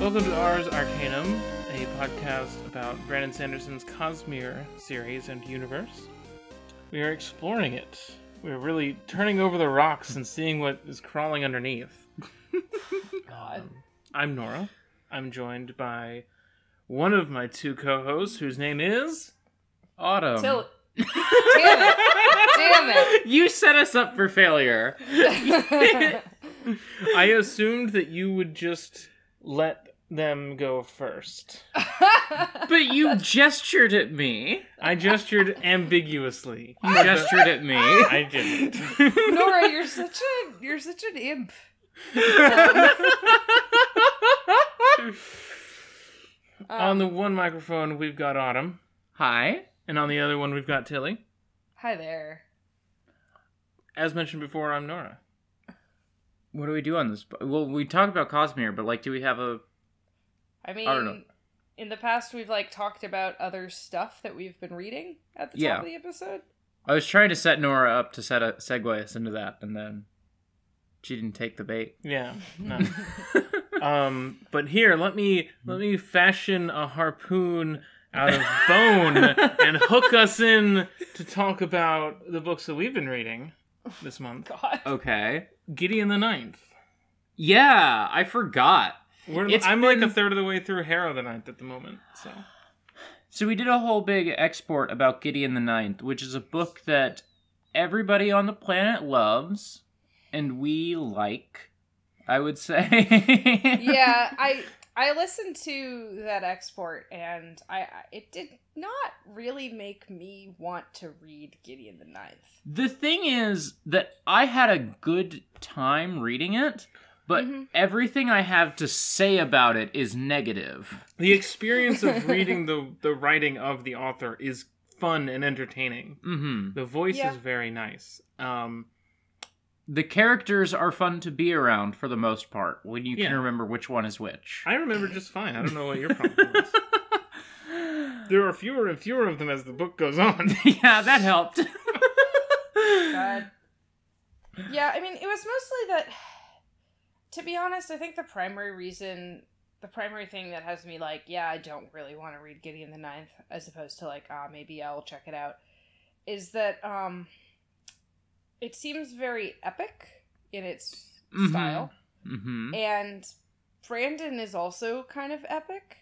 Welcome to ours Arcanum, a podcast about Brandon Sanderson's Cosmere series and universe. We are exploring it. We're really turning over the rocks and seeing what is crawling underneath. God. I'm Nora. I'm joined by one of my two co-hosts, whose name is Autumn. Damn it. Damn it. You set us up for failure. I assumed that you would just let them go first. But you gestured at me. I gestured ambiguously. You gestured at me. I didn't. Nora, you're such an imp. On the one microphone, we've got Autumn. Hi. And on the other one, we've got Tilly. Hi there. As mentioned before, I'm Nora. What do we do on this? Well, we talked about Cosmere, but, do we have a... I I don't know. mean, in the past, we've, talked about other stuff that we've been reading at the top of the episode. I was trying to set Nora up to segue us into that, and then she didn't take the bait. Yeah, no. But here, let me fashion a harpoon out of bone and hook us in to talk about the books that we've been reading this month. God. Okay. Gideon the Ninth. Yeah, I forgot. I'm like a third of the way through Harrow the Ninth at the moment, so... So we did a whole big export about Gideon the Ninth, which is a book that everybody on the planet loves, and we like, I would say. Yeah, I listened to that export, and it did not really make me want to read Gideon the Ninth. The thing is that I had a good time reading it, but everything I have to say about it is negative. The experience of reading the writing of the author is fun and entertaining. Mm-hmm. The voice is very nice. The characters are fun to be around for the most part, when you can remember which one is which. I remember just fine. I don't know what your problem was. There are fewer and fewer of them as the book goes on. Yeah, that helped. God. Yeah, I mean, it was mostly that... To be honest, I think the primary thing that has me I don't really want to read Gideon the Ninth, as opposed to maybe I'll check it out, is that it seems very epic in its style. Mm-hmm. And Brandon is also kind of epic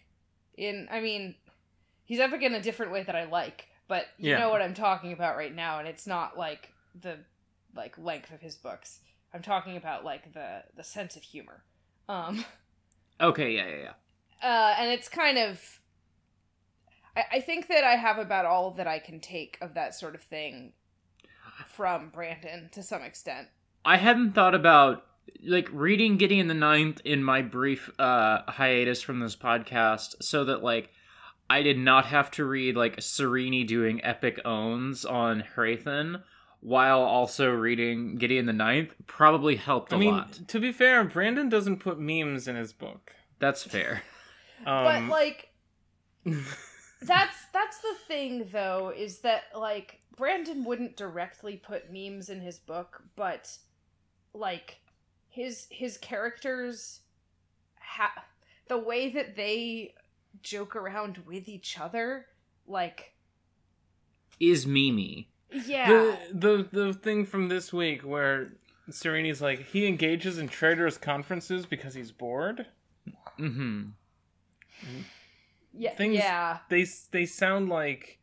he's epic in a different way that I like, but you know what I'm talking about right now, and it's not the length of his books. I'm talking about, the sense of humor. Okay, yeah. And it's kind of... I think that I have about all that I can take of that sort of thing from Brandon, to some extent. I hadn't thought about, reading Gideon the Ninth in my brief hiatus from this podcast, so that, I did not have to read, Sarene doing epic owns on Hrathen, while also reading Gideon the Ninth, probably helped a lot. To be fair, Brandon doesn't put memes in his book. That's fair. But, that's the thing, though, is that, Brandon wouldn't directly put memes in his book, but, his characters, the way that they joke around with each other, is memey. Yeah. The thing from this week where Sarene's he engages in traitors conferences because he's bored. Mm-hmm. Yeah. Things, yeah. They sound like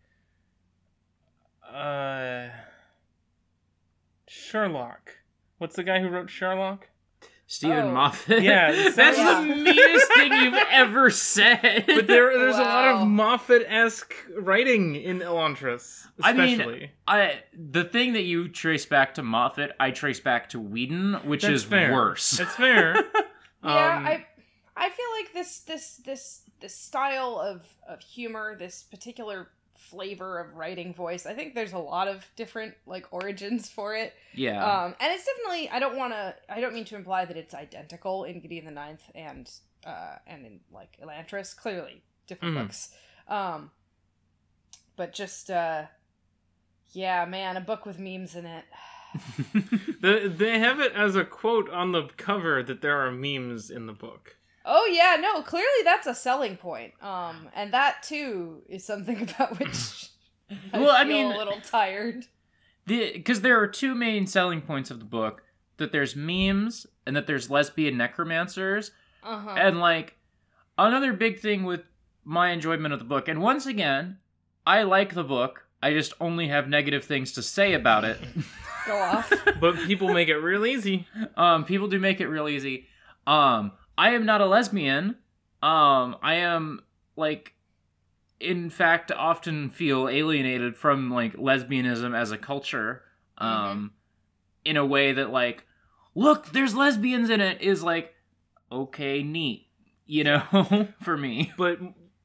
Sherlock. What's the guy who wrote Sherlock? Stephen Moffat. Yeah, that's the meanest thing you've ever said. But there's a lot of Moffat-esque writing in Elantris, especially. The thing that you trace back to Moffat, I trace back to Whedon, which is fair. Worse. That's fair. Yeah, I feel like this style of humor, this particular flavor of writing voice, I think there's a lot of different origins for it. Yeah. And it's definitely, I don't mean to imply that it's identical in Gideon the Ninth and in Elantris, clearly different books. But just yeah, man, a book with memes in it. They have it as a quote on the cover that there are memes in the book. Oh yeah, no, clearly that's a selling point. And that too is something about which I feel a little tired. Because there are two main selling points of the book: that there's memes and that there's lesbian necromancers. And like another big thing with my enjoyment of the book, and once again, I like the book. I just only have negative things to say about it. Go off. But people make it real easy. People do make it real easy. I am not a lesbian. I am, like, in fact, often feel alienated from, like, lesbianism as a culture. In a way that, like, look, there's lesbians in it, is, like, okay, neat. You know, for me. But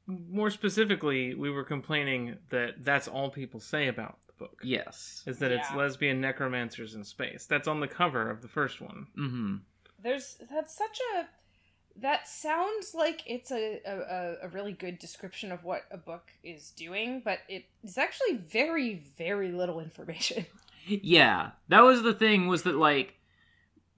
more specifically, we were complaining that that's all people say about the book. Yes. Is that it's lesbian necromancers in space. That's on the cover of the first one. That sounds like it's a really good description of what a book is doing, but it is actually very, very little information. Yeah. That was the thing, was that, like,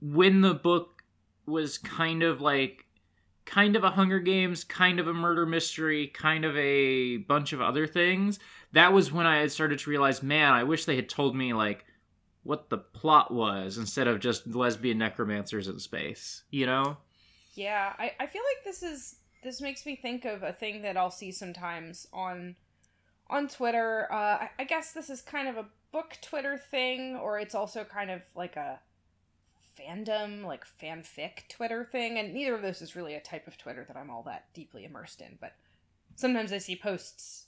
when the book was kind of a Hunger Games, kind of a murder mystery, kind of a bunch of other things, that was when I had started to realize, man, I wish they had told me, like, what the plot was, instead of just lesbian necromancers in space, you know? Yeah, I feel like this makes me think of a thing that I'll see sometimes on Twitter. I guess this is kind of a book Twitter thing, or it's also kind of like a fandom, like fanfic Twitter thing, and neither of those is really a type of Twitter that I'm all that deeply immersed in, but sometimes I see posts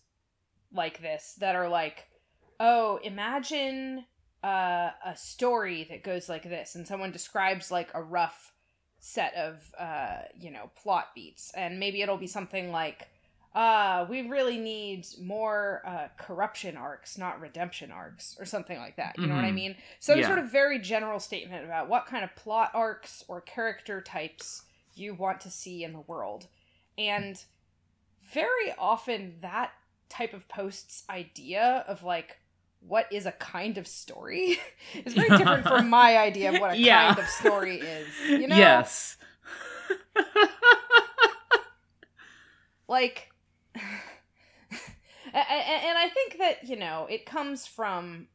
like this that are like, oh, imagine a story that goes like this, and someone describes like a rough set of plot beats, and maybe it'll be something like, we really need more corruption arcs, not redemption arcs, or something like that. You know what I mean? Some sort of very general statement about what kind of plot arcs or character types you want to see in the world. And very often that type of post's idea of, like, what is a kind of story is very different from my idea of what a kind of story is. You know? Yes. Like... and I think that, you know, it comes from...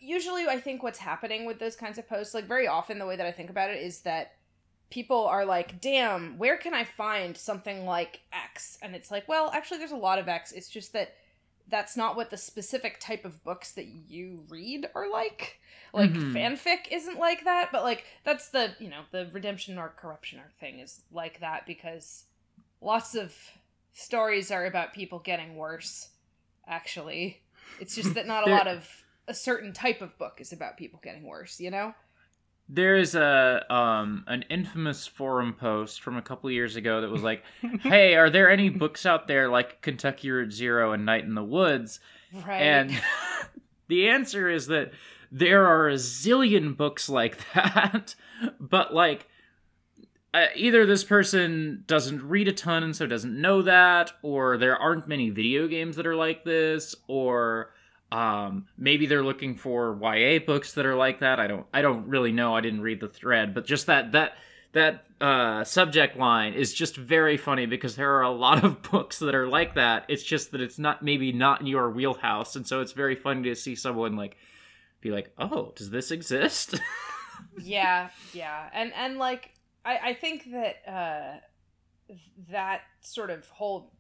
Usually I think what's happening with those kinds of posts, like, very often the way that I think about it is that people are like, damn, where can I find something like X? And it's like, well, actually there's a lot of X. It's just that that's not what the specific type of books that you read are like. Like, fanfic isn't like that, but, like, that's the, you know, the redemption arc, corruption arc thing is like that because lots of stories are about people getting worse, actually. It's just that not a lot of a certain type of book is about people getting worse, you know? There is an infamous forum post from a couple years ago that was like, hey, are there any books out there like Kentucky Route Zero and Night in the Woods? Right. And the answer is that there are a zillion books like that, but, like, either this person doesn't read a ton and so doesn't know that, or there aren't many video games that are like this, or maybe they're looking for YA books that are like that. I don't really know. I didn't read the thread, but just that subject line is just very funny because there are a lot of books that are like that. It's just that it's maybe not in your wheelhouse, and so it's very funny to see someone like be like, "Oh, does this exist?" Yeah, and like I think that that sort of whole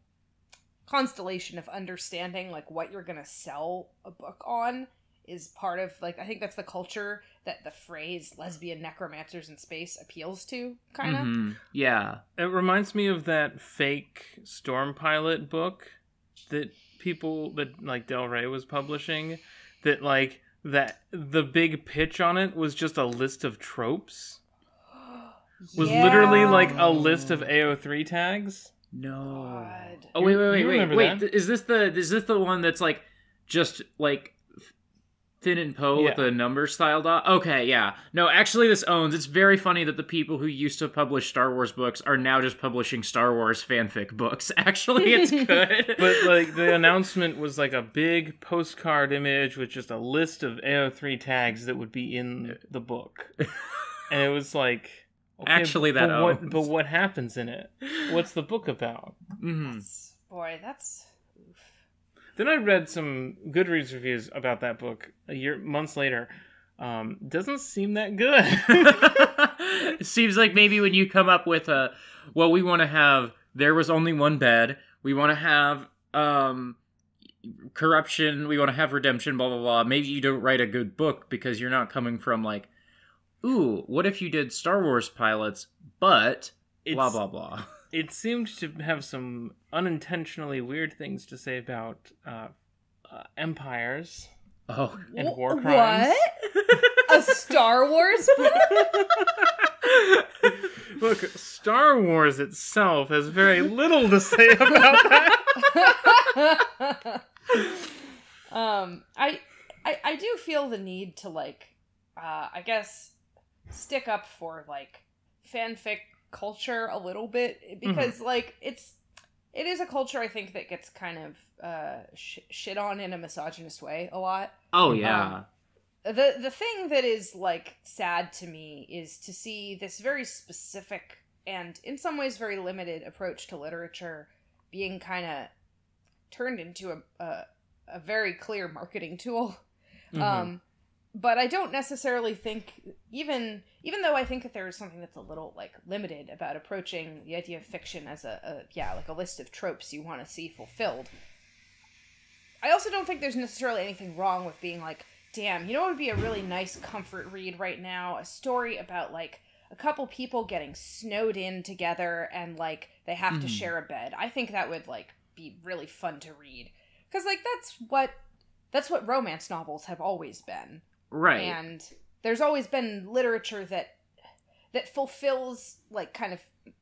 constellation of understanding like what you're gonna sell a book on is part of, like, I think that's the culture that the phrase lesbian necromancers in space appeals to, kind of. Yeah. It reminds me of that fake Storm Pilot book that like Del Rey was publishing, that, like, that the big pitch on it was just a list of tropes. Was literally like a list of AO3 tags. No. God. Oh, wait. That? Is this the one that's like just like Finn and Poe with the number styled off? Okay, yeah. No, actually it's very funny that the people who used to publish Star Wars books are now just publishing Star Wars fanfic books. Actually, it's good. But, like, the announcement was like a big postcard image with just a list of AO3 tags that would be in the book. And it was like, Okay, Actually, that but what happens in it? What's the book about? Mm-hmm. That's... Oof. Then I read some Goodreads reviews about that book months later. Doesn't seem that good. It seems like maybe when you come up with we want to have, there was only one bed, we want to have corruption, we want to have redemption, blah blah blah, maybe you don't write a good book because you're not coming from like, ooh, what if you did Star Wars pilots, but blah blah blah. It seemed to have some unintentionally weird things to say about empires. Oh, and war crimes. What? A Star Wars book? Look, Star Wars itself has very little to say about that. I do feel the need to like, I guess, stick up for like fanfic culture a little bit, because like it is a culture I think that gets kind of shit on in a misogynist way a lot. Oh yeah. The thing that is like sad to me is to see this very specific and in some ways very limited approach to literature being kind of turned into a very clear marketing tool. But I don't necessarily think, even though I think that there is something that's a little like limited about approaching the idea of fiction as like a list of tropes you want to see fulfilled, I also don't think there's necessarily anything wrong with being like, damn, you know what would be a really nice comfort read right now? A story about like a couple people getting snowed in together and like they have to share a bed. I think that would like be really fun to read, because like that's what romance novels have always been. Right. And there's always been literature that fulfills like kind of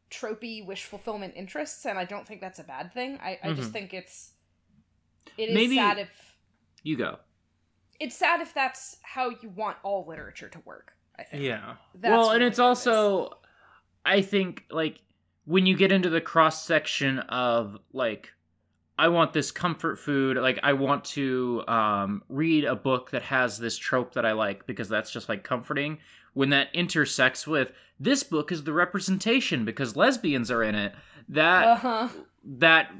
tropey wish fulfillment interests, and I don't think that's a bad thing. I just think it is Maybe sad if you go. It's sad if that's how you want all literature to work, I think. Yeah. Well, and it's also, I think, like, when you get into the cross-section of, like, I want this comfort food, like, I want to read a book that has this trope that I like, because that's just, like, comforting. When that intersects with, this book is the representation, because lesbians are in it, that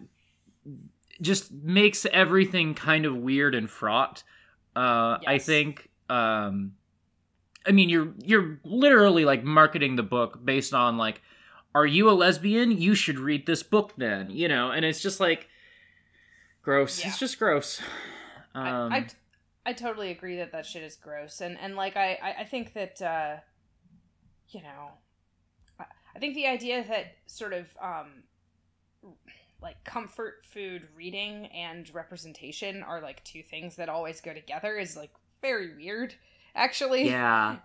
just makes everything kind of weird and fraught. Yes. I think, I mean, you're literally, like, marketing the book based on, like, are you a lesbian? You should read this book then, you know? And it's just, like, gross. Yeah. It's just gross. I totally agree that shit is gross. And like, I think that, you know, I think the idea that sort of, like, comfort food reading and representation are, like, two things that always go together is, like, very weird, actually. Yeah.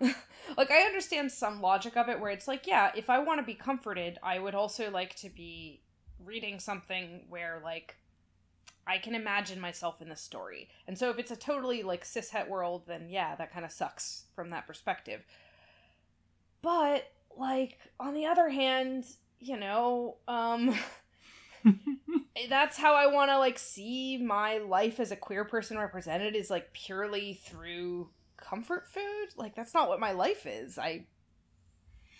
Like, I understand some logic of it where it's like, yeah, if I want to be comforted, I would also like to be reading something where, like, I can imagine myself in the story. And so if it's a totally, like, cishet world, then yeah, that kind of sucks from that perspective. But, like, on the other hand, you know, that's how I want to, like, see my life as a queer person represented, is, like, purely through comfort food. Like, that's not what my life is.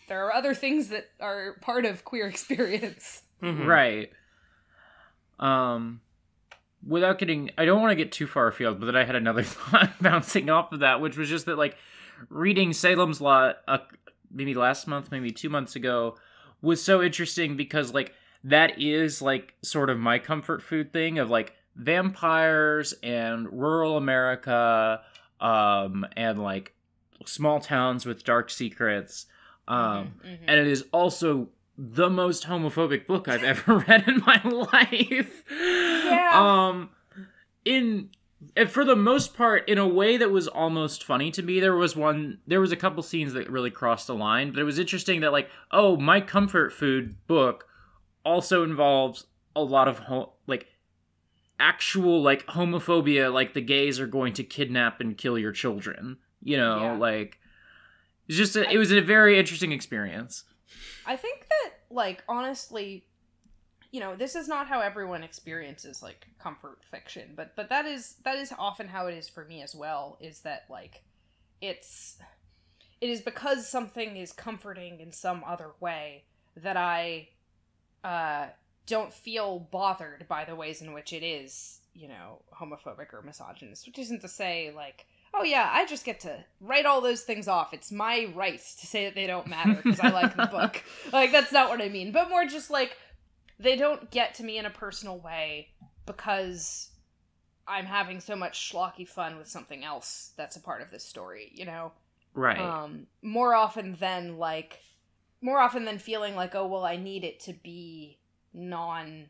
There are other things that are part of queer experience. Right. Without getting, I don't want to get too far afield, but then I had another thought bouncing off of that, which was just that, like, reading Salem's Lot maybe last month, maybe 2 months ago, was so interesting because, like, that is, like, sort of my comfort food thing of, like, vampires and rural America, and, like, small towns with dark secrets. And it is also the most homophobic book I've ever read in my life. Yeah. And for the most part, in a way that was almost funny to me. There was a couple scenes that really crossed the line, but it was interesting that, like, oh, my comfort food book also involves a lot of actual, like, homophobia, like the gays are going to kidnap and kill your children, you know, like, it's just it was a very interesting experience. I think that, like, honestly, you know, this is not how everyone experiences, like, comfort fiction, but that is often how it is for me as well, is that, like, it's because something is comforting in some other way that I don't feel bothered by the ways in which it is, you know, homophobic or misogynist, which isn't to say, like, oh yeah, I just get to write all those things off. It's my right to say that they don't matter because I like the book. Like, that's not what I mean. But more just, like, they don't get to me in a personal way because I'm having so much schlocky fun with something else that's a part of this story, you know? Right. More often than feeling like, oh, well, I need it to be non-cruel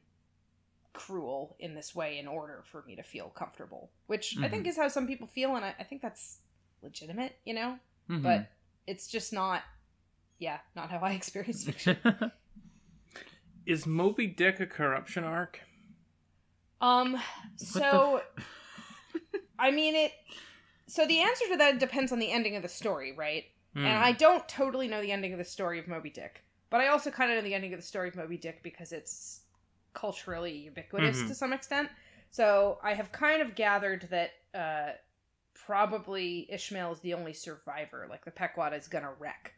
in this way in order for me to feel comfortable. Which I think is how some people feel, and I think that's legitimate, you know? Mm-hmm. But it's just not how I experience fiction. Is Moby Dick a corruption arc? So the answer to that depends on the ending of the story, right? And I don't totally know the ending of the story of Moby Dick, but I also kind of know the ending of the story of Moby Dick because it's culturally ubiquitous to some extent. So I have kind of gathered that probably Ishmael is the only survivor. Like, the Pequod is gonna wreck.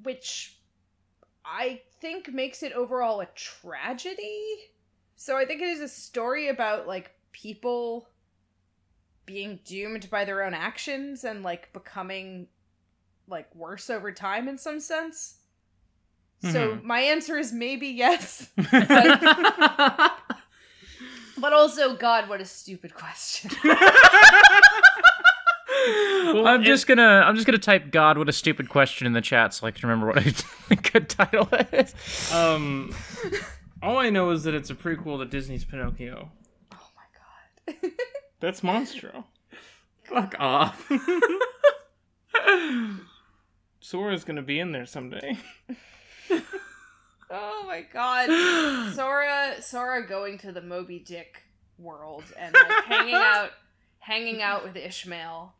Which I think makes it overall a tragedy. So I think it is a story about, like, people being doomed by their own actions and, like, becoming, like, worse over time in some sense. So my answer is maybe yes. But also, God, what a stupid question. Well, I'm just gonna type "God, what a stupid question" in the chat so I can remember what a good title is. All I know is that it's a prequel to Disney's Pinocchio. Oh my God. That's Monstro. Fuck off. Sora's gonna be in there someday. Oh my God. Sora going to the Moby Dick world and, like, hanging out with Ishmael.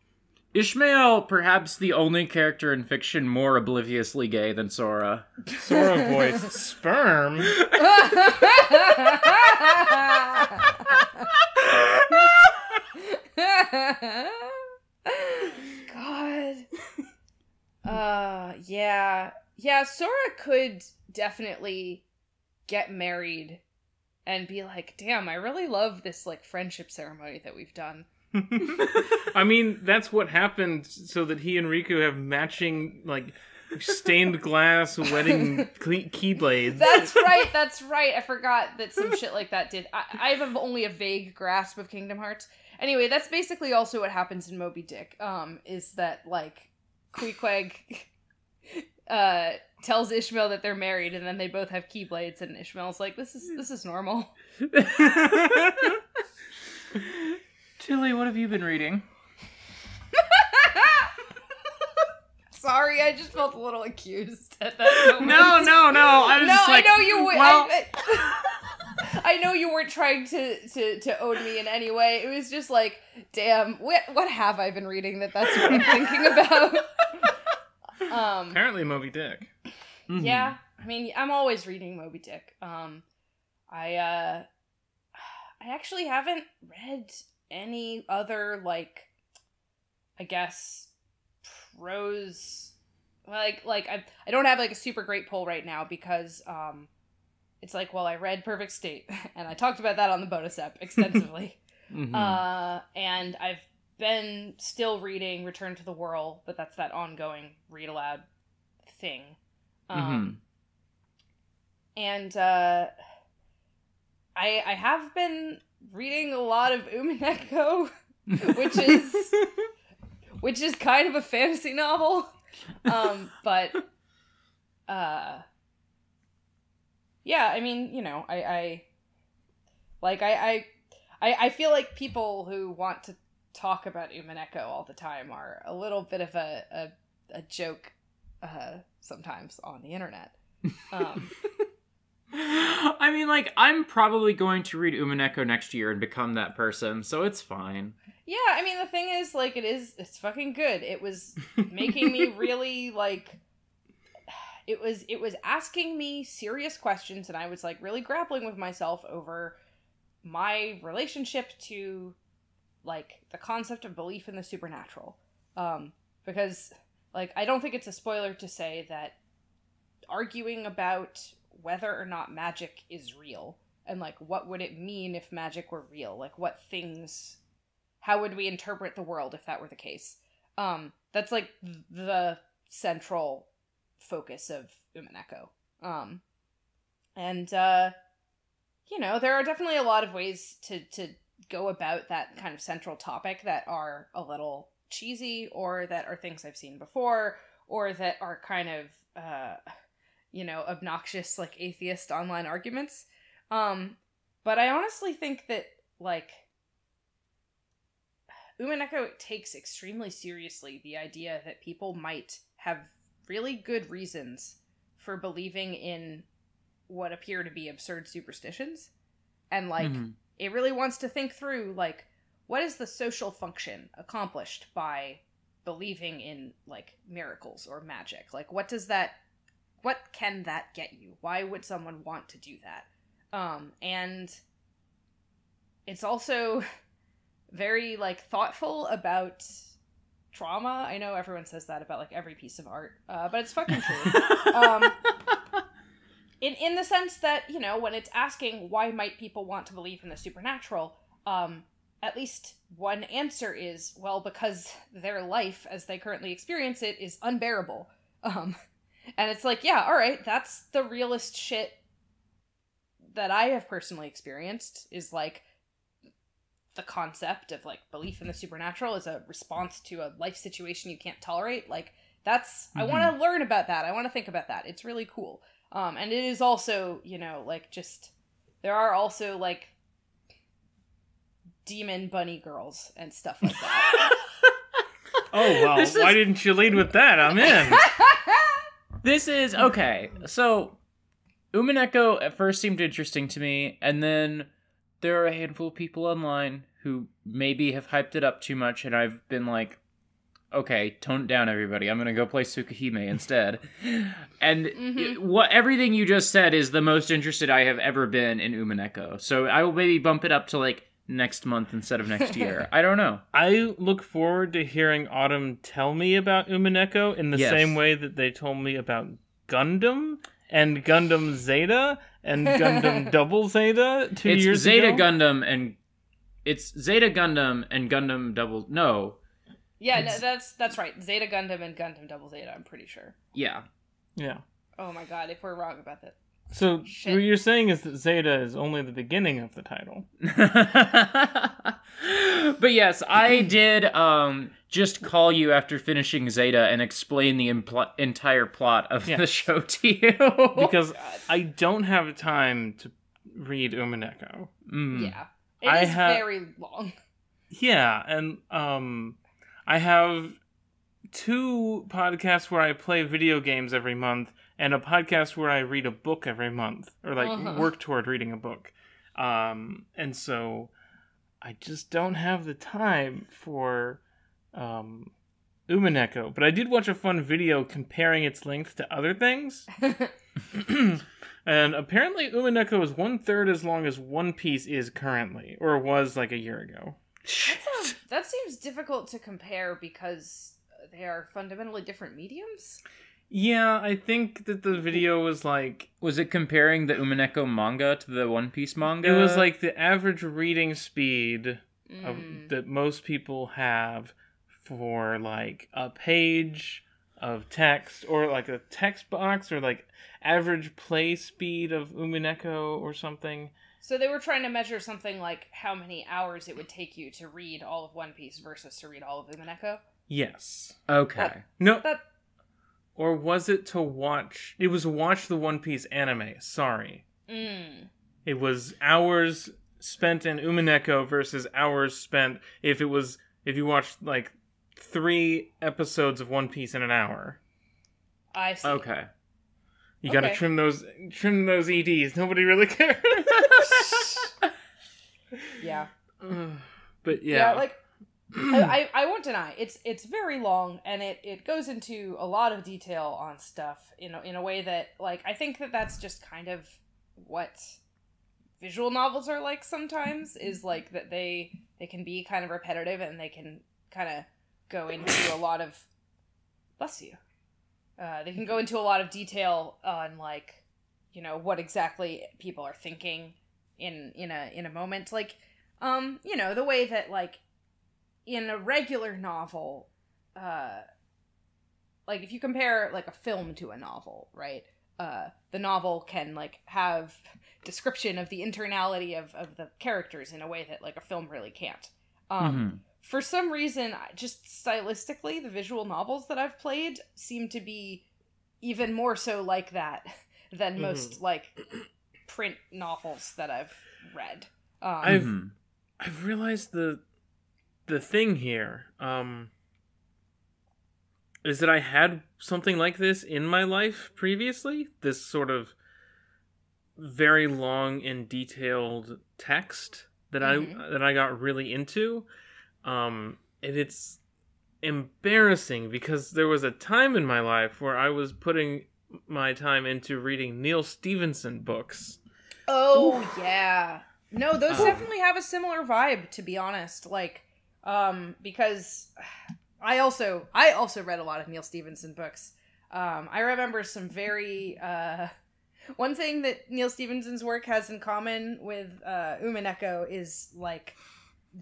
Ishmael, perhaps the only character in fiction more obliviously gay than Sora. Sora voice sperm. God. Yeah, Sora could definitely get married and be like, damn, I really love this, like, friendship ceremony that we've done. I mean, that's what happened so that he and Riku have matching, like, stained glass wedding keyblades. That's right. I forgot that some shit like that did. I have only a vague grasp of Kingdom Hearts. Anyway, that's basically also what happens in Moby Dick, is that, like, Queequeg tells Ishmael that they're married, and then they both have keyblades, and Ishmael's like, this is normal. Tilly, what have you been reading? Sorry, I just felt a little accused at that moment. No. I was just like, I know you would. Well... I know you weren't trying to own me in any way. It was just like, damn, what have I been reading that's what I'm thinking about? Apparently Moby Dick. Mm-hmm. Yeah, I mean, I'm always reading Moby Dick. I actually haven't read any other, like, I guess, prose. Like I don't have, like, a super great pull right now because it's like, well, I read Perfect State and I talked about that on the bonus ep extensively. Mm-hmm. And I've been still reading Return to the Whirl, but that's that ongoing read aloud thing. And I have been reading a lot of Umineko, which is kind of a fantasy novel. But yeah, I mean, you know, I feel like people who want to talk about Umineko all the time are a little bit of a joke sometimes on the internet. I mean, like, I'm probably going to read Umineko next year and become that person, so it's fine. Yeah, I mean, the thing is, like, it's fucking good. It was making me really, like, it was asking me serious questions, and I was, like, really grappling with myself over my relationship to like, the concept of belief in the supernatural. Because, like, I don't think it's a spoiler to say that arguing about whether or not magic is real, and, like, what would it mean if magic were real? Like, what things... How would we interpret the world if that were the case? That's, like, the central focus of Umineko. You know, there are definitely a lot of ways to go about that kind of central topic that are a little cheesy, or that are things I've seen before, or that are kind of, you know, obnoxious, like, atheist online arguments. But I honestly think that, like, Umineko takes extremely seriously the idea that people might have really good reasons for believing in what appear to be absurd superstitions. And, like, it really wants to think through, like, what is the social function accomplished by believing in, like, miracles or magic? Like, what can that get you? Why would someone want to do that? And it's also very, like, thoughtful about trauma. I know everyone says that about, like, every piece of art, but it's fucking true. In the sense that, you know, when it's asking why might people want to believe in the supernatural, at least one answer is, well, because their life, as they currently experience it, is unbearable. And it's like, yeah, alright, that's the realest shit that I have personally experienced, is, like, the concept of, like, belief in the supernatural is a response to a life situation you can't tolerate. Like, that's... I want to learn about that. I want to think about that. It's really cool. And it is also, you know, like, just... There are also, like, demon bunny girls and stuff like that. Oh, well, why didn't you lead with that? I'm in. This is... Okay, so... Umineko at first seemed interesting to me, and then there are a handful of people online who maybe have hyped it up too much, and I've been like, okay, tone it down, everybody. I'm gonna go play Tsukahime instead. And everything you just said is the most interested I have ever been in Umineko. So I will maybe bump it up to, like, next month instead of next year. I don't know. I look forward to hearing Autumn tell me about Umineko in the same way that they told me about Gundam and Gundam Zeta and Gundam Double Zeta 2 years ago. It's Zeta Gundam and... It's Zeta Gundam and Gundam Double... No. Yeah, no, that's right. Zeta Gundam and Gundam Double Zeta, I'm pretty sure. Yeah. Yeah. Oh my god, if we're wrong about that. So, what you're saying is that Zeta is only the beginning of the title. But yes, I did just call you after finishing Zeta and explain the entire plot of the show to you. Because I don't have time to read Umineko. Yeah. It is very long. Yeah, and I have 2 podcasts where I play video games every month, and a podcast where I read a book every month, or, like, work toward reading a book. And so I just don't have the time for Umineko. But I did watch a fun video comparing its length to other things. And apparently Umineko is 1/3 as long as One Piece is currently, or was, like, a year ago. That seems difficult to compare because they are fundamentally different mediums. Yeah, I think that the video was like... Was it comparing the Umineko manga to the One Piece manga? It was like the average reading speed that most people have for, like, a page of text, or, like, a text box, or, like, average play speed of Umineko or something. So they were trying to measure something like how many hours it would take you to read all of One Piece versus to read all of Umineko? Yes. Okay. Or was it to watch... It was watch the One Piece anime. Sorry. It was hours spent in Umineko versus hours spent... If you watched, like, 3 episodes of One Piece in an hour. I see. Okay. You gotta trim those EDs. Nobody really cares. Yeah. But yeah. Yeah, like... I won't deny it's very long, and it goes into a lot of detail on stuff in a way that, like, I think that's just kind of what visual novels are like sometimes, is like that they can be kind of repetitive and they can kind of go into a lot of, bless you, they can go into a lot of detail on like, you know, what exactly people are thinking in a moment, like you know, the way that like in a regular novel, like if you compare like a film to a novel, right, the novel can like have description of the internality of the characters in a way that like a film really can't. For some reason, just stylistically, the visual novels that I've played seem to be even more so like that than most like print novels that I've read. I've realized the thing here is that I had something like this in my life previously. This sort of very long and detailed text that I got really into. And it's embarrassing because there was a time in my life where I was putting my time into reading Neil Stephenson books. Oh, yeah. No, those definitely have a similar vibe, to be honest. Like, because I also read a lot of Neil Stephenson books. I remember some very, one thing that Neil Stephenson's work has in common with Umineko is like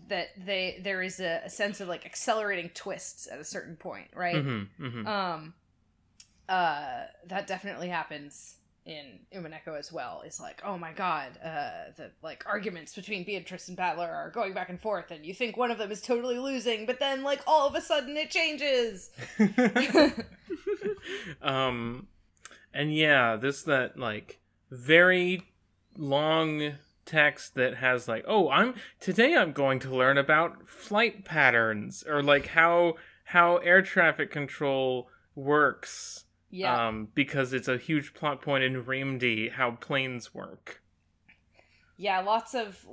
that there is a sense of like accelerating twists at a certain point, right? That definitely happens in Umineko as well. It's like, oh my god, the like arguments between Beatrice and Battler are going back and forth, and you think one of them is totally losing, but then like all of a sudden it changes. And yeah, that like very long text that has like, oh, today I'm going to learn about flight patterns, or like how air traffic control works. Yeah. Because it's a huge plot point in Reamd, how planes work. Yeah, lots of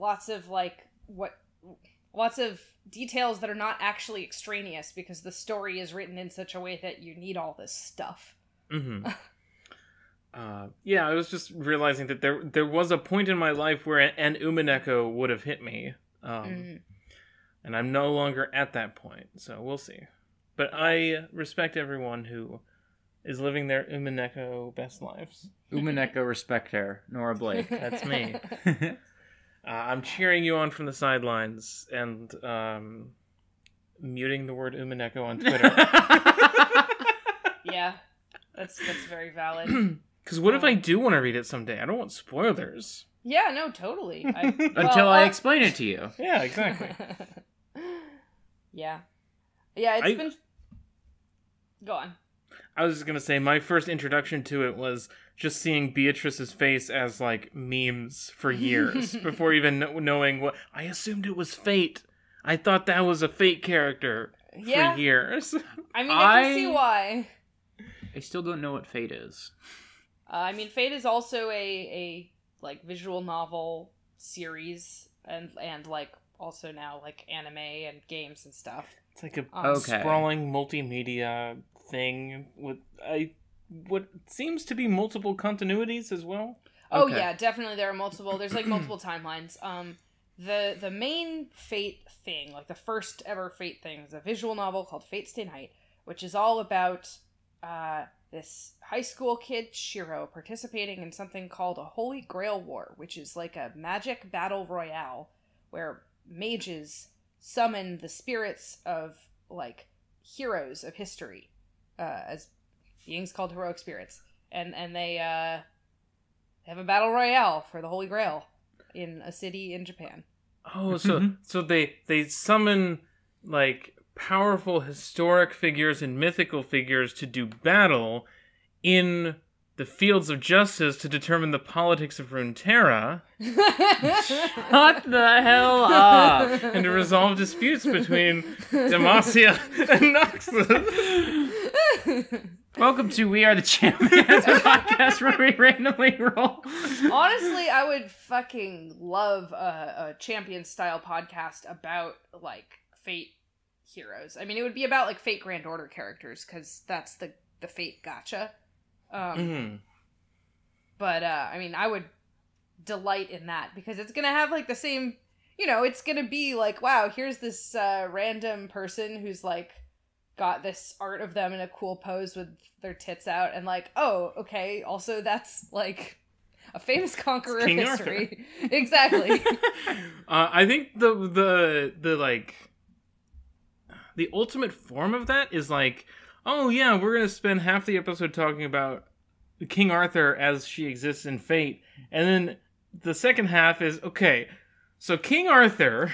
details that are not actually extraneous because the story is written in such a way that you need all this stuff. Yeah, I was just realizing that there was a point in my life where an Umineko would have hit me. And I'm no longer at that point, so we'll see. But I respect everyone who is living their Umineko best lives. Umineko respecter, Nora Blake. That's me. I'm cheering you on from the sidelines and muting the word Umineko on Twitter. Yeah, that's very valid. Because what if I do want to read it someday? I don't want spoilers. Yeah, no, totally. Until I explain it to you. Yeah, exactly. Yeah, it's been... Go on. I was just going to say, my first introduction to it was just seeing Beatrice's face as, like, memes for years, before even knowing what... I assumed it was Fate. I thought that was a Fate character for years. I mean, I can see why. I still don't know what Fate is. I mean, Fate is also a like, visual novel series, and like, also now, like, anime and games and stuff. It's like a sprawling multimedia thing with what seems to be multiple continuities as well. Oh yeah, definitely there are multiple. There's like multiple timelines. The main Fate thing, like the first ever Fate thing, is a visual novel called Fate Stay Night, which is all about this high school kid Shiro participating in something called a Holy Grail War, which is like a magic battle royale where mages summon the spirits of like heroes of history as beings called heroic spirits, and they have a battle royale for the Holy Grail in a city in Japan. Oh, so they summon like powerful historic figures and mythical figures to do battle in the fields of justice to determine the politics of Runeterra. Shut the hell up! And to resolve disputes between Demacia and Noxus. Welcome to We Are the Champions, a podcast where we randomly roll. Honestly, I would fucking love a champion-style podcast about, like, Fate heroes. I mean, it would be about, like, Fate Grand Order characters, because that's the Fate gacha. But, I mean, I would delight in that, because it's gonna have like the same, it's gonna be like, wow, here's this random person who's like got this art of them in a cool pose with their tits out, and like, oh, okay, also that's like a famous conqueror of history. Exactly. I think the like the ultimate form of that is like, oh yeah, we're gonna spend half the episode talking about King Arthur as she exists in Fate, and then the second half is, okay, so King Arthur,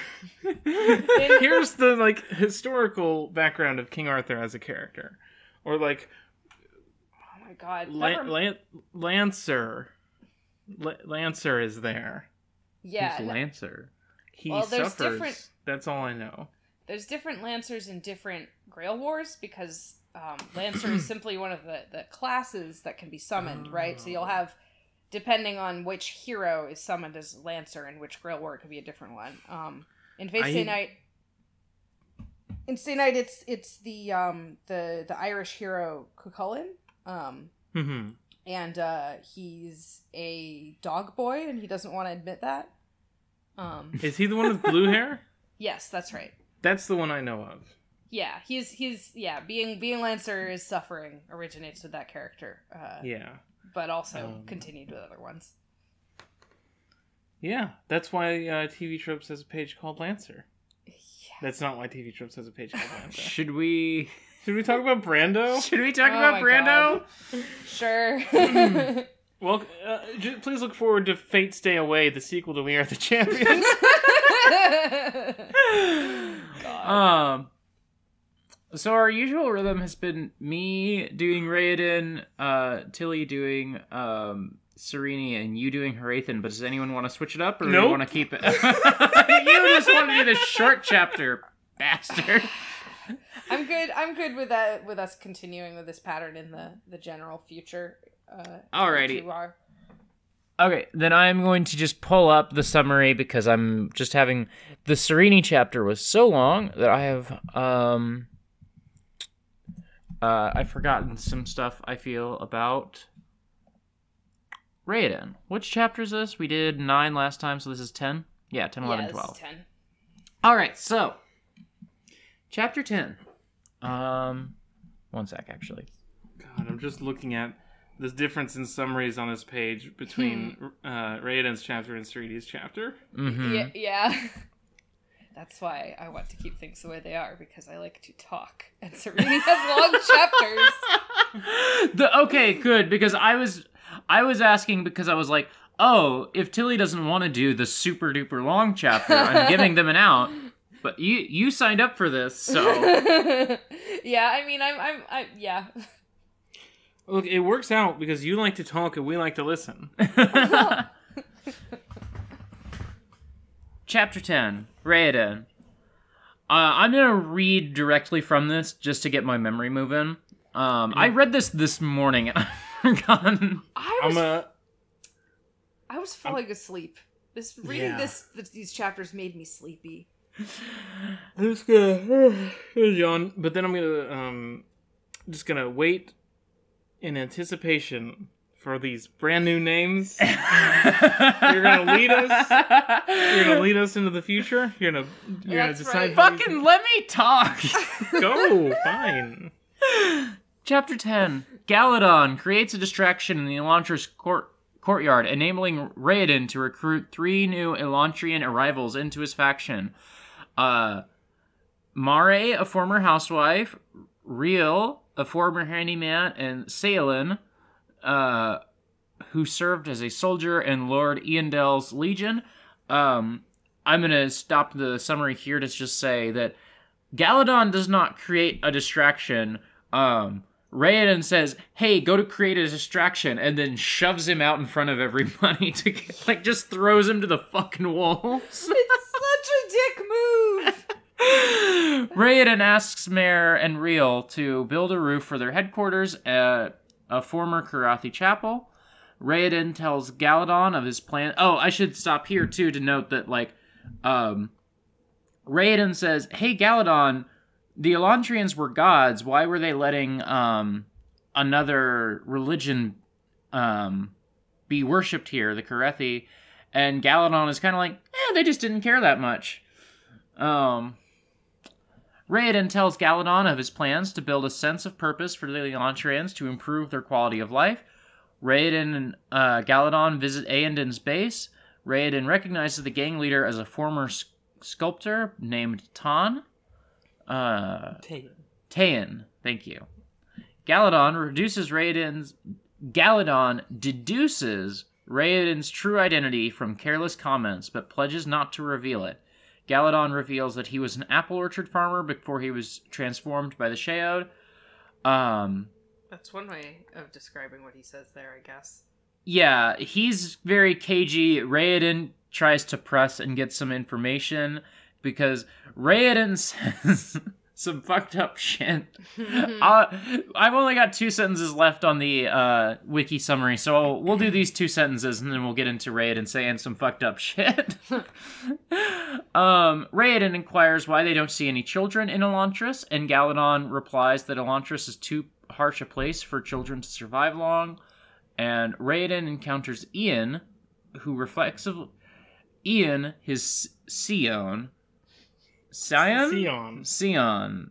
here's the like historical background of King Arthur as a character, or like, oh my god, Lancer is there. Yeah, who's Lancer? He suffers. That's all I know. There's different Lancers in different Grail Wars, because Lancer is simply one of the classes that can be summoned, right? So you'll have, depending on which hero is summoned as Lancer and which Grail War, it could be a different one. In Fate Stay Night, it's the Irish hero Cuchulainn. And he's a dog boy, and he doesn't want to admit that. Is he the one with blue hair? Yes, that's right. That's the one I know of. Yeah, he's being Lancer is suffering originates with that character. Yeah. But also continued with other ones. Yeah, that's why TV Tropes has a page called Lancer. Yeah. That's not why TV Tropes has a page called Lancer. Should we talk about Brando? Should we talk about Brando? God. Sure. Well, please look forward to Fate Stay Away, the sequel to We Are the Champions. God. So our usual rhythm has been me doing Raoden, Tilly doing Sarene, and you doing Hrathen. But does anyone want to switch it up, or do you want to keep it? You just want to do the short chapter, bastard. I'm good with that. With us continuing with this pattern in the general future. Alrighty. Okay, then I'm going to just pull up the summary, because I'm just having... The Sarene chapter was so long that I have, I've forgotten some stuff, I feel, about Raoden. Which chapter is this? We did 9 last time, so this is 10? Yeah, 10, 11, 12. This is 10. Alright, so... Chapter 10. One sec, actually. God, I'm just looking at the difference in summaries on this page between Raoden's chapter and Serene's chapter. Mm-hmm. Yeah. That's why I want to keep things the way they are, because I like to talk, and Sarene has long chapters. Okay, good, because I was asking, because I was like, oh, if Tilly doesn't want to do the super duper long chapter, I'm giving them an out. But you signed up for this, so yeah. I mean, I yeah. Look, it works out because you like to talk and we like to listen. Chapter 10, Raoden. I'm going to read directly from this just to get my memory moving. I read this morning and I've forgotten. I was falling asleep. These chapters made me sleepy. I'm just gonna yawn, but then I'm gonna just gonna wait in anticipation for these brand new names. You're gonna lead us. You're gonna lead us into the future. You're gonna decide. Right. Fucking let me talk. Go, fine. Chapter 10. Galladon creates a distraction in the Elantris courtyard, enabling Raoden to recruit 3 new Elantrian arrivals into his faction. Mare, a former housewife, Riel, a former handyman, and Salin, who served as a soldier in Lord Eondel's legion. I'm going to stop the summary here to just say that Galladon does not create a distraction. Raoden says, hey, go to create a distraction, and then shoves him out in front of everybody to get, just throws him to the fucking walls. It's such a dick move! Raoden asks Mare and Riel to build a roof for their headquarters at a former Karathi chapel. Raoden tells Galladon of his plan. Oh, I should stop here, too, to note that, Raoden says, hey, Galladon, the Elantrians were gods. Why were they letting another religion be worshipped here, the Karathi? And Galadon is kind of like, they just didn't care that much. Raoden tells Galadon of his plans to build a sense of purpose for the Elantrians to improve their quality of life. Raoden and Galadon visit Eondun's base. Raoden recognizes the gang leader as a former sculptor named Tan. Tayan, thank you. Galadon deduces Raoden's true identity from careless comments, but pledges not to reveal it. Galadon reveals that he was an apple orchard farmer before he was transformed by the Sheod. That's one way of describing what he says there, I guess. Yeah, he's very cagey. Raoden tries to press and get some information because Raoden says some fucked up shit. I've only got 2 sentences left on the wiki summary, so we'll do these 2 sentences and then we'll get into Raoden saying some fucked up shit. Raoden inquires why they don't see any children in Elantris, and Galadon replies that Elantris is too harsh a place for children to survive long. And Raoden encounters Ian, who reflexively... Ian, his Sion... Sion? Sion.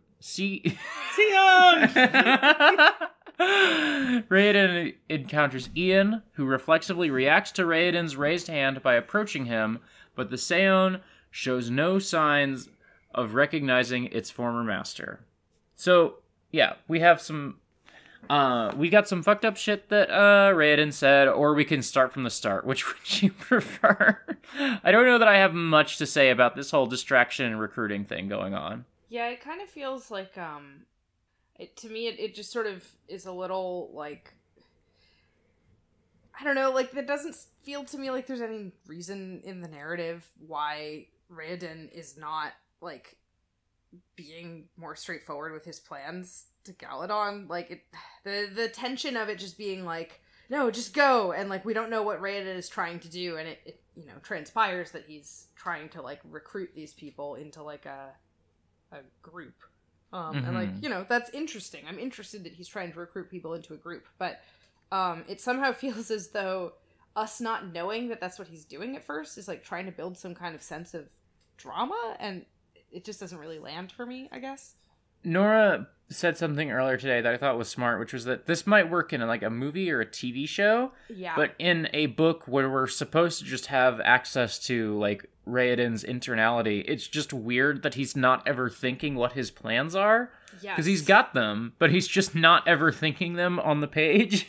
Raoden encounters Ian, who reflexively reacts to Raoden's raised hand by approaching him, but the Sion shows no signs of recognizing its former master. So, yeah, we have some... we got some fucked up shit that Raoden said, or we can start from the start. Which would you prefer? I don't know that I have much to say about this whole distraction and recruiting thing going on. Yeah, it kind of feels like, to me, it just sort of is a little, like, I don't know, like, it doesn't feel to me like there's any reason in the narrative why Raoden is not, like, being more straightforward with his plans to Galadon. Like, the tension of it just being like, no, just go, and like we don't know what Raoden is trying to do, and it transpires that he's trying to like recruit these people into like a group. And like, that's interesting. I'm interested that he's trying to recruit people into a group, but it somehow feels as though us not knowing that that's what he's doing at first is like trying to build some kind of sense of drama, and it just doesn't really land for me, I guess. Nora said something earlier today that I thought was smart, which was that this might work in like a movie or a TV show, but in a book where we're supposed to just have access to like Raoden's internality, it's just weird that he's not ever thinking what his plans are. Because he's got them, but he's just not ever thinking them on the page.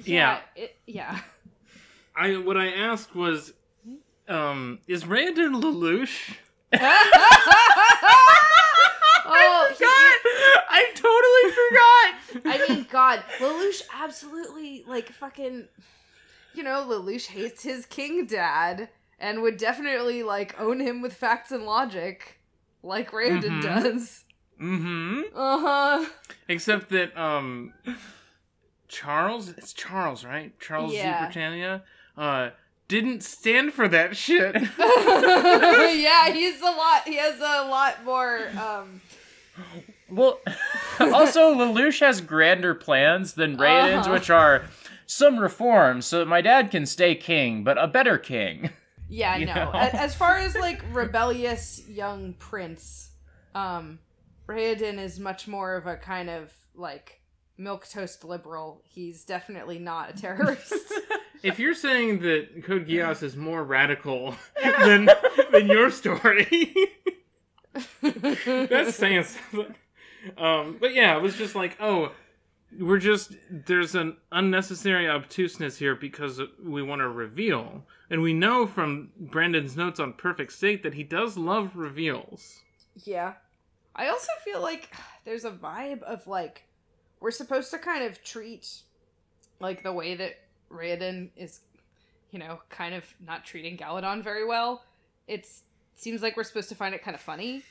Yeah. What I asked was, is Raoden Lelouch? Oh, I totally forgot! I mean, God, Lelouch absolutely, like, fucking, Lelouch hates his king dad, and would definitely, like, own him with facts and logic, like Raoden does. Mm-hmm. Uh-huh. Except that, it's Charles, right? Charles Z. Britannia, didn't stand for that shit. Yeah, he has a lot more, Well, also, Lelouch has grander plans than Raoden's, which are some reforms so that my dad can stay king, but a better king. Yeah, no. As far as, like, rebellious young prince, Raoden is much more of a kind of, like, milquetoast liberal. He's definitely not a terrorist. If you're saying that Code Geass is more radical than your story, that's saying something. But yeah, it was just like, there's an unnecessary obtuseness here because we want to reveal. And we know from Brandon's notes on Perfect State that he does love reveals. Yeah. I also feel like there's a vibe of, like, we're supposed to kind of treat, like, the way that Raoden is, kind of not treating Galadon very well. It seems like we're supposed to find it kind of funny.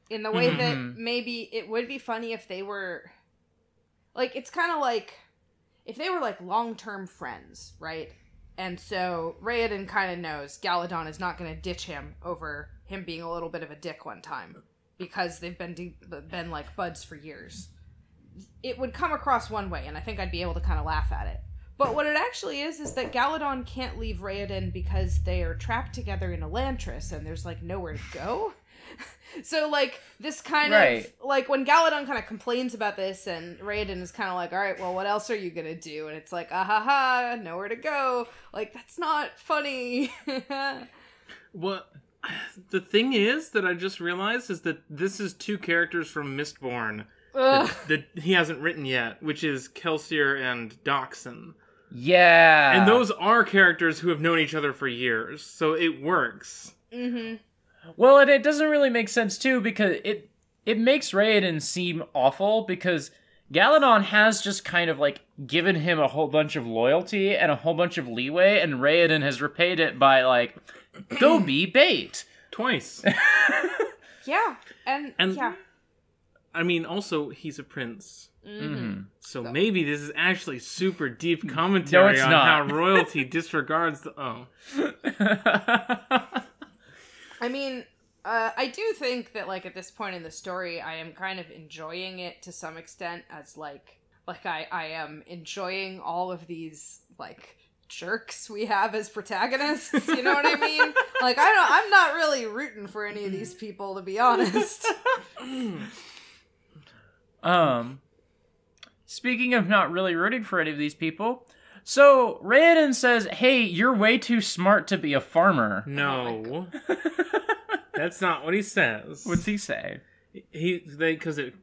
In the way that maybe it would be funny if they were, like, it's kind of like, if they were, like, long-term friends, right? And so Raoden kind of knows Galadon is not going to ditch him over him being a little bit of a dick one time, because they've been like, buds for years. It would come across one way, and I think I'd be able to kind of laugh at it. But what it actually is that Galadon can't leave Raoden because they are trapped together in Elantris and there's, like, nowhere to go. So, like, this kind of, like, when Galadon kind of complains about this and Raoden is kind of like, all right, well, what else are you gonna do? And it's like, ha, nowhere to go. Like, that's not funny. Well, the thing is that I just realized is that this is two characters from Mistborn that he hasn't written yet, which is Kelsier and Doxson. Yeah. And those are characters who have known each other for years, so it works. Mm-hmm. Well, and it doesn't really make sense, too, because it makes Raoden seem awful, because Galadon has just kind of, like, given him a whole bunch of loyalty and a whole bunch of leeway, and Raoden has repaid it by, like, go be bait. Twice. Yeah, and yeah. I mean, also, he's a prince. Mm-hmm. So maybe this is actually super deep commentary on how royalty disregards the... Oh. I mean, I do think that, like, at this point in the story, I am kind of enjoying it to some extent as, like I am enjoying all of these, like, jerks we have as protagonists, you know what I mean? Like, I'm not really rooting for any of these people, to be honest. Speaking of not really rooting for any of these people, so Raoden says, hey, you're way too smart to be a farmer. No. That's not what he says. What's he say? Galadon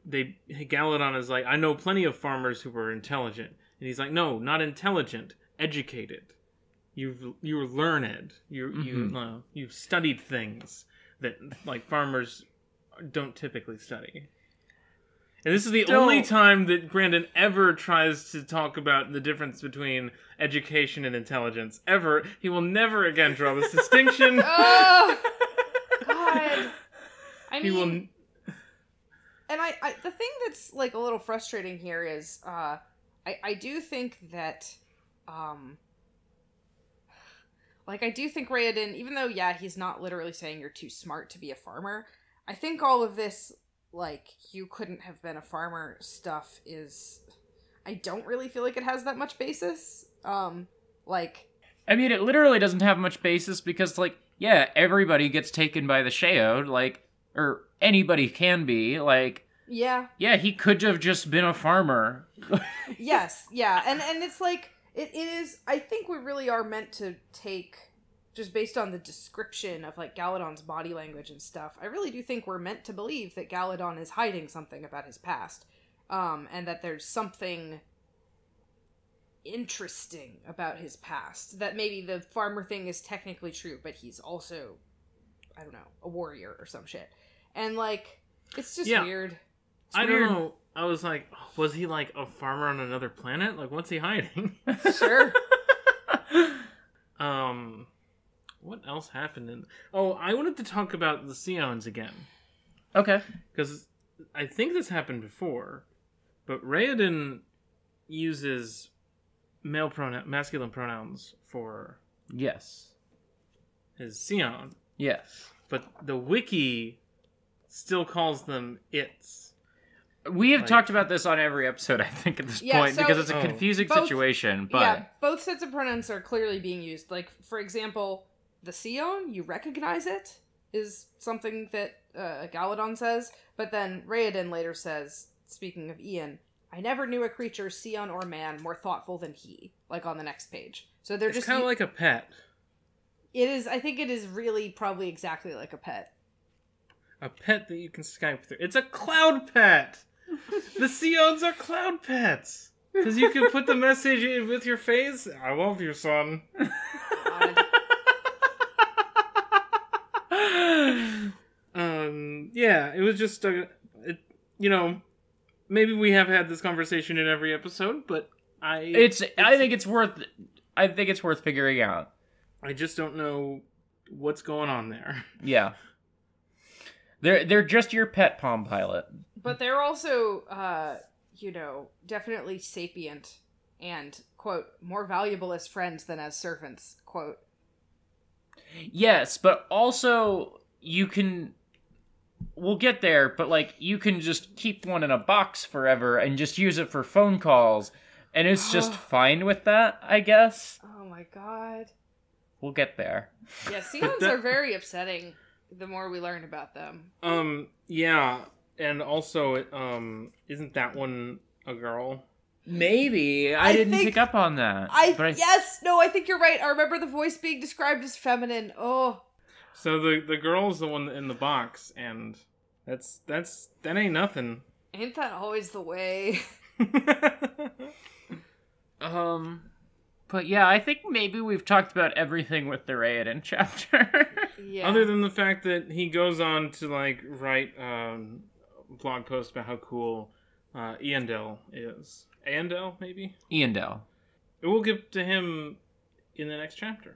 is like, I know plenty of farmers who are intelligent. And he's like, no, not intelligent, educated. You're learned. You've studied things that, like, farmers don't typically study. And this is the only time that Brandon ever tries to talk about the difference between education and intelligence. Ever. He will never again draw this distinction. Oh, God. I mean... And I the thing that's, like, a little frustrating here is, I do think that, like, I do think Raoden, even though, yeah, he's not literally saying you're too smart to be a farmer, I think all of this, like, you couldn't have been a farmer stuff is... I don't really feel like it has that much basis. Like... I mean, it literally doesn't have much basis because, like, yeah, everybody gets taken by the Sheod, like, or anybody can be, like... Yeah. Yeah, he could have just been a farmer. Yes, yeah, and it's like, it is, I think we really are meant to take... just based on the description of, like, Galadon's body language and stuff, I really do think we're meant to believe that Galadon is hiding something about his past. And that there's something interesting about his past. That maybe the farmer thing is technically true, but he's also, I don't know, a warrior or some shit. And, like, it's just weird. I don't know. I was like, was he, like, a farmer on another planet? Like, what's he hiding? Sure. What else happened in... Oh, I wanted to talk about the Seons again. Okay. Because I think this happened before, but Raoden uses masculine pronouns for... Yes. His Seon. Yes. But the wiki still calls them its. We have talked about this on every episode, I think, at this point, because it's a confusing situation, but... Yeah, both sets of pronouns are clearly being used. Like, for example... The Seon, you recognize it, is something that Galadon says, but then Raoden later says, speaking of Ian, I never knew a creature, Seon or man, more thoughtful than he, like on the next page. So they're just kind of like a pet. It is, I think it is really probably exactly like a pet. A pet that you can Skype through. It's a cloud pet! The Seons are cloud pets! Because you can put the message in with your face, I love you, son. God. Yeah, it was just maybe we have had this conversation in every episode, but I think it's worth figuring out. I just don't know what's going on there. Yeah. They're just your pet Palm Pilot. But they're also definitely sapient and, quote, more valuable as friends than as servants, quote. Yes, but also you can... We'll get there, but, like, you can just keep one in a box forever and just use it for phone calls and is just fine with that, I guess. Oh my god. We'll get there. Yeah, Seons are very upsetting the more we learn about them. Yeah, and also, isn't that one a girl? Maybe. I didn't pick up on that. I think you're right. I remember the voice being described as feminine. Oh. So the girl's the one in the box, and that ain't nothing. Ain't that always the way? But yeah, I think maybe we've talked about everything with the Raoden chapter. Yeah. Other than the fact that he goes on to write blog posts about how cool Eandel is. Eandel, maybe? Eandel. It will get to him in the next chapter.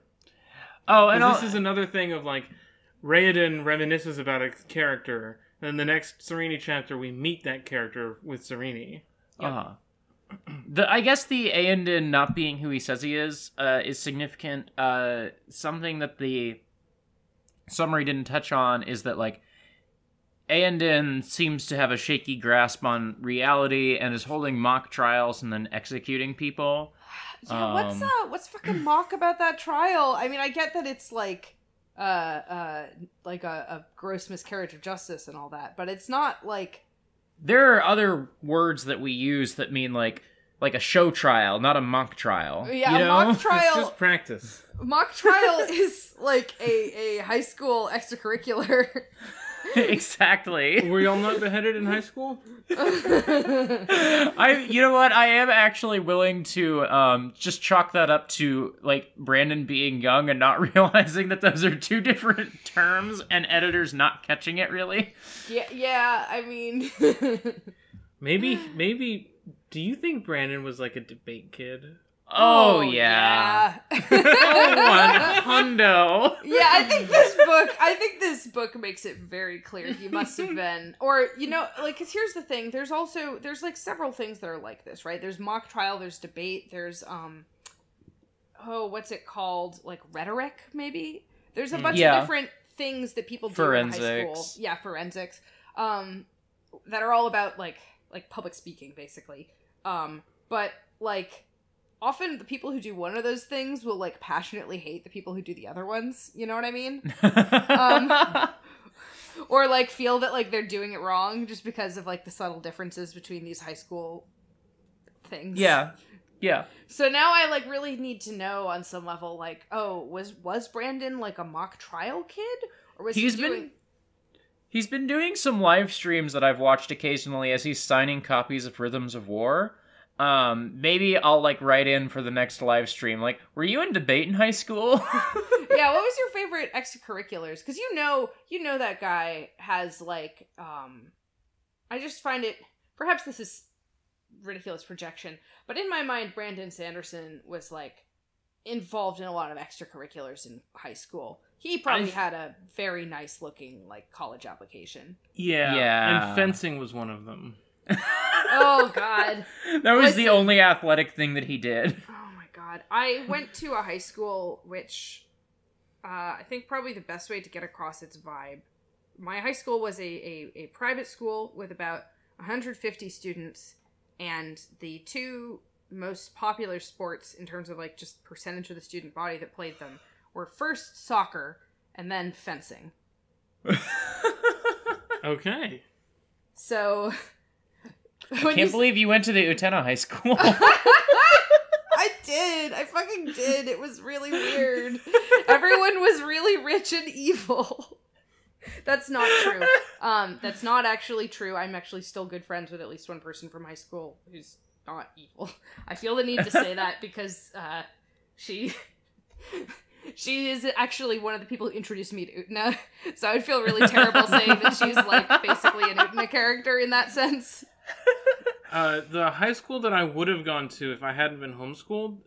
Oh, and this is another thing of Raoden reminisces about a character, and in the next Sarene chapter we meet that character with Sarene. Uh-huh. I guess the Aendon not being who he says he is significant. Something that the summary didn't touch on is that Aendon seems to have a shaky grasp on reality and is holding mock trials and then executing people. Yeah, what's fucking mock about that trial? I mean, I get that it's a gross miscarriage of justice and all that, but it's not There are other words that we use that mean like a show trial, not a mock trial. Yeah, you know? mock trial. It's just practice. Mock trial is a high school extracurricular. Exactly. Were y'all not beheaded in high school? You know what? I am actually willing to just chalk that up to Brandon being young and not realizing that those are two different terms and editors not catching it really. Yeah, I mean maybe do you think Brandon was a debate kid? Oh yeah. Oh, hundo. Yeah, I think this book makes it very clear he must have been, or because here's the thing. There's several things that are like this, right? There's mock trial, there's debate, there's what's it called? Rhetoric, maybe. There's a bunch of different things that people do in high school. Yeah, forensics. That are all about like public speaking, basically. But often the people who do one of those things will passionately hate the people who do the other ones. You know what I mean? Or feel that they're doing it wrong just because of the subtle differences between these high school things. Yeah. Yeah. So now I really need to know on some level was Brandon a mock trial kid, or was He's been doing some live streams that I've watched occasionally as he's signing copies of Rhythms of War. Maybe I'll write in for the next live stream. Were you in debate in high school? Yeah, what was your favorite extracurriculars? Because you know that guy has I just find it, perhaps this is ridiculous projection, but in my mind, Brandon Sanderson was involved in a lot of extracurriculars in high school. He probably had a very nice looking college application. Yeah. And fencing was one of them. Oh god. That was the only athletic thing that he did. Oh my god. I went to a high school which I think probably the best way to get across its vibe. My high school was a private school with about 150 students, and the two most popular sports in terms of just percentage of the student body that played them were first soccer and then fencing. Okay. So I can't believe you went to the Utena High School. I did. I fucking did. It was really weird. Everyone was really rich and evil. That's not true. That's not actually true. I'm actually still good friends with at least one person from high school who's not evil. I feel the need to say that because she is actually one of the people who introduced me to Utena. So I would feel really terrible saying that she's basically an Utena character in that sense. The high school that I would have gone to if I hadn't been homeschooled,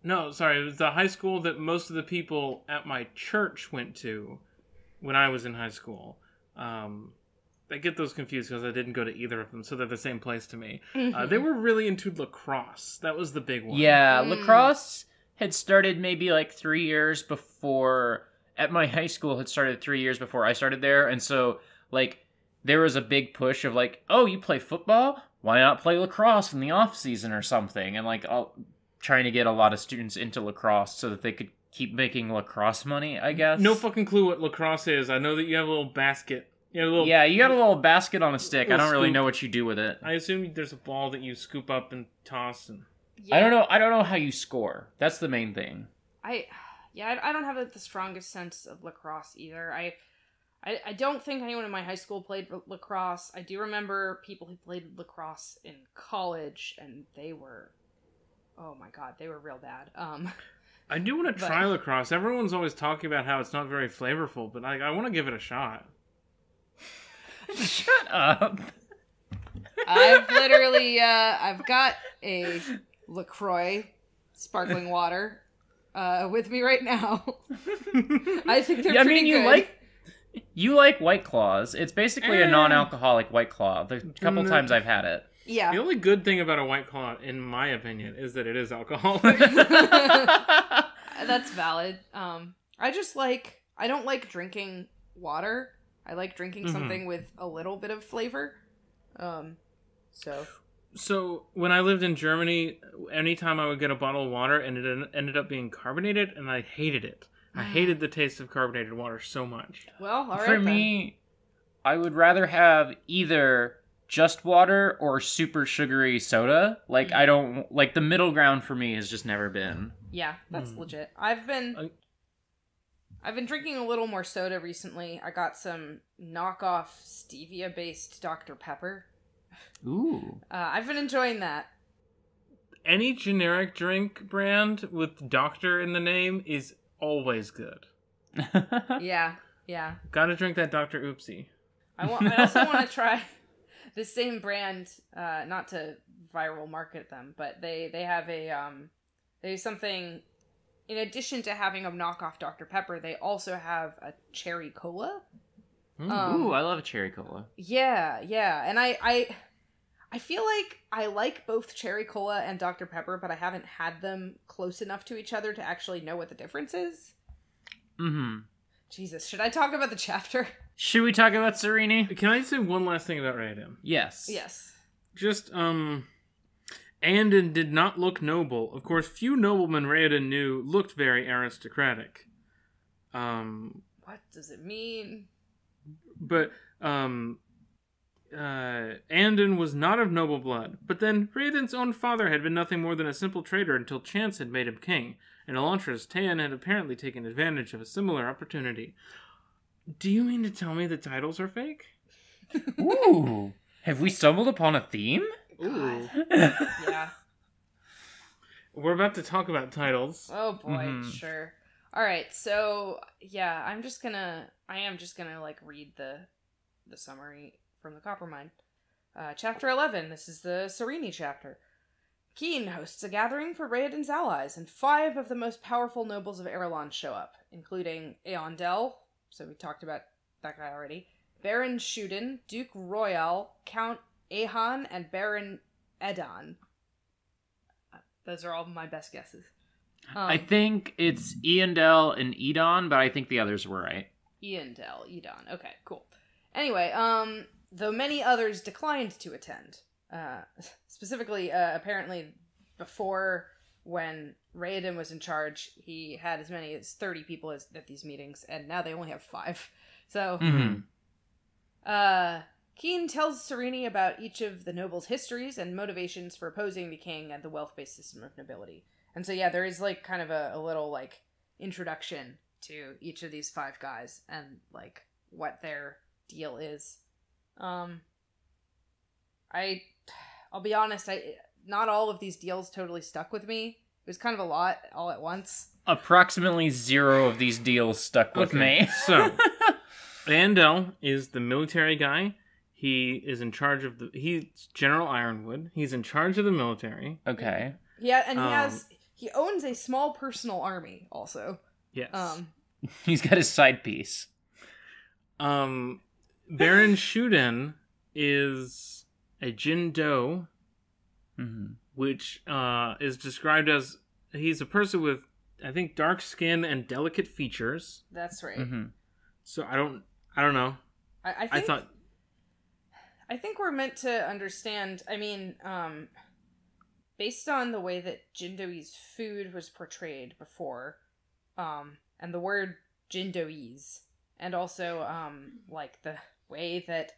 no, sorry, it was the high school that most of the people at my church went to when I was in high school. I get those confused because I didn't go to either of them, so they're the same place to me. They were really into lacrosse. That was the big one. Yeah, lacrosse had started maybe 3 years before, at my high school had started 3 years before I started there, and so, there was a big push of oh, you play football? why not play lacrosse in the off season or something? And like trying to get a lot of students into lacrosse so that they could keep making lacrosse money, I guess. No fucking clue what lacrosse is. I know that you have a little basket. You got a little basket on a stick. I don't really scoop. know what you do with it. I assume there's a ball that you scoop up and toss. And Yeah. I don't know how you score. That's the main thing. I don't have the strongest sense of lacrosse either. I don't think anyone in my high school played lacrosse. I do remember people who played lacrosse in college, and they were, oh my god, they were real bad. I do want to try lacrosse. Everyone's always talking about how it's not very flavorful, but I want to give it a shot. Shut up. I've literally, I've got a LaCroix sparkling water with me right now. I think they're pretty good. You like White Claws. It's basically a non-alcoholic White Claw. The couple times I've had it. Yeah. The only good thing about a White Claw, in my opinion, is that it is alcoholic. That's valid. I don't like drinking water. I like drinking something with a little bit of flavor. So when I lived in Germany, anytime I would get a bottle of water and it ended up being carbonated, and I hated it. I hated the taste of carbonated water so much. Well, all right. For me, I would rather have either just water or super sugary soda. Like, I don't... Like, the middle ground for me has just never been. Yeah, that's legit. I've been drinking a little more soda recently. I got some knockoff stevia-based Dr. Pepper. Ooh. I've been enjoying that. Any generic drink brand with doctor in the name is always good. Yeah. Gotta drink that Dr. Oopsie. I also want to try the same brand, not to viral market them, but they have there's something, in addition to having a knockoff Dr. Pepper, they also have a cherry cola. Ooh, I love cherry cola. Yeah, and I feel like I like both cherry cola and Dr. Pepper, but I haven't had them close enough to each other to actually know what the difference is. Mm-hmm. Jesus, should I talk about the chapter? Should we talk about Sarene? Can I say one last thing about Raoden? Yes. Just, Andon did not look noble. Of course, few noblemen Raoden knew looked very aristocratic. What does it mean? But, Andon was not of noble blood, but then Raoden's own father had been nothing more than a simple trader until chance had made him king, and Elantris Tan had apparently taken advantage of a similar opportunity. Do you mean to tell me the titles are fake? Ooh. Have we stumbled upon a theme? Ooh. Yeah. We're about to talk about titles. Oh boy, sure. Alright, so, yeah, I am just gonna, like, read the summary from the Coppermind. Chapter 11, this is the Sarene chapter. Keen hosts a gathering for Raoden's allies, and 5 of the most powerful nobles of Erelon show up, including Eondel, so we talked about that guy already, Baron Shuden, Duke Royal, Count Ahan, and Baron Edan. Those are all my best guesses. I think it's Eondel and Edon, but I think the others were right. Eondel, Edon. Okay, cool. Anyway, though many others declined to attend. Specifically, apparently, before, when Raoden was in charge, he had as many as 30 people at these meetings, and now they only have 5. So, Keen tells Sarene about each of the nobles' histories and motivations for opposing the king and the wealth-based system of nobility. And so, yeah, there is, like, kind of a little, like, introduction to each of these 5 guys and, like, what their deal is. I'll be honest, not all of these deals totally stuck with me. It was kind of a lot all at once. Approximately 0 of these deals stuck with me. So, Andel is the military guy. He is in charge of he's General Ironwood. He's in charge of the military. Okay. Yeah, and he owns a small personal army also. Yes. He's got his side piece. Baron Shuden is a Jindo, which is described as he's a person with, I think, dark skin and delicate features. That's right. So I don't know. I I think we're meant to understand, I mean, based on the way that Jindoese food was portrayed before, and the word Jindoese, and also, like, the way that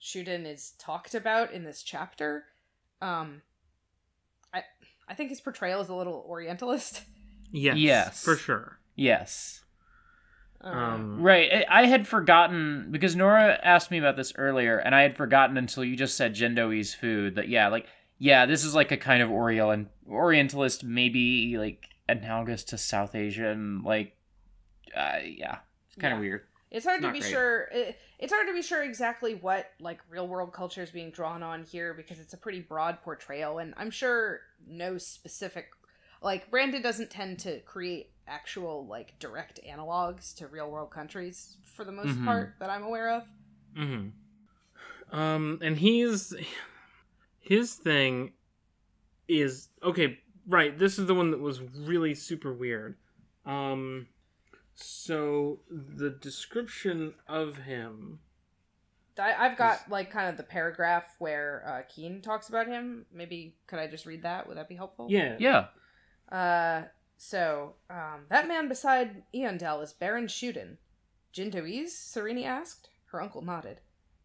Hrathen is talked about in this chapter, I think his portrayal is a little Orientalist. Yes. For sure. Yes. Right. I had forgotten, because Nora asked me about this earlier, and I had forgotten until you just said Jindoese food, that, this is like a kind of Orientalist, maybe, like, analogous to South Asian, like, it's kind of weird. It's hard to be sure. It's hard to be sure exactly what, like, real world culture is being drawn on here, because it's a pretty broad portrayal, and I'm sure no specific, like, Brandon doesn't tend to create actual, like, direct analogs to real world countries for the most part that I'm aware of. And his thing is, okay, right, this is the one that was really super weird. So the description of him, I've got, like, kind of the paragraph where Keen talks about him. Maybe could I just read that? Would that be helpful? Yeah. So, that man beside Eondel is Baron Hrathen. Jindoese? Sarene asked. Her uncle nodded.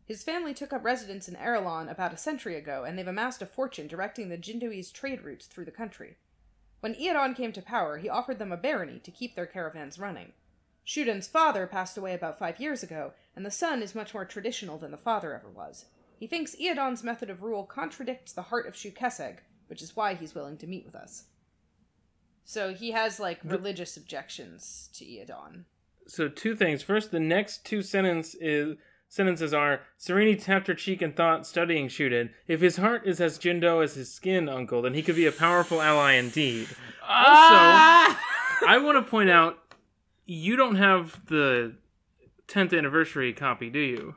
His family took up residence in Arelon about a century ago, and they've amassed a fortune directing the Jindoese trade routes through the country. When Eodon came to power, he offered them a barony to keep their caravans running. Hrathen's father passed away about 5 years ago, and the son is much more traditional than the father ever was. He thinks Eodon's method of rule contradicts the heart of Shukeseg, which is why he's willing to meet with us. So he has, like, religious objections to Eodon. So 2 things. First, the next 2 sentences are, Sarene tapped her cheek and thought, studying Hrathen, if his heart is as Jindo as his skin, uncle, then he could be a powerful ally indeed. Also, I want to point out, you don't have the 10th anniversary copy, do you?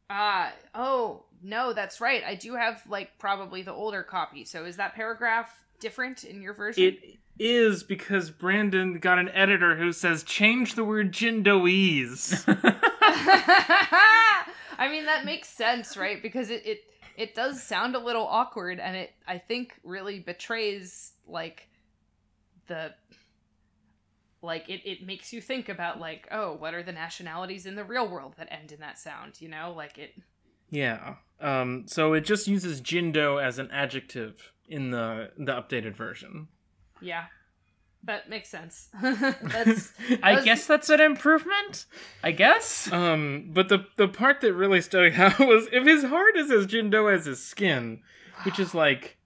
Oh, no, that's right. I do have, like, probably the older copy. So is that paragraph different in your version? It is, because Brandon got an editor who says, change the word Jindoese. I mean, that makes sense, right? Because it does sound a little awkward, and it, I think, really betrays, like, it makes you think about, like, oh, what are the nationalities in the real world that end in that sound, you know? Like, it... Yeah. So it just uses Jindo as an adjective in the updated version. Yeah. That makes sense. I guess that's an improvement. I guess. But the part that really stuck out was, if his heart is as Jindo as his skin, which is like,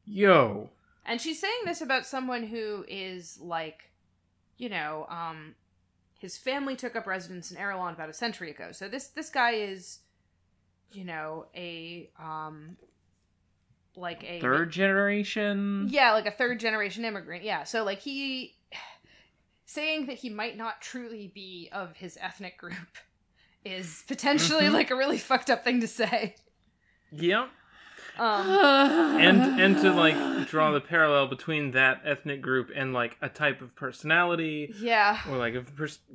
yo. And she's saying this about someone who is, like, you know, his family took up residence in Arelon about a century ago. So this guy is, you know, like a... Third generation? Yeah, like a third generation immigrant. Yeah, so, like, he... saying that he might not truly be of his ethnic group is potentially, like, a really fucked up thing to say. Yep. And to, like, draw the parallel between that ethnic group and, like, a type of personality. Yeah. Or, like, a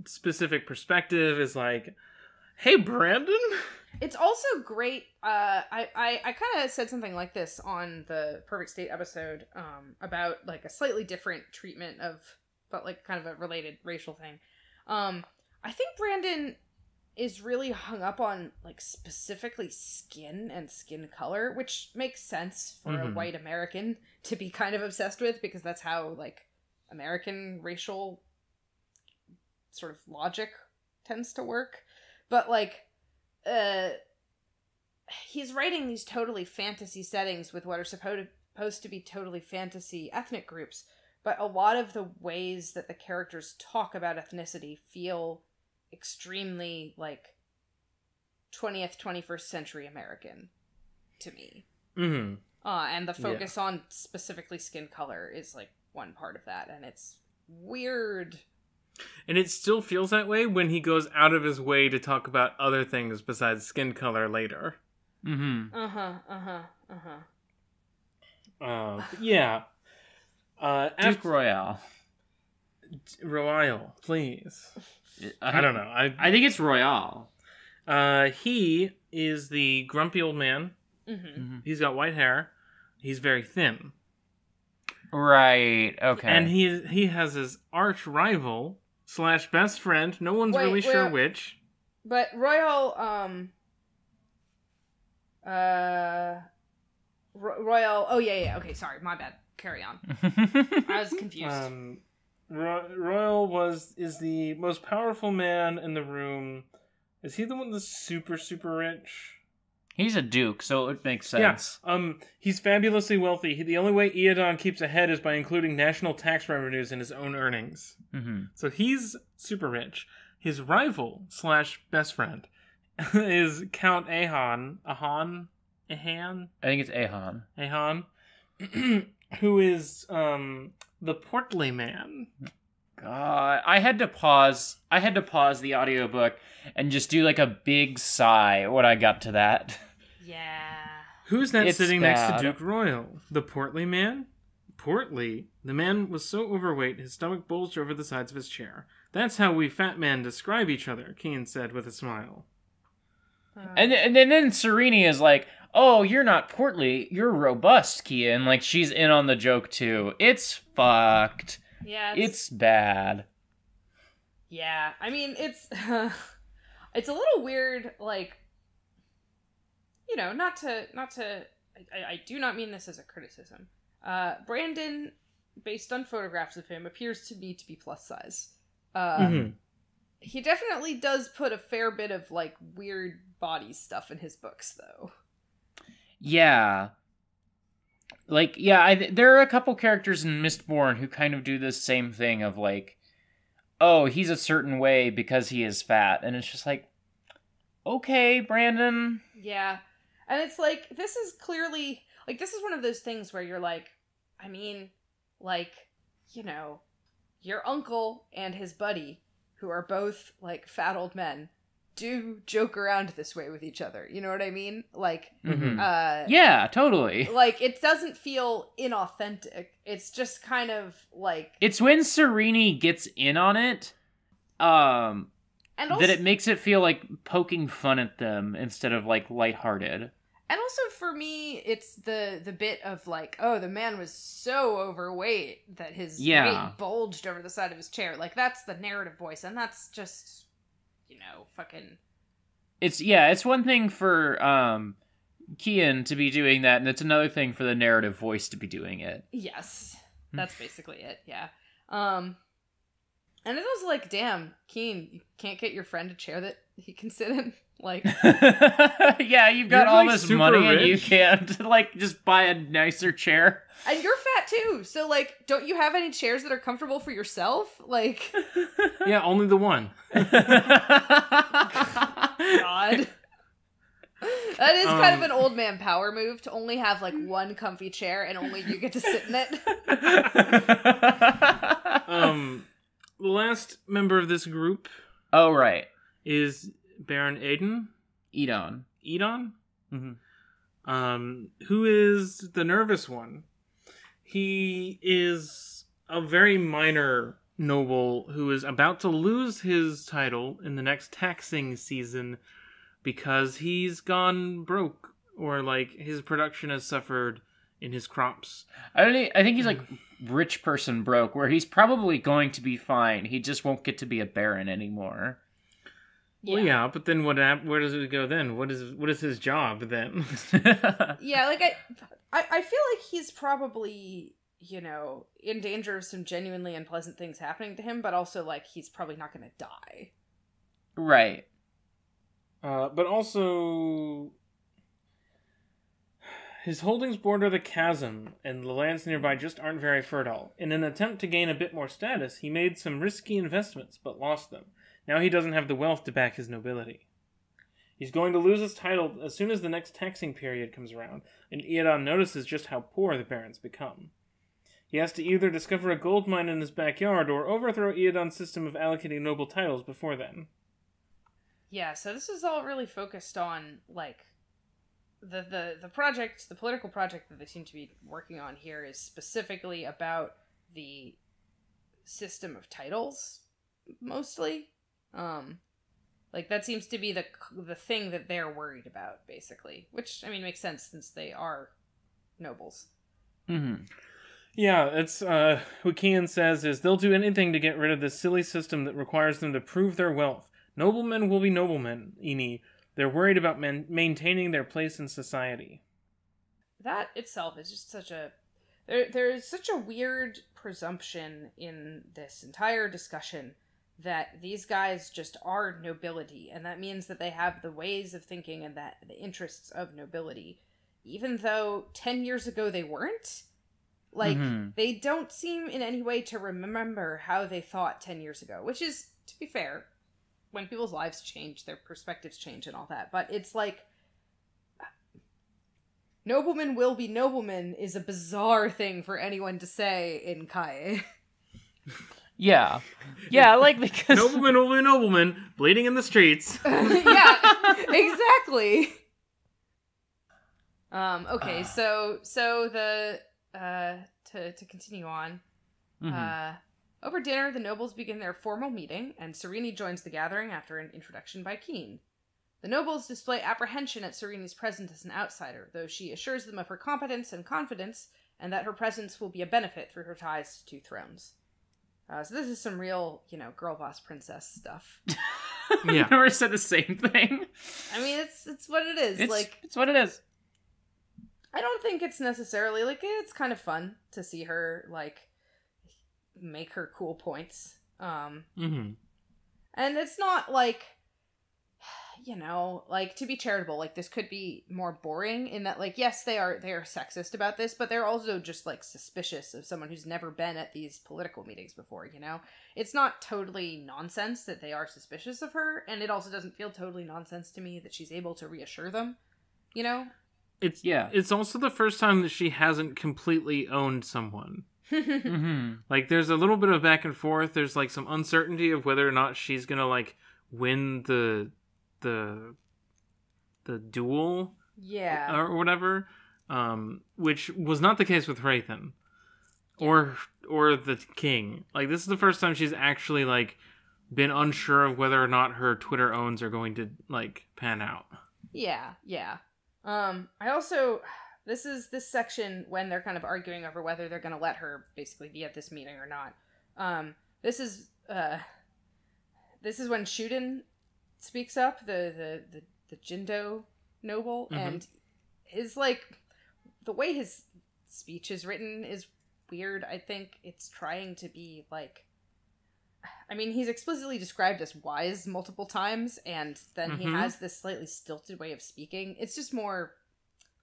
specific perspective is like, hey, Brandon? It's also great. I kind of said something like this on the Perfect State episode about, like, a slightly different treatment of, but, like, kind of a related racial thing. I think Brandon is really hung up on, like, specifically skin and skin color, which makes sense for a white American to be kind of obsessed with, because that's how, like, American racial sort of logic tends to work. But, like, he's writing these totally fantasy settings with what are supposed to be totally fantasy ethnic groups, but a lot of the ways that the characters talk about ethnicity feel extremely, like, 20th, 21st century American to me. Mm-hmm. And the focus on specifically skin color is, like, one part of that, and it's weird. And it still feels that way when he goes out of his way to talk about other things besides skin color later. Mm-hmm. Yeah. Duke Royale. Royale, please. I don't know. I think it's Royale. He is the grumpy old man. He's got white hair. He's very thin. Right, okay. And he has his arch rival / best friend. No one's really sure which. But Royal, Royal... Oh, yeah. Okay, sorry. My bad. Carry on. I was confused. Royal is the most powerful man in the room. Is he the one that's super, super rich? He's a duke, so it makes sense. Yeah. He's fabulously wealthy. The only way Eodon keeps ahead is by including national tax revenues in his own earnings. So he's super rich. His rival / best friend is Count Ahan. Ahan? I think it's Ahan. Ahan. Who is the portly man. God, I had to pause the audiobook and just do like a big sigh when I got to that. Yeah. Who's that sitting next to Duke Royal? The portly man? Portly? The man was so overweight, his stomach bulged over the sides of his chair. That's how we fat men describe each other, Keen said with a smile. And then Sarene is like, oh, you're not portly, you're robust, Kian. Like, she's in on the joke, too. It's fucked. Yeah. It's bad. Yeah. I mean, it's a little weird, like, you know, not to I do not mean this as a criticism. Brandon, based on photographs of him, appears to me to be plus size. He definitely does put a fair bit of, like, weird body stuff in his books, though. Yeah. Like, yeah, there are a couple characters in Mistborn who kind of do this same thing of, like, oh, he's a certain way because he is fat. And it's just like, okay, Brandon. Yeah. And it's like, this is clearly, like, this is one of those things where you're like, I mean, like, you know, your uncle and his buddy, who are both, like, fat old men, do joke around this way with each other. You know what I mean? Like, yeah, totally. Like, it doesn't feel inauthentic. It's just kind of like... It's when Sarene gets in on it, and also, that it makes it feel like poking fun at them instead of, like, lighthearted. And also, for me, it's the bit of, like, oh, the man was so overweight that his weight bulged over the side of his chair. Like, that's the narrative voice, and that's just, you know, fucking... It's one thing for, Kian to be doing that, and it's another thing for the narrative voice to be doing it. Yes. That's basically it, yeah. And it's also like, damn, Keen, you can't get your friend a chair that he can sit in? Like, yeah, you've got all like this money rich. And you can't, like, just buy a nicer chair. And you're fat too, so, like, don't you have any chairs that are comfortable for yourself? Like... Yeah, only the one. God. That is kind of an old man power move, to only have, like, one comfy chair and only you get to sit in it. The last member of this group... Oh, right. ...is Baron Edon. Who is the nervous one. He is a very minor noble who is about to lose his title in the next taxing season because he's gone broke, or, like, his production has suffered in his crops. I think he's like rich person broke, where he's probably going to be fine. He just won't get to be a baron anymore. Yeah. Well, yeah, but then where does it go then? What is his job then? Yeah, like I feel like he's probably, you know, in danger of some genuinely unpleasant things happening to him, but also, like, he's probably not going to die. Right. But also, his holdings border the chasm, and the lands nearby just aren't very fertile. In an attempt to gain a bit more status, he made some risky investments, but lost them. Now he doesn't have the wealth to back his nobility. He's going to lose his title as soon as the next taxing period comes around, and Eodon notices just how poor the barons become. He has to either discover a gold mine in his backyard, or overthrow Eodon's system of allocating noble titles before then. Yeah, so this is all really focused on, like, the project, the political project that they seem to be working on here is specifically about the system of titles, mostly. Like, that seems to be the thing that they're worried about, basically. Which, I mean, makes sense since they are nobles. Mm-hmm. Yeah, it's, what Kian says is, they'll do anything to get rid of this silly system that requires them to prove their wealth. Noblemen will be noblemen, Ini. They're worried about maintaining their place in society. That itself is just such a... There's such a weird presumption in this entire discussion that these guys just are nobility, and that means that they have the ways of thinking and that the interests of nobility, even though 10 years ago they weren't. Like, they don't seem in any way to remember how they thought 10 years ago, which is, to be fair, when people's lives change, their perspectives change and all that, but it's like, noblemen will be noblemen is a bizarre thing for anyone to say in Kai. Yeah. Yeah, like, because... Noblemen will be noblemen, bleeding in the streets. Yeah, exactly. Okay, so the... to continue on. Over dinner, the nobles begin their formal meeting, and Sarene joins the gathering after an introduction by Keen. The nobles display apprehension at Serene's presence as an outsider, though she assures them of her competence and confidence, and that her presence will be a benefit through her ties to two thrones. So this is some real, girl boss princess stuff. Yeah. Nora said the same thing. I mean, it's what it is. It's what it is. I don't think it's necessarily, it's kind of fun to see her, make her cool points. And it's not, to be charitable, this could be more boring in that, yes, they are sexist about this, but they're also just, suspicious of someone who's never been at these political meetings before, It's not totally nonsense that they are suspicious of her, and it also doesn't feel totally nonsense to me that she's able to reassure them, It's also the first time that she hasn't completely owned someone. There's a little bit of back and forth. There's some uncertainty of whether or not she's gonna win the duel, or whatever, which was not the case with Hrathen or the king. This is the first time she's actually been unsure of whether or not her Twitter owns are going to pan out. Yeah. I also, this is this section when they're kind of arguing over whether they're going to let her basically be at this meeting or not. This is when Shuden speaks up, the Jindo noble, and his, the way his speech is written is weird. I think it's trying to be, he's explicitly described as wise multiple times, and then he has this slightly stilted way of speaking. It's just more,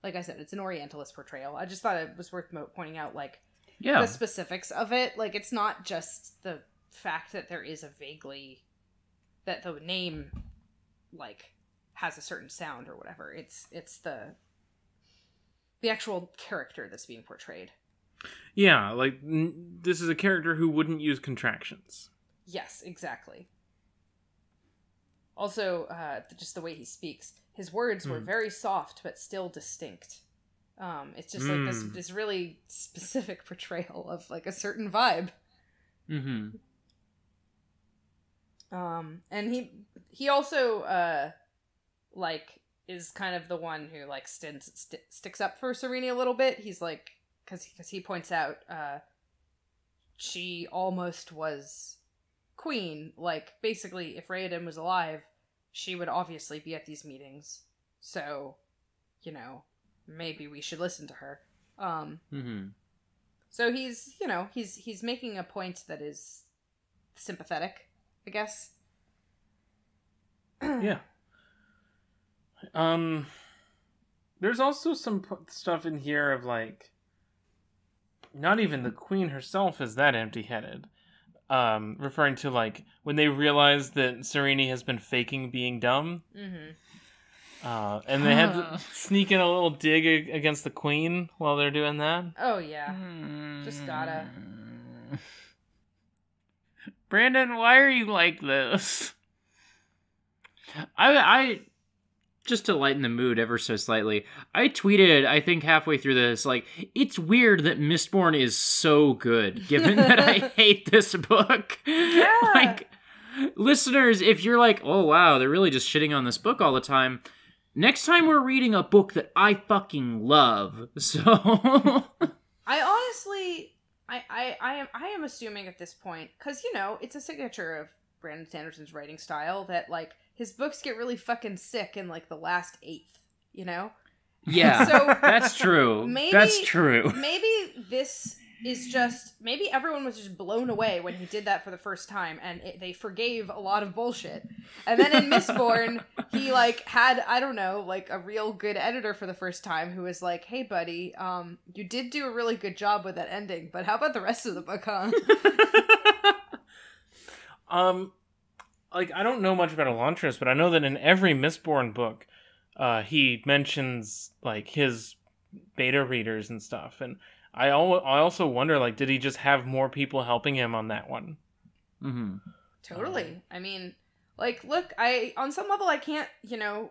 like I said, it's an Orientalist portrayal. I just thought it was worth pointing out, the specifics of it. It's not just the fact that there is that the name, has a certain sound or whatever. It's the actual character that's being portrayed. Yeah, this is a character who wouldn't use contractions. Yes, exactly. Also, just the way he speaks. His words were very soft, but still distinct. It's just this really specific portrayal of a certain vibe. And he also is kind of the one who sticks up for Sarene a little bit. He's because he points out she almost was queen. Basically, if Raoden was alive, she would obviously be at these meetings. So, maybe we should listen to her. So he's making a point that is sympathetic, I guess. Yeah. There's also some stuff in here of not even the queen herself is that empty-headed. Referring to when they realize that Sarene has been faking being dumb. And they had to sneak in a little dig against the queen while they're doing that. Oh yeah. Just gotta. Brandon, why are you like this? I just to lighten the mood ever so slightly, I tweeted, I think halfway through this, it's weird that Mistborn is so good, given that I hate this book. Yeah. Listeners, if you're like, oh wow, they're really just shitting on this book all the time, next time we're reading a book that I fucking love. So I honestly, I am assuming at this point, because, you know, it's a signature of Brandon Sanderson's writing style that, like, his books get really fucking sick in, like, the last eighth, you know? yeah, So that's true. That's true. Maybe this is just, maybe everyone was just blown away when he did that for the first time, and they forgave a lot of bullshit. And then in Mistborn, he, like, had, I don't know, like, a real good editor for the first time who was like, hey, buddy, you did do a really good job with that ending, but how about the rest of the book, huh? Like, I don't know much about Elantris, but I know that in every Mistborn book, he mentions, like, his beta readers and stuff, and I also wonder, like, did he just have more people helping him on that one? Mm-hmm. Totally. I mean, like, look, on some level, I can't, you know,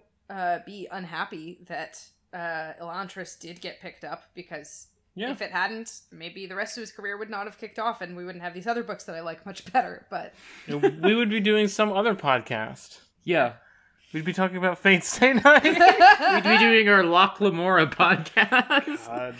be unhappy that Elantris did get picked up, because if it hadn't, maybe the rest of his career would not have kicked off, and we wouldn't have these other books that I like much better, but... We would be doing some other podcast. Yeah. We'd be talking about Fate Stay Night. We'd be doing our Loch Lamora podcast. God.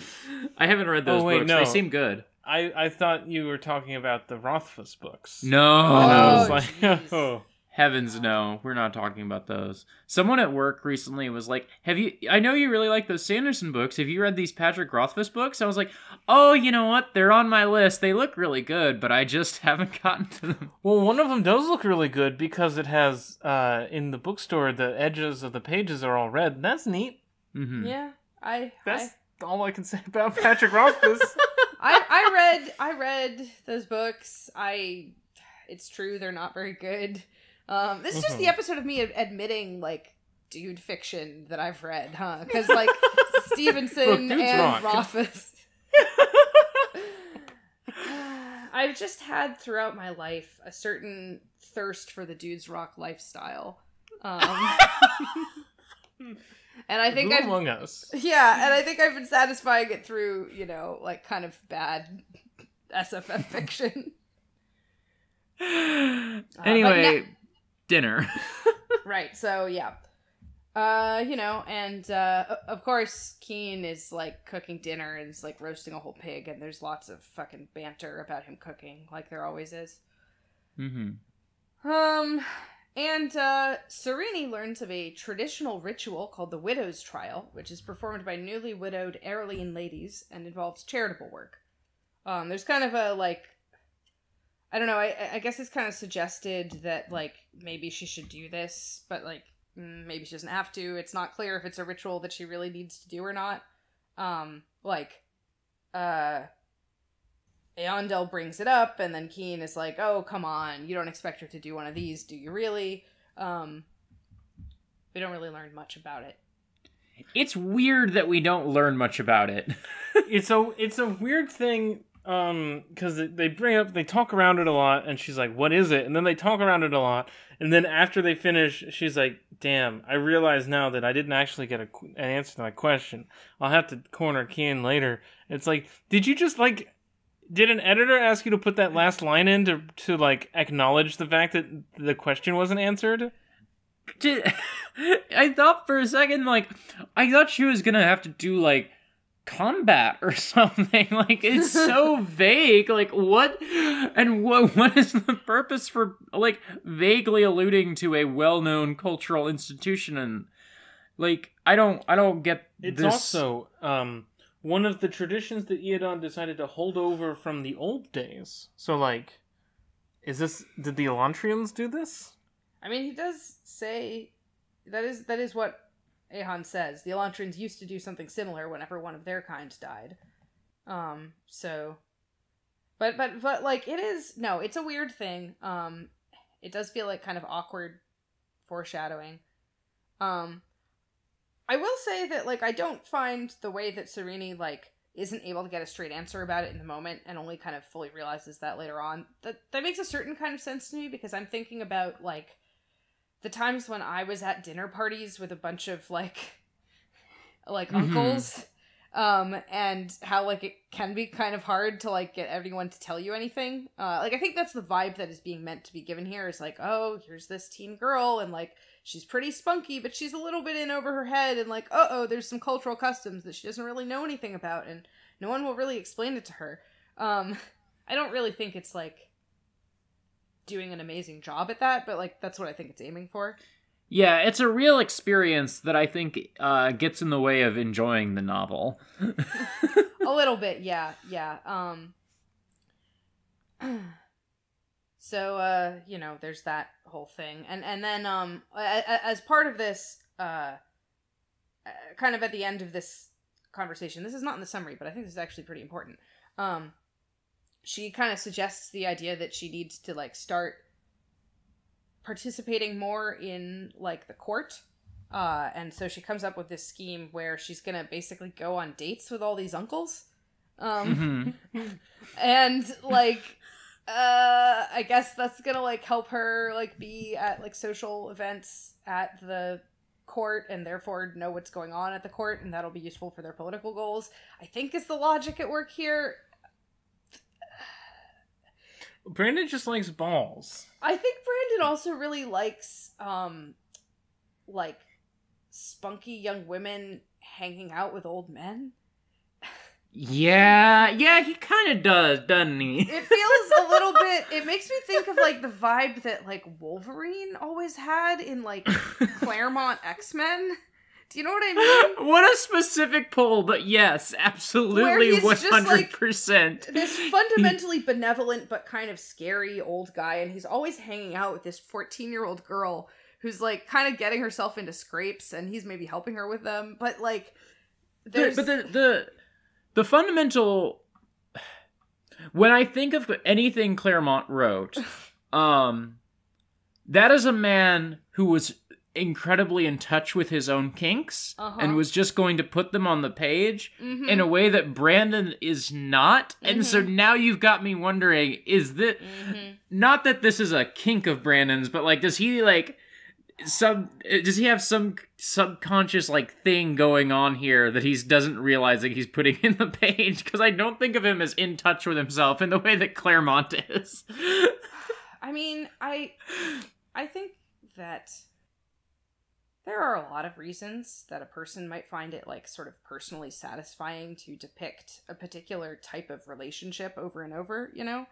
I haven't read those books. No. They seem good. I thought you were talking about the Rothfuss books. No. And I was like, oh. Heavens no, we're not talking about those. Someone at work recently was like, I know you really like those Sanderson books. Have you read these Patrick Rothfuss books? I was like, oh, you know what? They're on my list. They look really good, but I just haven't gotten to them. Well, one of them does look really good because it has, in the bookstore, the edges of the pages are all red. That's neat. Mm-hmm. Yeah, That's all I can say about Patrick Rothfuss. I read those books. It's true, they're not very good. This is just the episode of me admitting, like, dude fiction that I've read, huh? Because, like, Stevenson and Rothfuss. I've just had throughout my life a certain thirst for the dudes rock lifestyle. And I think Among Us. Yeah, and I think I've been satisfying it through, you know, like, kind of bad SFF fiction. Anyway, dinner. Right, so yeah. You know, and of course Keen is like cooking dinner and is like roasting a whole pig, and there's lots of fucking banter about him cooking, like there always is. Mm-hmm. And Sarene learns of a traditional ritual called the Widow's Trial, which is performed by newly widowed Aeroline ladies and involves charitable work. There's kind of a, like, I don't know, I guess it's kind of suggested that, like, maybe she should do this, but, like, maybe she doesn't have to. It's not clear if it's a ritual that she really needs to do or not. Eondel brings it up, and then Keen is like, oh, come on, you don't expect her to do one of these, do you really? We don't really learn much about it. It's weird that we don't learn much about it. It's a weird thing, because they talk around it a lot, and she's like, what is it? And then they talk around it a lot, and then after they finish, she's like, damn, I realize now that I didn't actually get an answer to my question. I'll have to corner Keen later. It's like, did you just, like... Did an editor ask you to put that last line in to like, acknowledge the fact that the question wasn't answered? I thought for a second, like, I thought she was gonna have to do, like, combat or something. Like, it's so vague. Like, what? And what is the purpose for, like, vaguely alluding to a well-known cultural institution? And, like, I don't get it's this. It's also, one of the traditions that Iadon decided to hold over from the old days. So, like, did the Elantrians do this? I mean, he does say, that is what Ahan says. The Elantrians used to do something similar whenever one of their kind died. So, but like, it's a weird thing. It does feel like kind of awkward foreshadowing. I will say that, like, I don't find the way that Sarene, like, isn't able to get a straight answer about it in the moment and only kind of fully realizes that later on. That makes a certain kind of sense to me, because I'm thinking about, like, the times when I was at dinner parties with a bunch of, like mm-hmm. uncles, and how, like, it can be kind of hard to, like, get everyone to tell you anything. Like, I think that's the vibe that is being meant to be given here, is like, oh, here's this teen girl, and, like, she's pretty spunky, but she's a little bit in over her head, and, like, there's some cultural customs that she doesn't really know anything about, and no one will really explain it to her. I don't really think it's, like, doing an amazing job at that, but, like, that's what I think it's aiming for. Yeah, it's a real experience that I think gets in the way of enjoying the novel. A little bit, yeah. So, there's that whole thing. And then, as part of this, kind of at the end of this conversation, this is not in the summary, but I think this is actually pretty important. She kind of suggests the idea that she needs to, like, start participating more in, like, the court, and so she comes up with this scheme where she's gonna basically go on dates with all these uncles, and, like, I guess that's gonna, like, help her, like, be at, like, social events at the court, and therefore know what's going on at the court, and that'll be useful for their political goals, I think, is the logic at work here. Brandon just likes balls. I think Brandon also really likes, like, spunky young women hanging out with old men. Yeah, he kind of does, doesn't he? It feels a little bit, it makes me think of, like, the vibe that, like, Wolverine always had in, like, Claremont X-Men. Do you know what I mean? What a specific pull, but yes, absolutely, 100%. This fundamentally benevolent but kind of scary old guy, and he's always hanging out with this 14-year-old girl who's, like, kind of getting herself into scrapes, and he's maybe helping her with them, but, like, there's... But the fundamental... When I think of anything Claremont wrote, that is a man who was incredibly in touch with his own kinks and was just going to put them on the page in a way that Brandon is not. And so now you've got me wondering, is this not that this is a kink of Brandon's, but, like, does he have some subconscious, like, thing going on here that he doesn't realize that he's putting in the page? Because I don't think of him as in touch with himself in the way that Claremont is. I mean, I think that there are a lot of reasons that a person might find it, like, sort of personally satisfying to depict a particular type of relationship over and over, you know?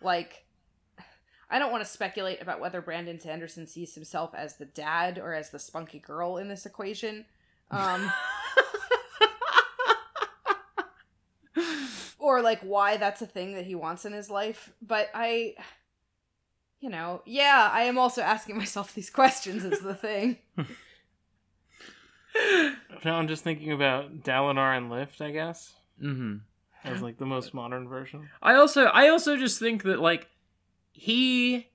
Like, I don't want to speculate about whether Brandon Sanderson sees himself as the dad or as the spunky girl in this equation. Or, like, why that's a thing that he wants in his life. But I am also asking myself these questions is the thing. Now I'm just thinking about Dalinar and Lift, I guess. As, like, the most modern version. I also just think that, like, he,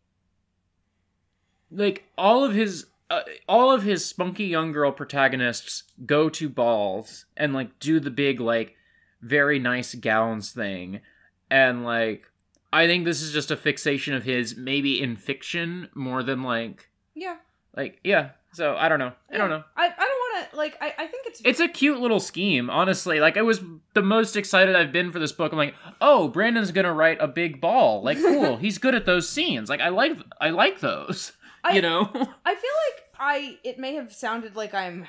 like, all of his spunky young girl protagonists go to balls and, like, do the big, like, very nice gowns thing, and, like, I think this is just a fixation of his, maybe in fiction more than, like, so I don't know. I don't know. I don't want to, like, I think it's a cute little scheme, honestly. Like, I was the most excited I've been for this book. I'm like, oh, Brandon's gonna write a big ball. Like, cool. He's good at those scenes. Like, I like those. You know? I feel like it may have sounded like I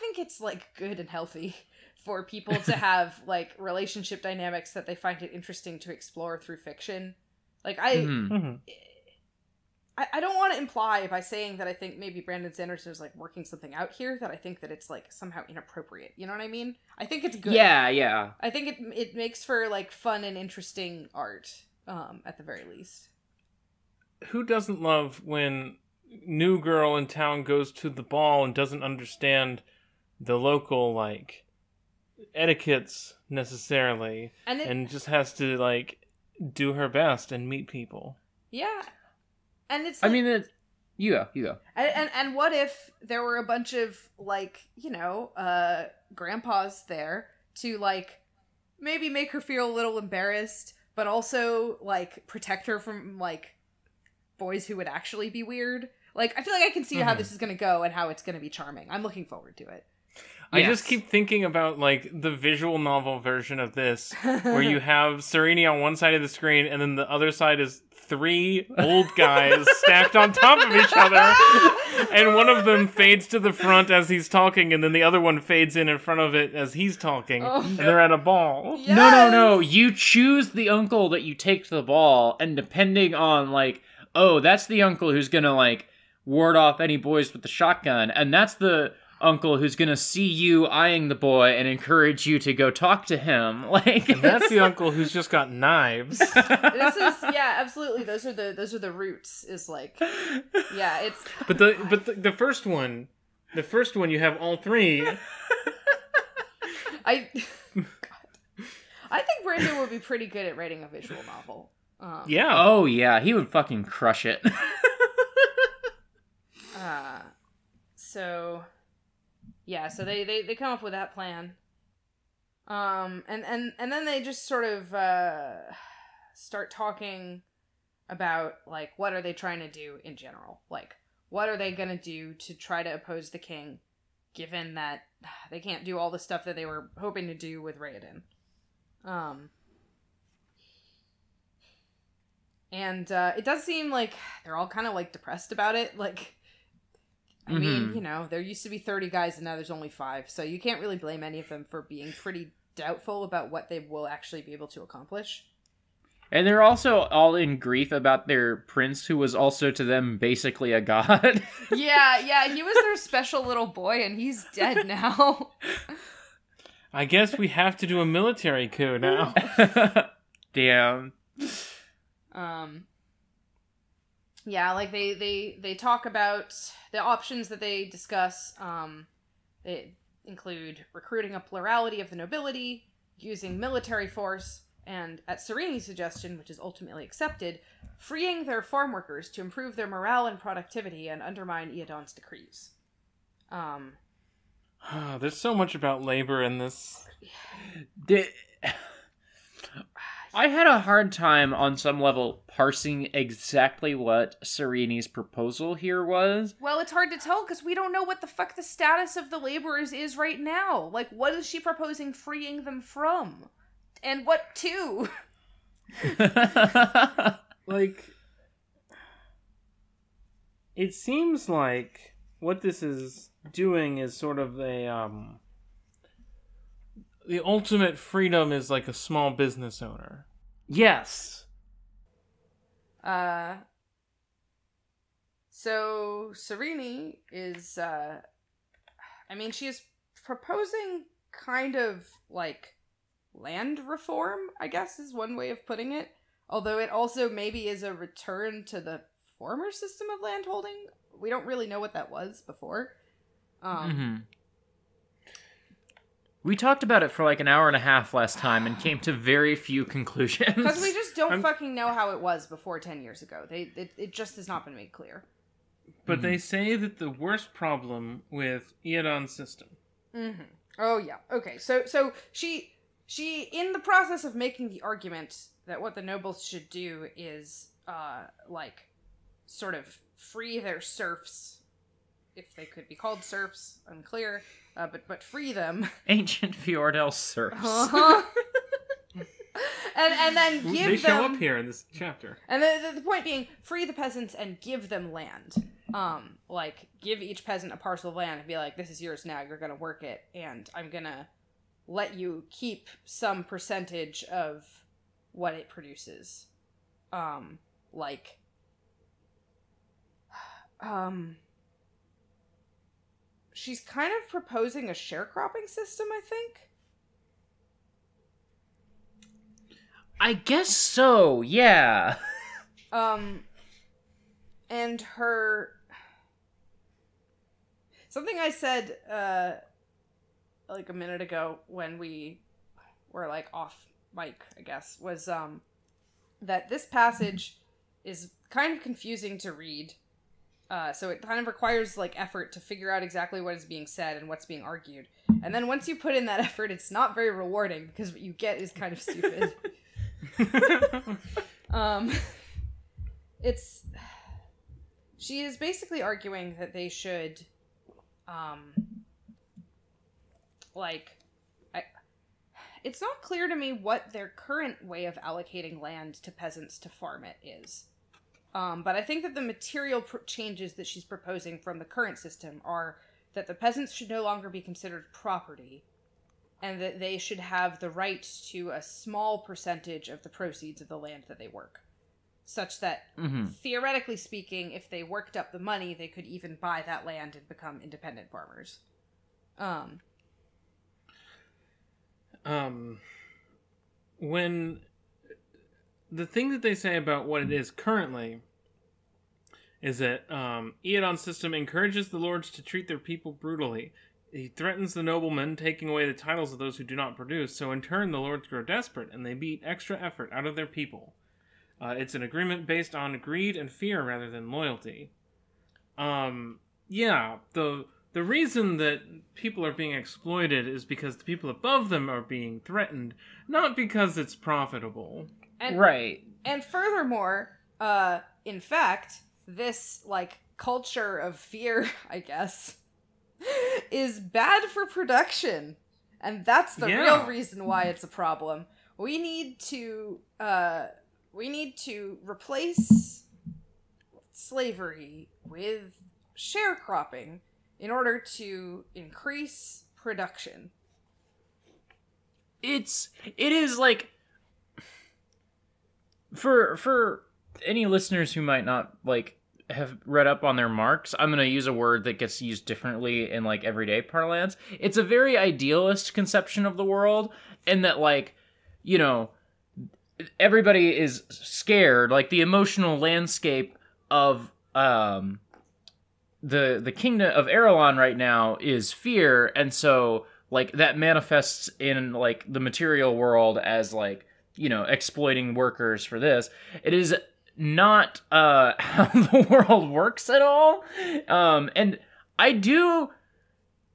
think it's, like, good and healthy for people to have, like, relationship dynamics that they find it interesting to explore through fiction. Like, I don't want to imply by saying that I think maybe Brandon Sanderson is, like, working something out here, that I think that it's, like, somehow inappropriate. You know what I mean? I think it's good. Yeah. I think it makes for, like, fun and interesting art, at the very least. Who doesn't love when new girl in town goes to the ball and doesn't understand the local, like, etiquettes necessarily, and just has to, like, do her best and meet people? Yeah. And it's, like, I mean, you go. And what if there were a bunch of, like, grandpas there to, like, maybe make her feel a little embarrassed, but also, like, protect her from, like, boys who would actually be weird. Like, I feel like I can see how this is going to go and how it's going to be charming. I'm looking forward to it. I just keep thinking about, like, the visual novel version of this, where you have Sarene on one side of the screen, and then the other side is 3 old guys stacked on top of each other, and one of them fades to the front as he's talking, and then the other one fades in front of it as he's talking, and they're at a ball. Yes! No. You choose the uncle that you take to the ball, and depending on, like, oh, that's the uncle who's gonna, like, ward off any boys with the shotgun, and that's the uncle who's gonna see you eyeing the boy and encourage you to go talk to him. Like, And that's the uncle who's just got knives. This is absolutely. Those are the roots. Is like, it's. But the first one, you have all 3. I think Brandon would be pretty good at writing a visual novel. Yeah. oh yeah, he would fucking crush it. So they come up with that plan. And then they just sort of start talking about, like, what are they trying to do in general? Like, what are they gonna do to try to oppose the king, given that they can't do all the stuff that they were hoping to do with Raoden. And it does seem like they're all kind of, like, depressed about it. Like, I mean, you know, there used to be 30 guys and now there's only 5. So you can't really blame any of them for being pretty doubtful about what they will actually be able to accomplish. And they're also all in grief about their prince, who was also to them basically a god. Yeah, he was their special little boy and he's dead now. I guess we have to do a military coup now. Damn. Yeah, like they talk about the options that they discuss. They include recruiting a plurality of the nobility, using military force, and at Sarene's suggestion, which is ultimately accepted, freeing their farm workers to improve their morale and productivity and undermine Iadon's decrees. There's so much about labor in this. I had a hard time on some level parsing exactly what Sarene's proposal here was. Well, it's hard to tell because we don't know what the fuck the status of the laborers is right now. Like, what is she proposing freeing them from? And what to? Like, it seems like what this is doing is sort of a, the ultimate freedom is like a small business owner. Yes. So Sarene is, I mean, she is proposing kind of, like, land reform, I guess is one way of putting it. Although it also maybe is a return to the former system of landholding. We don't really know what that was before. We talked about it for like an hour and a half last time and came to very few conclusions. Because we just don't fucking know how it was before 10 years ago. It just has not been made clear. But they say that the worst problem with Iadon's system. Oh, yeah. Okay, so she, in the process of making the argument that what the nobles should do is, like, sort of free their serfs, if they could be called serfs, unclear, but free them. Ancient Fjordell serfs. Uh-huh. and then give them... They show up here in this chapter. And the point being, free the peasants and give them land. Like, give each peasant a parcel of land and be like, this is yours now, you're gonna work it, and I'm gonna let you keep some percentage of what it produces. She's kind of proposing a sharecropping system, I think. I guess so, yeah. And her... Something I said, like a minute ago when we were, like, off mic, I guess, was, that this passage is kind of confusing to read. So it kind of requires, like, effort to figure out exactly what is being said and what's being argued. And then once you put in that effort, it's not very rewarding, because what you get is kind of stupid. She is basically arguing that they should, like, it's not clear to me what their current way of allocating land to peasants to farm it is. But I think that the material changes that she's proposing from the current system are that the peasants should no longer be considered property, and that they should have the right to a small percentage of the proceeds of the land that they work. Such that, theoretically speaking, if they worked up the money, they could even buy that land and become independent farmers. When the thing that they say about what it is currently is that Eodon's system encourages the lords to treat their people brutally. He threatens the noblemen, taking away the titles of those who do not produce, so in turn the lords grow desperate, and they beat extra effort out of their people. It's an agreement based on greed and fear rather than loyalty. Yeah, the reason that people are being exploited is because the people above them are being threatened, not because it's profitable. Right. And furthermore, in fact, this, like, culture of fear, I guess, is bad for production. And that's the real reason why it's a problem. We need to replace slavery with sharecropping in order to increase production. It is like, for any listeners who might not, like, have read up on their Marx, I'm going to use a word that gets used differently in, like, everyday parlance. It's a very idealist conception of the world, and that, like, you know, everybody is scared. Like, the emotional landscape of the kingdom of Erelon right now is fear, and so, like, that manifests in, like, the material world as, like, you know, exploiting workers for this. It is not how the world works at all. And I do,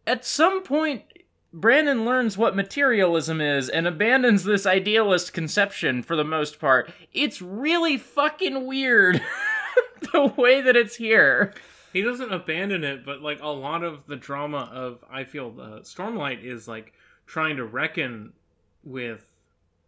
at some point, Brandon learns what materialism is and abandons this idealist conception for the most part. It's really fucking weird the way that it's here. He doesn't abandon it, but, like, a lot of the drama of, I feel, Stormlight is, like, trying to reckon with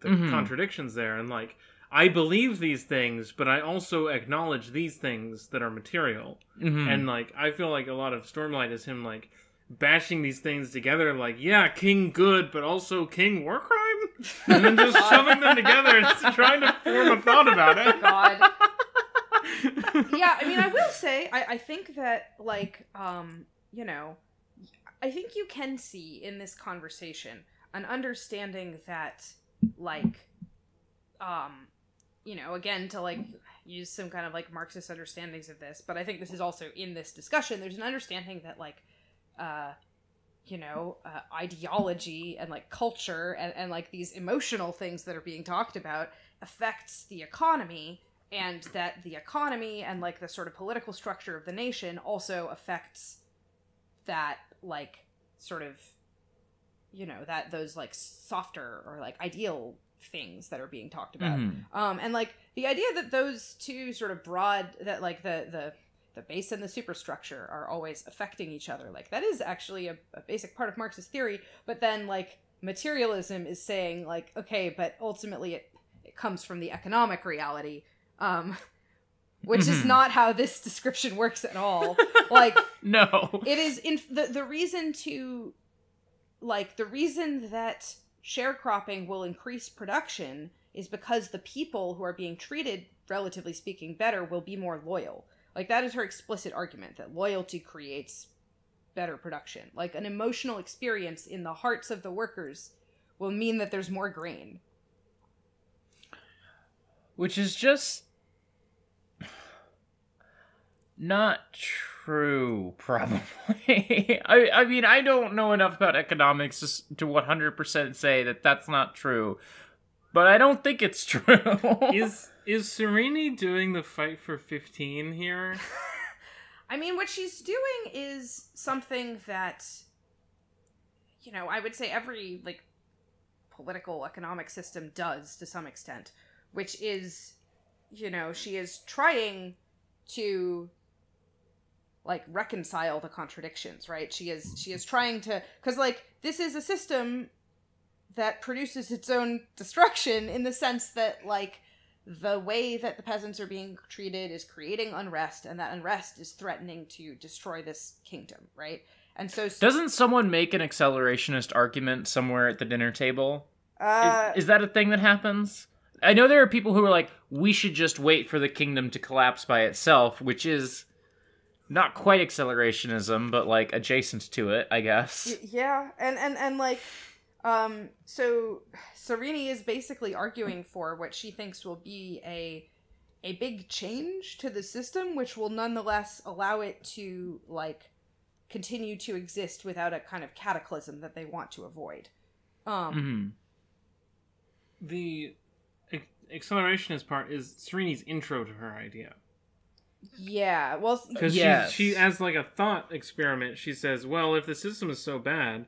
the contradictions there, and, like, I believe these things, but I also acknowledge these things that are material. And, like, I feel like a lot of Stormlight is him, like, bashing these things together, like, yeah, king good, but also king war crime? And then just shoving them together and trying to form a thought about it. God. Yeah, I mean, I will say, I think that, like, you know, I think you can see in this conversation an understanding that, like, you know, again, to, like, use some kind of, like, Marxist understandings of this, but I think this is also in this discussion, there's an understanding that, like, you know, ideology and, like, culture and, like, these emotional things that are being talked about affects the economy, and that the economy and, like, the sort of political structure of the nation also affects that, like, sort of, you know, that those, like, softer or, like, ideal things that are being talked about. And, like, the idea that those two sort of broad, that, like, the base and the superstructure are always affecting each other, like, that is actually a basic part of Marxist theory, but then, like, materialism is saying, like, okay, but ultimately it comes from the economic reality, which is not how this description works at all. Like, no. It is the reason to, like, the reason that sharecropping will increase production is because the people who are being treated, relatively speaking, better will be more loyal. Like, that is her explicit argument, that loyalty creates better production. Like, an emotional experience in the hearts of the workers will mean that there's more grain. Which is just not true, probably. I mean, I don't know enough about economics to 100% say that that's not true, but I don't think it's true. Is Sarene doing the fight for 15 here? I mean, what she's doing is something that, you know, I would say every, like, political economic system does to some extent, which is, you know, she is trying to, like, reconcile the contradictions, right? She is trying to, because, like, this is a system that produces its own destruction in the sense that, like, the way that the peasants are being treated is creating unrest, and that unrest is threatening to destroy this kingdom, right? And so... Doesn't someone make an accelerationist argument somewhere at the dinner table? Is that a thing that happens? I know there are people who are like, we should just wait for the kingdom to collapse by itself, which is not quite accelerationism, but, like, adjacent to it, I guess. Yeah, and like... So Sarene is basically arguing for what she thinks will be a big change to the system, which will nonetheless allow it to, like, continue to exist without a kind of cataclysm that they want to avoid. The accelerationist part is Serene's intro to her idea. Yeah, well... Because she, as, like, a thought experiment, she says, well, if the system is so bad...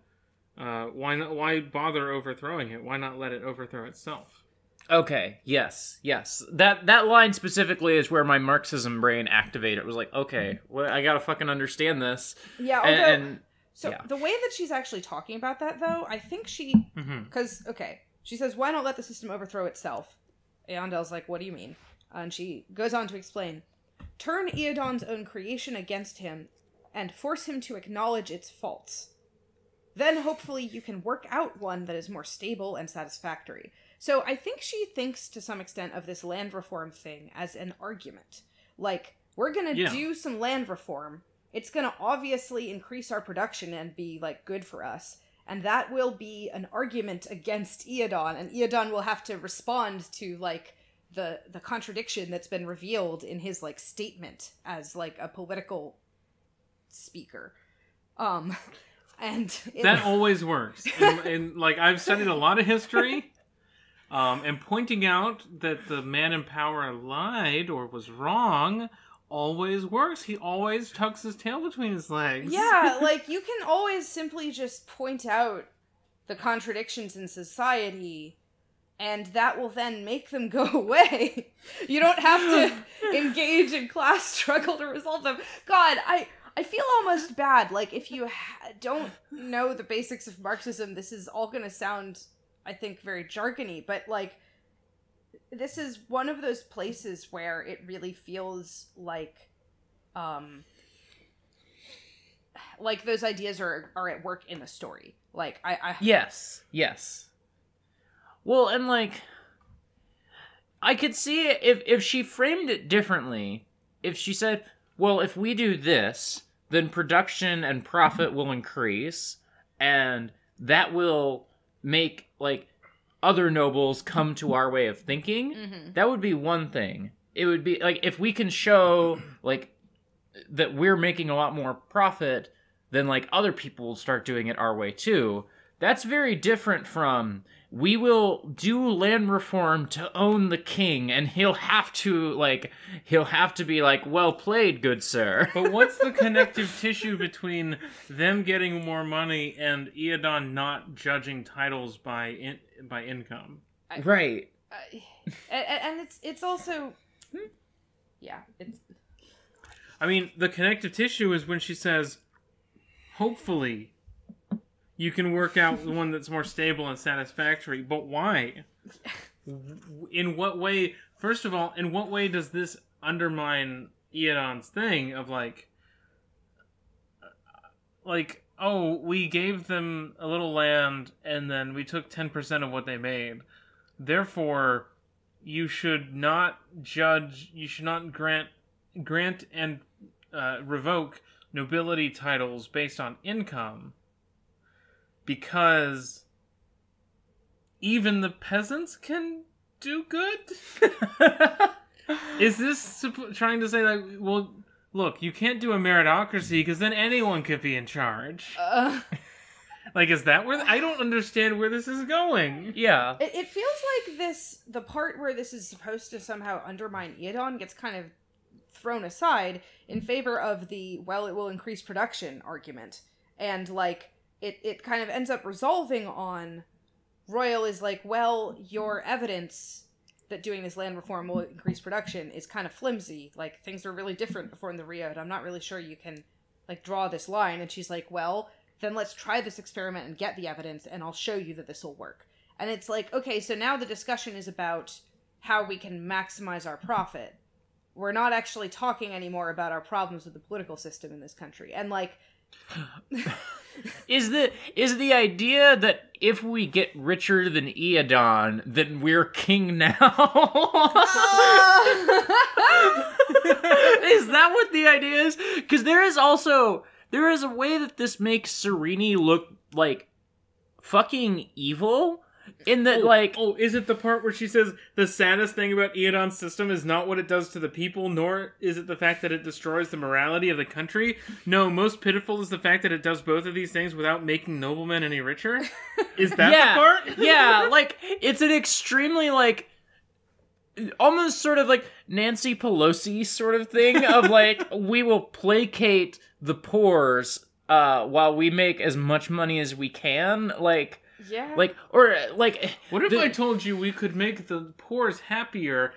why bother overthrowing it? Why not let it overthrow itself? Okay, yes. That line specifically is where my Marxism brain activated. It was like, okay, well, I gotta fucking understand this. Yeah, the way that she's actually talking about that, though, I think she... Because, she says, why not let the system overthrow itself? Eondel's like, what do you mean? And she goes on to explain, turn Eodon's own creation against him and force him to acknowledge its faults. Then hopefully you can work out one that is more stable and satisfactory. So I think she thinks to some extent of this land reform thing as an argument. Like, we're gonna do some land reform. It's gonna obviously increase our production and be, like, good for us. And that will be an argument against Eodon, and Eodon will have to respond to, like, the contradiction that's been revealed in his, like, statement as, like, a political speaker. And that always works. And like, I've studied a lot of history, and pointing out that the man in power lied or was wrong always works. He always tucks his tail between his legs. Yeah, like, you can always simply just point out the contradictions in society, and that will then make them go away. You don't have to engage in class struggle to resolve them. God, I feel almost bad. Like, if you don't know the basics of Marxism, this is all gonna sound, I think, very jargony, but, like, this is one of those places where it really feels like those ideas are at work in the story. Like, I Yes. Well, and, like, I could see it if she framed it differently. If she said, well, if we do this, then production and profit will increase, and that will make, like, other nobles come to our way of thinking. That would be one thing. It would be, like, if we can show, like, that we're making a lot more profit, then, like, other people will start doing it our way, too. That's very different from, we will do land reform to own the king, and he'll have to be like, well played, good sir. But what's the connective tissue between them getting more money and Eodon not judging titles by income? Right. And it's also... Yeah, it's... I mean, the connective tissue is when she says, hopefully... you can work out the one that's more stable and satisfactory, but why? In what way? First of all, in what way does this undermine Eodon's thing of, like, oh, we gave them a little land and then we took 10% of what they made. Therefore, you should not grant and revoke nobility titles based on income. Because even the peasants can do good? Is this trying to say, like, well, look, you can't do a meritocracy because then anyone could be in charge? Like, is that where... I don't understand where this is going. Yeah. It feels like the part where this is supposed to somehow undermine Eodon gets kind of thrown aside in favor of the, well, it will increase production argument. And, like... It kind of ends up resolving on Royal is like, well, your evidence that doing this land reform will increase production is kind of flimsy. Like, things are really different before in the Riot. I'm not really sure you can, like, draw this line. And she's like, well, then let's try this experiment and get the evidence, and I'll show you that this will work. And it's like, okay, so now the discussion is about how we can maximize our profit. We're not actually talking anymore about our problems with the political system in this country. And like... Is the idea that if we get richer than Eodon, then we're king now? Is that what the idea is? Because there is a way that this makes Sarene look like fucking evil. In that, is it the part where she says the saddest thing about Eodon's system is not what it does to the people, nor is it the fact that it destroys the morality of the country? No, most pitiful is the fact that it does both of these things without making noblemen any richer? Is that the part? Yeah, like, it's an extremely, like, almost sort of like Nancy Pelosi sort of thing of, like, we will placate the poors while we make as much money as we can, like... Yeah. What if I told you we could make the poors happier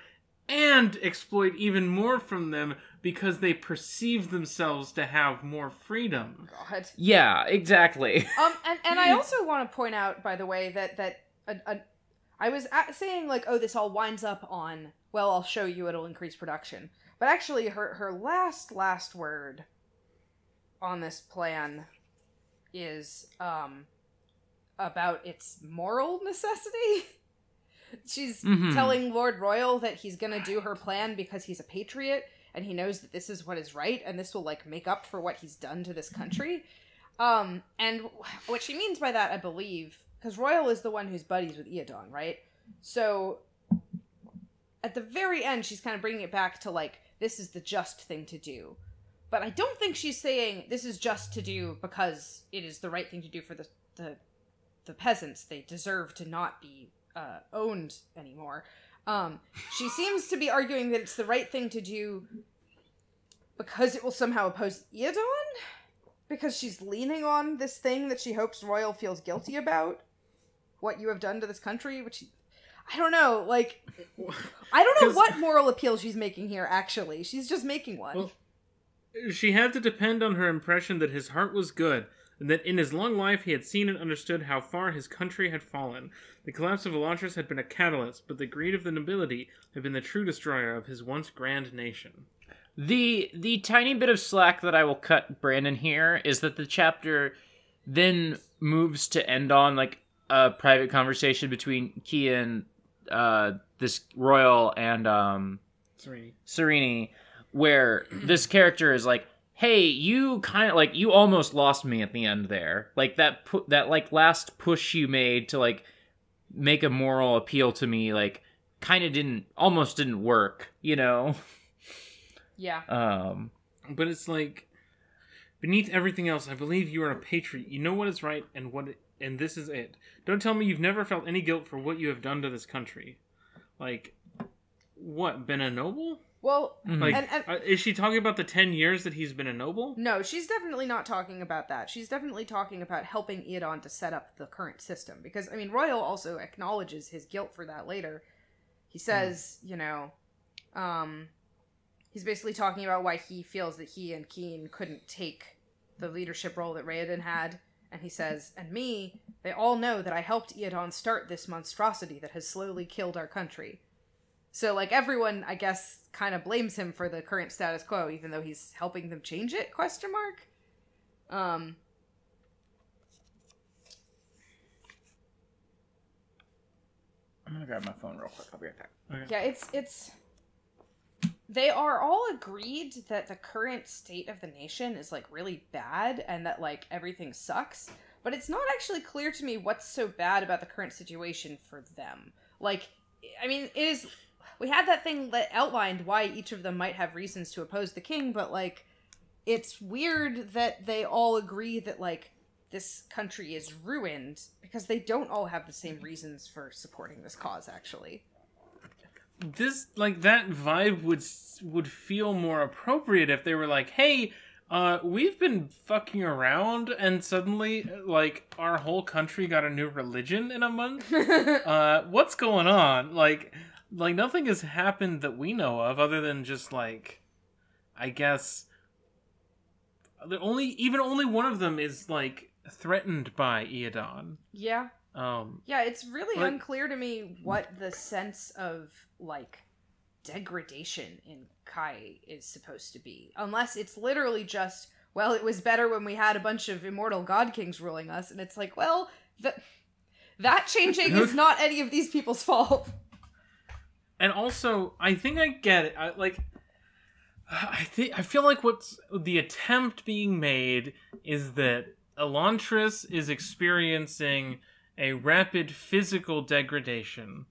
and exploit even more from them because they perceive themselves to have more freedom? God. Yeah, exactly. And I also want to point out, by the way, that I was saying, like, oh, this all winds up on, well, I'll show you, it'll increase production. But actually, her last word on this plan is, about its moral necessity. She's telling Lord Royal that he's gonna do her plan because he's a patriot, and he knows that this is what is right, and this will, like, make up for what he's done to this country. And what she means by that, I believe, because Royal is the one who's buddies with Eodon, right? So, at the very end, she's kind of bringing it back to, like, this is the just thing to do. But I don't think she's saying this is just to do because it is the right thing to do for the peasants. They deserve to not be owned anymore. She seems to be arguing that it's the right thing to do because it will somehow oppose Eodon? Because she's leaning on this thing that she hopes Royal feels guilty about? What you have done to this country? Which, I don't know, like... I don't know what moral appeal she's making here, actually. She's just making one. Well, she had to depend on her impression that his heart was good, and that in his long life he had seen and understood how far his country had fallen. The collapse of Elantris had been a catalyst, but the greed of the nobility had been the true destroyer of his once grand nation. The tiny bit of slack that I will cut Brandon here is that the chapter then moves to end on, like, a private conversation between Key and this Royal and Sarene, where this character is like, hey, you kind of, like, you almost lost me at the end there. Like, that last push you made to, like, make a moral appeal to me, like, kind of almost didn't work, you know? Yeah. But it's like, beneath everything else, I believe you are a patriot. You know what is right and this is it. Don't tell me you've never felt any guilt for what you have done to this country. Like, what, been a noble? Well, like, is she talking about the 10 years that he's been a noble? No, she's definitely not talking about that. She's definitely talking about helping Eodon to set up the current system. Because, I mean, Royal also acknowledges his guilt for that later. He says, you know, he's basically talking about why he feels that he and Keen couldn't take the leadership role that Raoden had. And he says, and me, they all know that I helped Eodon start this monstrosity that has slowly killed our country. So, like, everyone, I guess, kind of blames him for the current status quo, even though he's helping them change it, ? I'm gonna grab my phone real quick. I'll be right back. Okay. Yeah, it's... They are all agreed that the current state of the nation is, like, really bad, and that, like, everything sucks. But it's not actually clear to me what's so bad about the current situation for them. Like, I mean, it is... We had that thing that outlined why each of them might have reasons to oppose the king, but, like, it's weird that they all agree that, like, this country is ruined, because they don't all have the same reasons for supporting this cause, actually. This, like, that vibe would feel more appropriate if they were like, hey, we've been fucking around, and suddenly, like, our whole country got a new religion in a month? What's going on? Like, nothing has happened that we know of, other than just, like, I guess, only one of them is, like, threatened by Iadon. Yeah. Yeah, it's really like, unclear to me what the sense of, like, degradation in Kai is supposed to be. Unless it's literally just, well, it was better when we had a bunch of immortal god kings ruling us, and it's like, well, that changing is not any of these people's fault. And also, I think I get it. I feel like what's the attempt being made is that Elantris is experiencing a rapid physical degradation,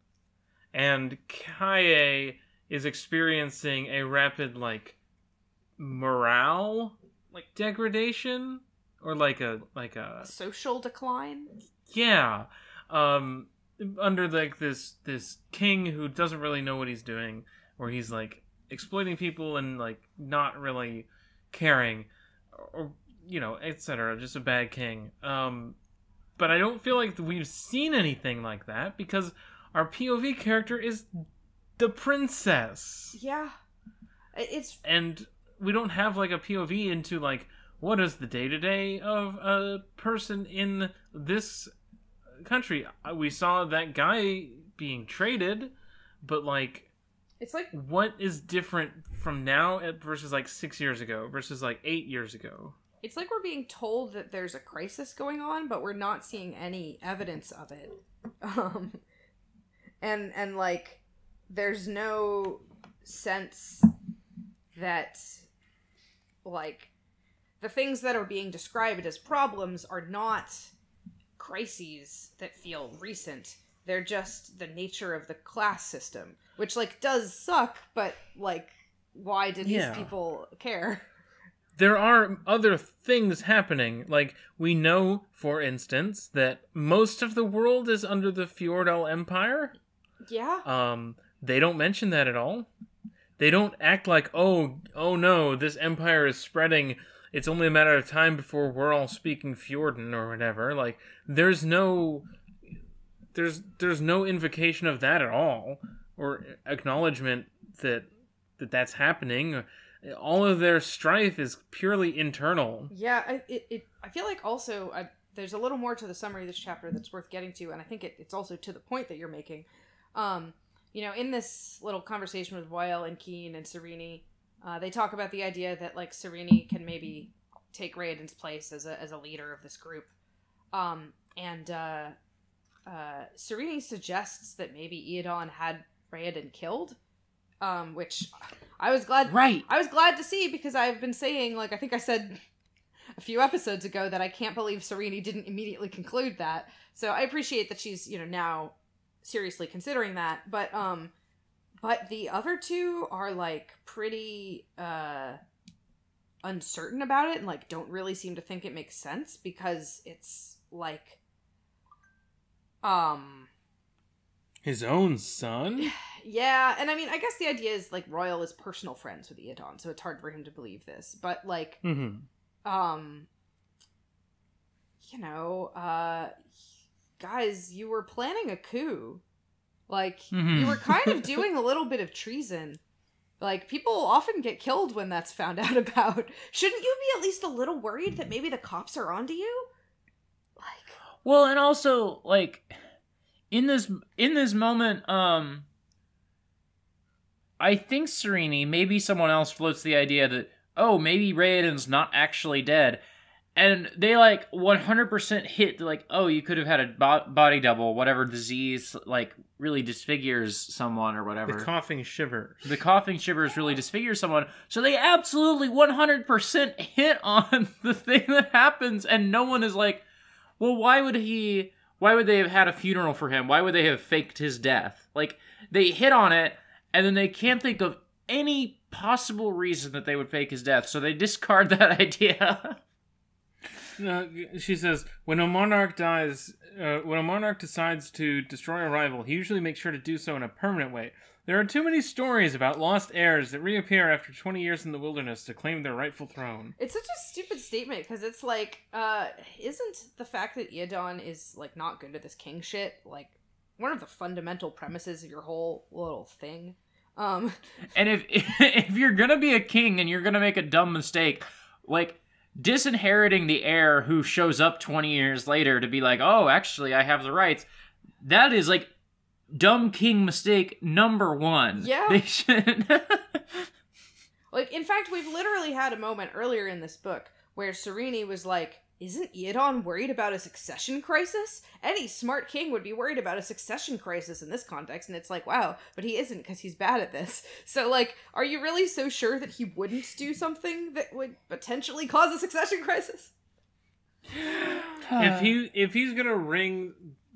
and Kaie is experiencing a rapid, like, morale, like, degradation, or like a social decline. Yeah, under like this king who doesn't really know what he's doing, or he's like exploiting people and like not really caring, or etc. Just a bad king. But I don't feel like we've seen anything like that because our POV character is the princess. Yeah, and we don't have like a POV into like what is the day-to-day of a person in this country. We saw that guy being traded, but like it's like what is different from now versus like 6 years ago versus like 8 years ago? It's like we're being told that there's a crisis going on, but we're not seeing any evidence of it. And like, there's no sense that, like, the things that are being described as problems are not crises that feel recent. They're just the nature of the class system, which, like, does suck, but, like, why do these people care? There are other things happening. Like, we know, for instance, that most of the world is under the Fjordell Empire. Yeah. They don't mention that at all. They don't act like, oh no, this empire is spreading. It's only a matter of time before we're all speaking Fjorden or whatever. Like, there's no invocation of that at all, or acknowledgement that that's happening. All of their strife is purely internal. Yeah, I feel like also there's a little more to the summary of this chapter that's worth getting to, and I think it's also to the point that you're making. In this little conversation with Weil and Keen and Sarene, they talk about the idea that like Sarene can maybe take Raoden's place as a leader of this group, and Sarene suggests that maybe Iadon had Raoden killed. Which I was glad. Right. I was glad to see because I've been saying, like, I think I said a few episodes ago that I can't believe Sarene didn't immediately conclude that. So I appreciate that she's, now seriously considering that. But the other two are like pretty uncertain about it and like don't really seem to think it makes sense because it's like his own son? Yeah, and I mean, I guess the idea is, like, Royal is personal friends with Iadon, so it's hard for him to believe this. But, like, guys, you were planning a coup. Like, you were kind of doing a little bit of treason. Like, people often get killed when that's found out about. Shouldn't you be at least a little worried that maybe the cops are onto you? Like... Well, and also, like, in this moment, I think Sarene, maybe someone else floats the idea that, oh, maybe Raoden's not actually dead. And they, like, 100% hit, like, oh, you could have had a body double, whatever disease, like, really disfigures someone or whatever. The coughing shivers. The coughing shivers really disfigures someone. So they absolutely 100% hit on the thing that happens, and no one is like, well, why would they have had a funeral for him? Why would they have faked his death? Like, they hit on it, and then they can't think of any possible reason that they would fake his death, so they discard that idea. No, she says, when a monarch decides to destroy a rival, he usually makes sure to do so in a permanent way. There are too many stories about lost heirs that reappear after 20 years in the wilderness to claim their rightful throne. It's such a stupid statement, because it's like, isn't the fact that Iadon is, like, not good at this king shit, like, one of the fundamental premises of your whole little thing? And if you're gonna be a king and you're gonna make a dumb mistake, like, disinheriting the heir who shows up 20 years later to be like, oh, actually, I have the rights. That is, like, dumb king mistake number one. Yeah. They should... Like, in fact, we've literally had a moment earlier in this book where Sarene was like, isn't Iadon worried about a succession crisis? Any smart king would be worried about a succession crisis in this context, and it's like, wow, but he isn't because he's bad at this. So, like, are you really so sure that he wouldn't do something that would potentially cause a succession crisis? If he's gonna wring,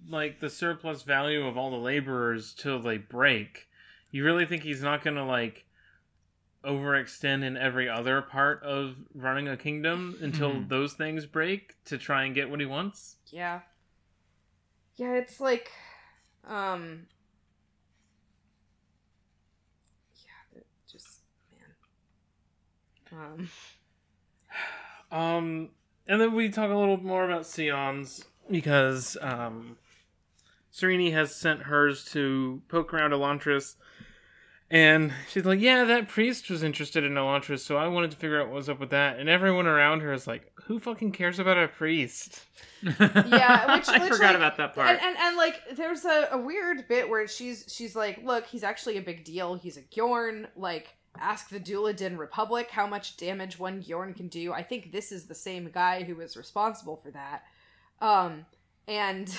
like, the surplus value of all the laborers till they break, you really think he's not gonna, like, overextend in every other part of running a kingdom until those things break to try and get what he wants? Yeah. Yeah, it's like, yeah, just, man. And then we talk a little more about Sion's, because, Sarene has sent hers to poke around Elantris. And she's like, yeah, that priest was interested in Elantris, so I wanted to figure out what was up with that. And everyone around her is like, who fucking cares about a priest? Yeah, which I forgot about that part. And like, there's a weird bit where she's like, look, he's actually a big deal. He's a Gjorn. Like, ask the Duladin Republic how much damage one Gjorn can do. I think this is the same guy who was responsible for that. And...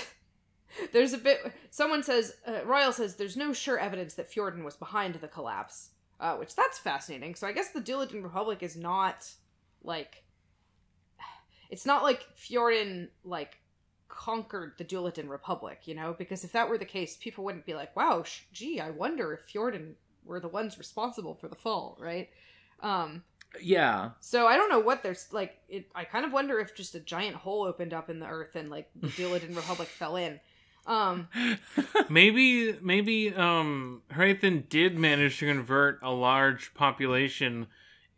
There's a bit... Someone says... Royal says there's no sure evidence that Fjorden was behind the collapse. Which, that's fascinating. So I guess the Duladin Republic is not, like... It's not like Fjorden, like, conquered the Duladin Republic, you know? Because if that were the case, people wouldn't be like, wow, gee, I wonder if Fjorden were the ones responsible for the fall, right? Yeah. So I don't know what there's, like... I kind of wonder if just a giant hole opened up in the earth and, like, the Duladin Republic fell in. Maybe Hrathen did manage to convert a large population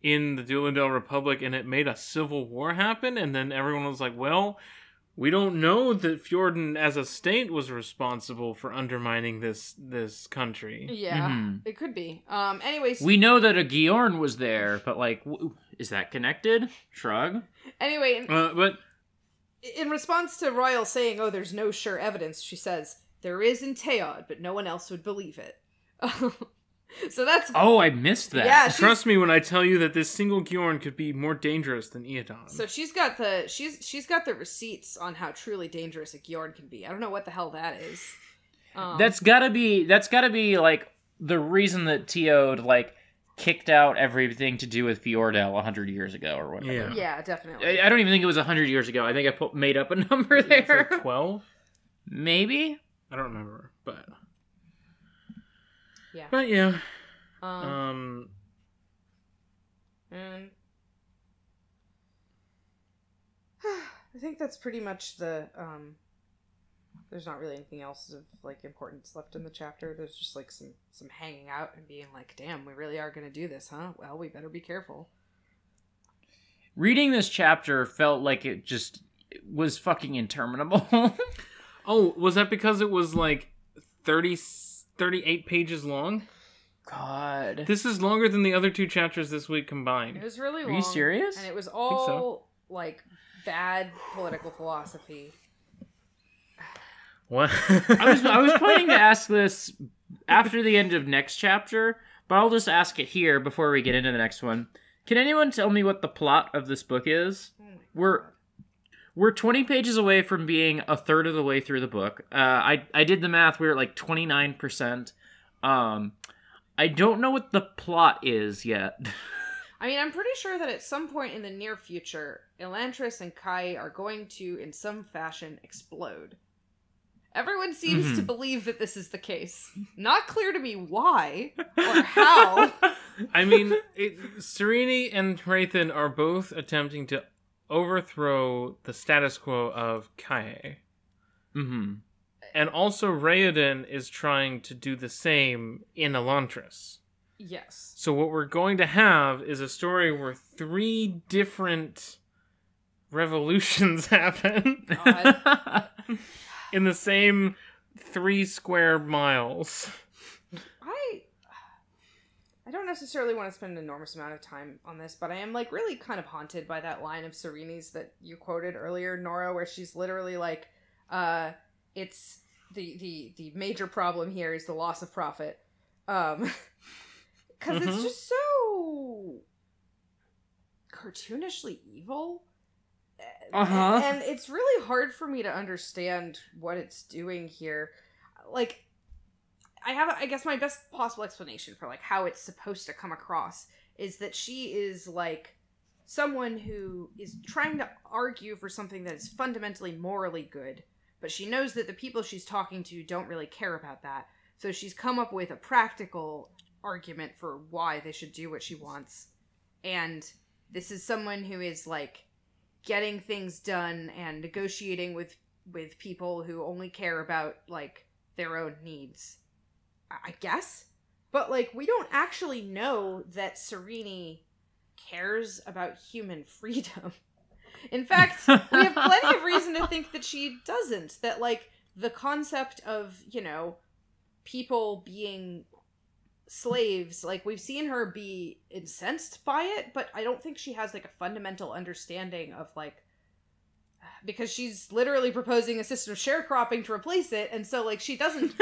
in the Duladin Republic, and it made a civil war happen, and then everyone was like, well, we don't know that Fjorden as a state was responsible for undermining this country. Yeah, it could be. Anyways, we know that a Gjorn was there, but, like, is that connected? Shrug. Anyway, but in response to Royal saying, oh, there's no sure evidence, she says, there is in Teod, but no one else would believe it. So that's... Oh, I missed that. Yeah, trust me when I tell you that this single Gjorn could be more dangerous than Iadon. So she's got the receipts on how truly dangerous a Gjorn can be. I don't know what the hell that is. That's gotta be, like, the reason that Teod, like, kicked out everything to do with Fjordell 100 years ago or whatever. Yeah, definitely. I don't even think it was 100 years ago. I think I made up a number there. Like 12? Maybe? I don't remember, but... Yeah. But yeah. And... I think that's pretty much the, there's not really anything else of, like, importance left in the chapter. There's just, like, some hanging out and being like, damn, we really are gonna do this, huh? Well, we better be careful. Reading this chapter felt like it just was fucking interminable. Oh, was that because it was, like, 38 pages long? God. This is longer than the other two chapters this week combined. It was really long. Are you serious? And it was all, like, bad political philosophy. What? I was planning to ask this after the end of next chapter, but I'll just ask it here before we get into the next one. Can anyone tell me what the plot of this book is? We're 20 pages away from being a third of the way through the book. I did the math. We were at like 29%. I don't know what the plot is yet. I mean, I'm pretty sure that at some point in the near future, Elantris and Kai are going to, in some fashion, explode. Everyone seems to believe that this is the case. Not clear to me why or how. I mean, Sarene and Hrathen are both attempting to overthrow the status quo of Kai. Mm-hmm. And also Raoden is trying to do the same in Elantris. Yes. So what we're going to have is a story where 3 different revolutions happen. In the same 3 square miles. I I don't necessarily want to spend an enormous amount of time on this, but I am, like, really kind of haunted by that line of Sarene's that you quoted earlier, Nora, where she's literally like, it's the major problem here is the loss of profit. Because it's just so cartoonishly evil. And it's really hard for me to understand what it's doing here. Like, I guess my best possible explanation for, like, how it's supposed to come across is that she is, like, someone who is trying to argue for something that is fundamentally morally good, but she knows that the people she's talking to don't really care about that, so she's come up with a practical argument for why they should do what she wants. And this is someone who is, like, getting things done and negotiating with people who only care about, like, their own needs. I guess? But, like, we don't actually know that Sarene cares about human freedom. In fact, we have plenty of reason to think that she doesn't. That, like, the concept of, you know, people being slaves, like, we've seen her be incensed by it, but I don't think she has, like, a fundamental understanding of, like, because she's literally proposing a system of sharecropping to replace it, and so, like, she doesn't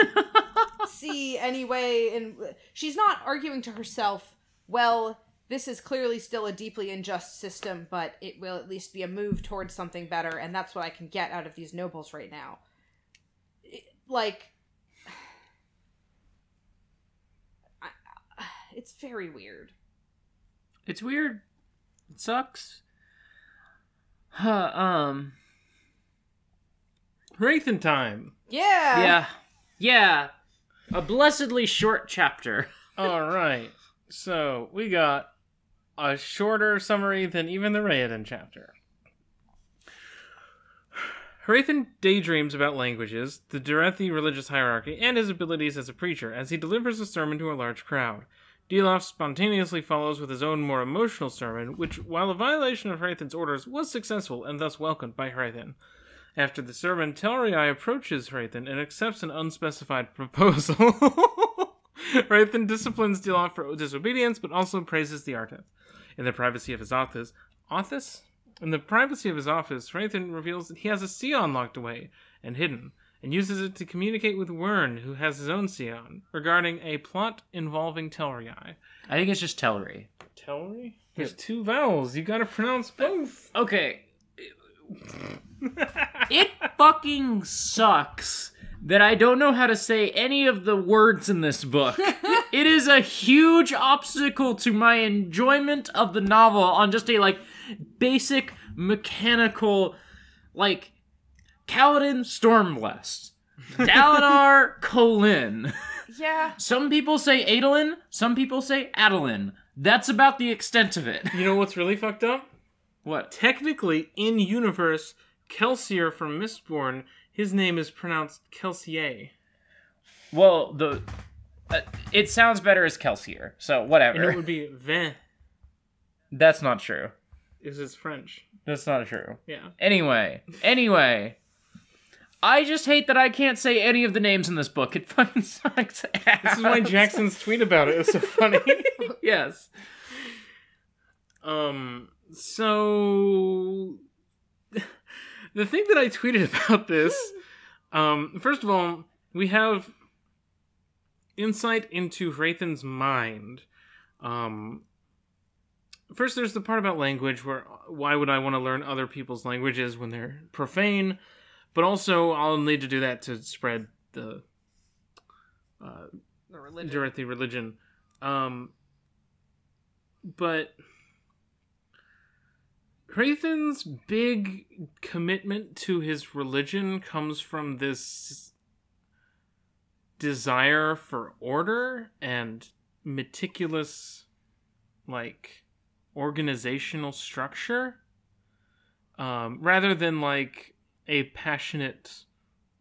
see any way, and she's not arguing to herself, well, this is clearly still a deeply unjust system, but it will at least be a move towards something better, and that's what I can get out of these nobles right now. It's very weird. It's weird. It sucks. Hrathen time. Yeah. Yeah. A blessedly short chapter. Alright. So, we got a shorter summary than even the Raoden chapter. Hrathen daydreams about languages, the Derethi religious hierarchy, and his abilities as a preacher as he delivers a sermon to a large crowd. Dilof spontaneously follows with his own more emotional sermon, which, while a violation of Hrathen's orders, was successful and thus welcomed by Hrathen. After the sermon, Telrii approaches Hrathen and accepts an unspecified proposal. Hrathen disciplines Dilof for disobedience, but also praises the artist. In the privacy of his office, Hrathen reveals that he has a Scion locked away and hidden, and uses it to communicate with Wyrn, who has his own Scion, regarding a plot involving Telrii. I think it's just Telrii. Telrii? There's two vowels. You gotta pronounce both. Okay. It fucking sucks that I don't know how to say any of the words in this book. It is a huge obstacle to my enjoyment of the novel on just a, like, basic mechanical, like, Kaladin Stormblessed. Dalinar Kholin. Yeah. Some people say Adolin, some people say Adolin. That's about the extent of it. You know what's really fucked up? What? Technically, in universe, Kelsier from Mistborn, his name is pronounced Kelsier. Well, it sounds better as Kelsier, so whatever. And it would be Vin. That's not true. Is it's French. That's not true. Yeah. Anyway. I just hate that I can't say any of the names in this book. It fucking sucks ass. This is why Jackson's tweet about it is so funny. Yes. So the thing that I tweeted about this, first of all, we have insight into Hrathen's mind. First, there's the part about language, where why would I want to learn other people's languages when they're profane? But also, I'll need to do that to spread the religion. Derethi religion. But Hrathen's big commitment to his religion comes from this desire for order and meticulous, like, organizational structure, rather than, like, a passionate,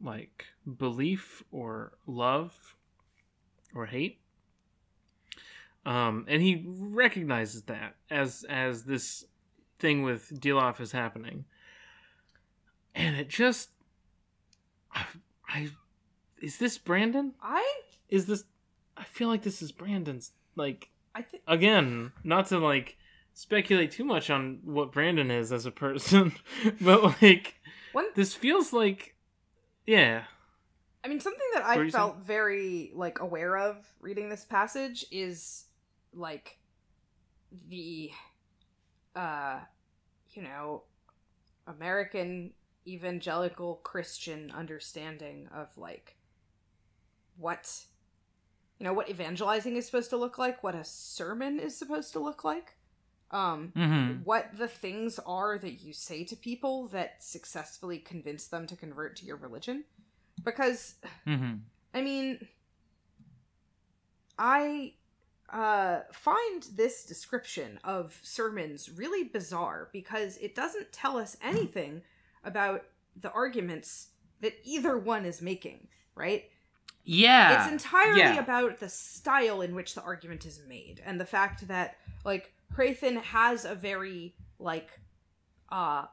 like, belief or love or hate. And he recognizes that as this thing with Dilof is happening. And it just... is this Brandon? I feel like this is Brandon's, like... again, not to like speculate too much on what Brandon is as a person, but like this feels like, yeah. I mean, something that I felt very like aware of reading this passage is like the American evangelical Christian understanding of like what evangelizing is supposed to look like, what a sermon is supposed to look like, what the things are that you say to people that successfully convince them to convert to your religion. Because, I mean, I find this description of sermons really bizarre because it doesn't tell us anything about the arguments that either one is making, right? Yeah. It's entirely about the style in which the argument is made, and the fact that, like, Hrathen has a very, like,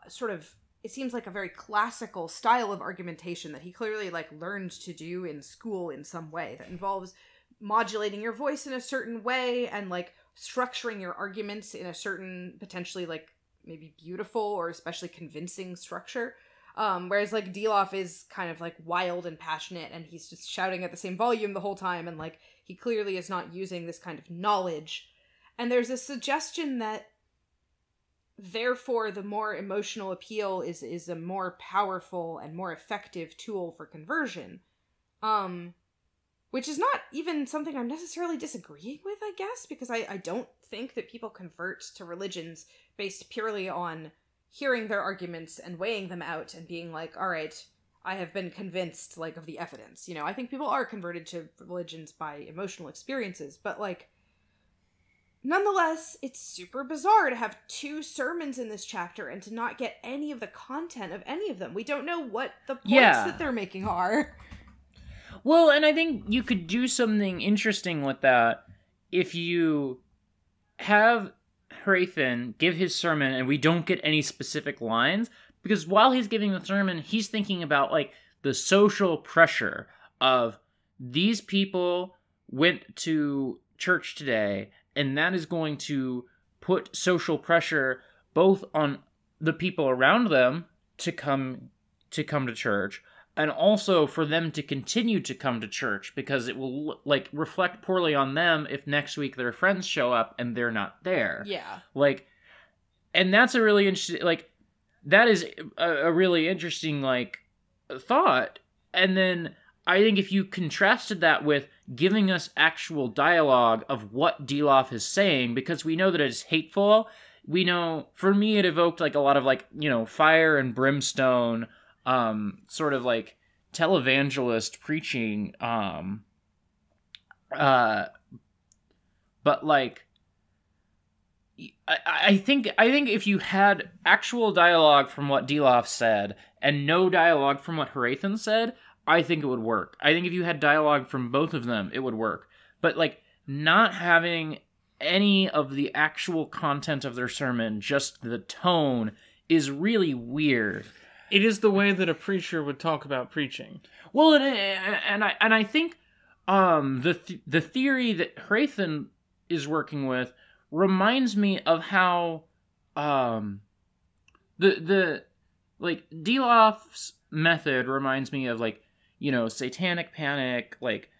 sort of, it seems like a very classical style of argumentation that he clearly, like, learned to do in school in some way that involves modulating your voice in a certain way and, like, structuring your arguments in a certain, potentially, like, maybe beautiful or especially convincing structure. Whereas, like, Dilaf is kind of, like, wild and passionate, and he's just shouting at the same volume the whole time, and, like, he clearly is not using this kind of knowledge. And there's a suggestion that, therefore, the more emotional appeal is a more powerful and more effective tool for conversion. Which is not even something I'm necessarily disagreeing with, I guess, because I don't think that people convert to religions based purely on hearing their arguments and weighing them out and being like, all right, I have been convinced, like, of the evidence. You know, I think people are converted to religions by emotional experiences, but, like, nonetheless, it's super bizarre to have 2 sermons in this chapter and to not get any of the content of any of them. We don't know what the points that they're making are. Well, and I think you could do something interesting with that if you have Hrathen give his sermon and we don't get any specific lines, because while he's giving the sermon, he's thinking about, like, the social pressure of these people went to church today, and that is going to put social pressure both on the people around them to come to church, and also for them to continue to come to church, because it will, like, reflect poorly on them if next week their friends show up and they're not there. Yeah. Like, and that's a really interesting, like, that is a really interesting, like, thought. And then I think if you contrasted that with giving us actual dialogue of what Dilaf is saying, because we know that it is hateful, we know, for me, it evoked, like, a lot of, like, you know, fire and brimstone, sort of like televangelist preaching, but like, I think if you had actual dialogue from what Dilaf said and no dialogue from what Hrathen said, I think it would work. I think if you had dialogue from both of them, it would work. But, like, not having any of the actual content of their sermon, just the tone, is really weird. It is the way that a preacher would talk about preaching. Well, and I think the theory that Hrathen is working with reminds me of how the like Dilaf's method reminds me of, like, you know, satanic panic, like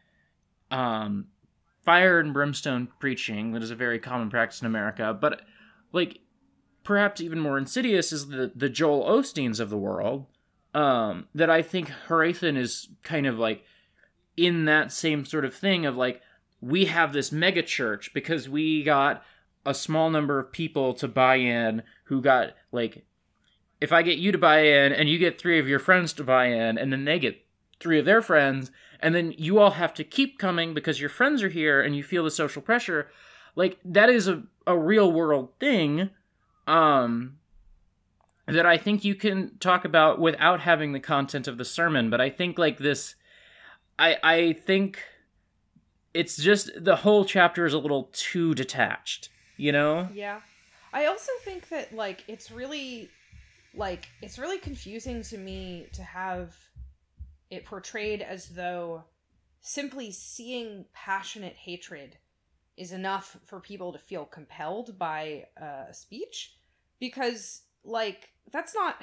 fire and brimstone preaching that is a very common practice in America, but, like, perhaps even more insidious is the Joel Osteens of the world, that I think Hrathen is kind of, like, in that same sort of thing of, like, we have this mega church because we got a small number of people to buy in who got, like, if I get you to buy in and you get 3 of your friends to buy in and then they get 3 of their friends and then you all have to keep coming because your friends are here and you feel the social pressure, like, that is a real world thing that I think you can talk about without having the content of the sermon. But I think, like, this, I think it's just, the whole chapter is a little too detached, you know? Yeah. I also think that, like, it's really confusing to me to have it portrayed as though simply seeing passionate hatred is enough for people to feel compelled by a speech, because, like, that's not...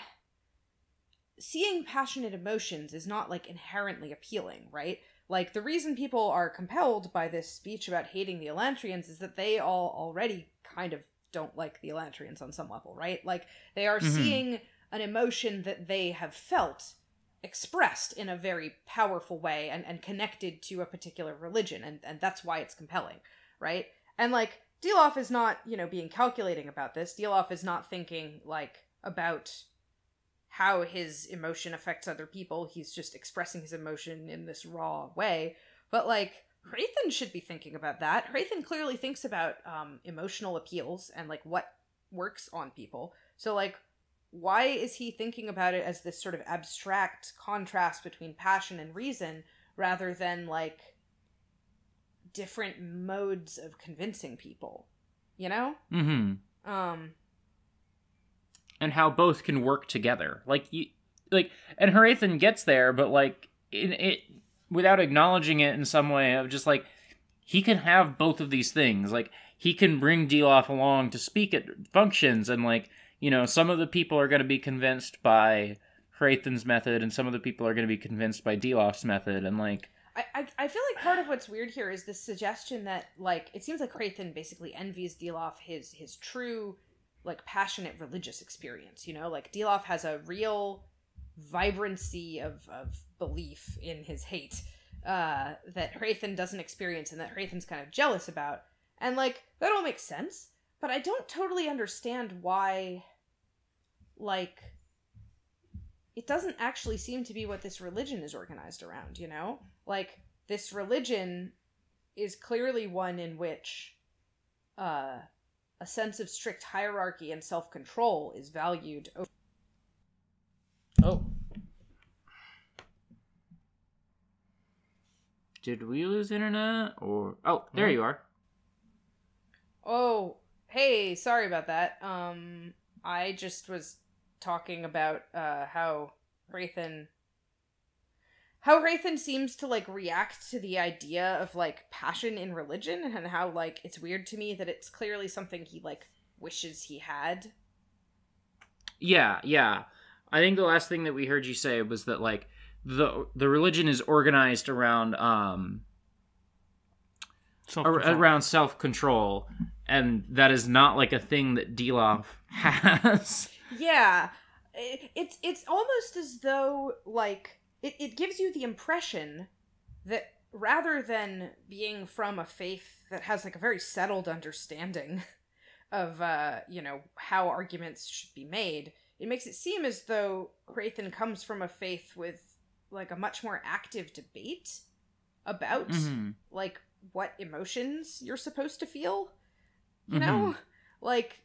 Seeing passionate emotions is not, like, inherently appealing, right? Like, the reason people are compelled by this speech about hating the Elantrians is that they all already kind of don't like the Elantrians on some level, right? Like, they are seeing an emotion that they have felt expressed in a very powerful way and connected to a particular religion, and that's why it's compelling, right? And, like, Diloff is not, being calculating about this. Diloff is not thinking, like, about how his emotion affects other people. He's just expressing his emotion in this raw way. But, like, Hrathen should be thinking about that. Hrathen clearly thinks about emotional appeals and, like, what works on people. So, like, why is he thinking about it as this sort of abstract contrast between passion and reason rather than, like, different modes of convincing people? You know? Mm-hmm. And how both can work together. And Hrathen gets there, but, like, without acknowledging it in some way of just, like, he can have both of these things. Like, he can bring Diloff along to speak at functions, and, like, some of the people are going to be convinced by Hrathen's method, and some of the people are going to be convinced by Diloff's method, and, like... I feel like part of what's weird here is this suggestion that, like, it seems like Hrathen basically envies Diloff his true, like, passionate religious experience, Like, Diloff has a real vibrancy of belief in his hate that Hrathen doesn't experience and that Hrathen's kind of jealous about. And, like, that all makes sense, but I don't totally understand why, like, it doesn't actually seem to be what this religion is organized around, Like, this religion is clearly one in which a sense of strict hierarchy and self-control is valued over... Oh. Did we lose internet? Or... Oh, there you are. Oh, hey, sorry about that. I just was talking about how Hrathen seems to, like, react to the idea of, like, passion in religion, and how, like, it's weird to me that it's clearly something he, like, wishes he had. Yeah. I think the last thing that we heard you say was that, like, the religion is organized around self-control, and that is not, like, a thing that Diloff has. Yeah. It's almost as though, like, it gives you the impression that rather than being from a faith that has, like, a very settled understanding of, how arguments should be made, it makes it seem as though Hrathen comes from a faith with, like, a much more active debate about, like, what emotions you're supposed to feel, you know? Like,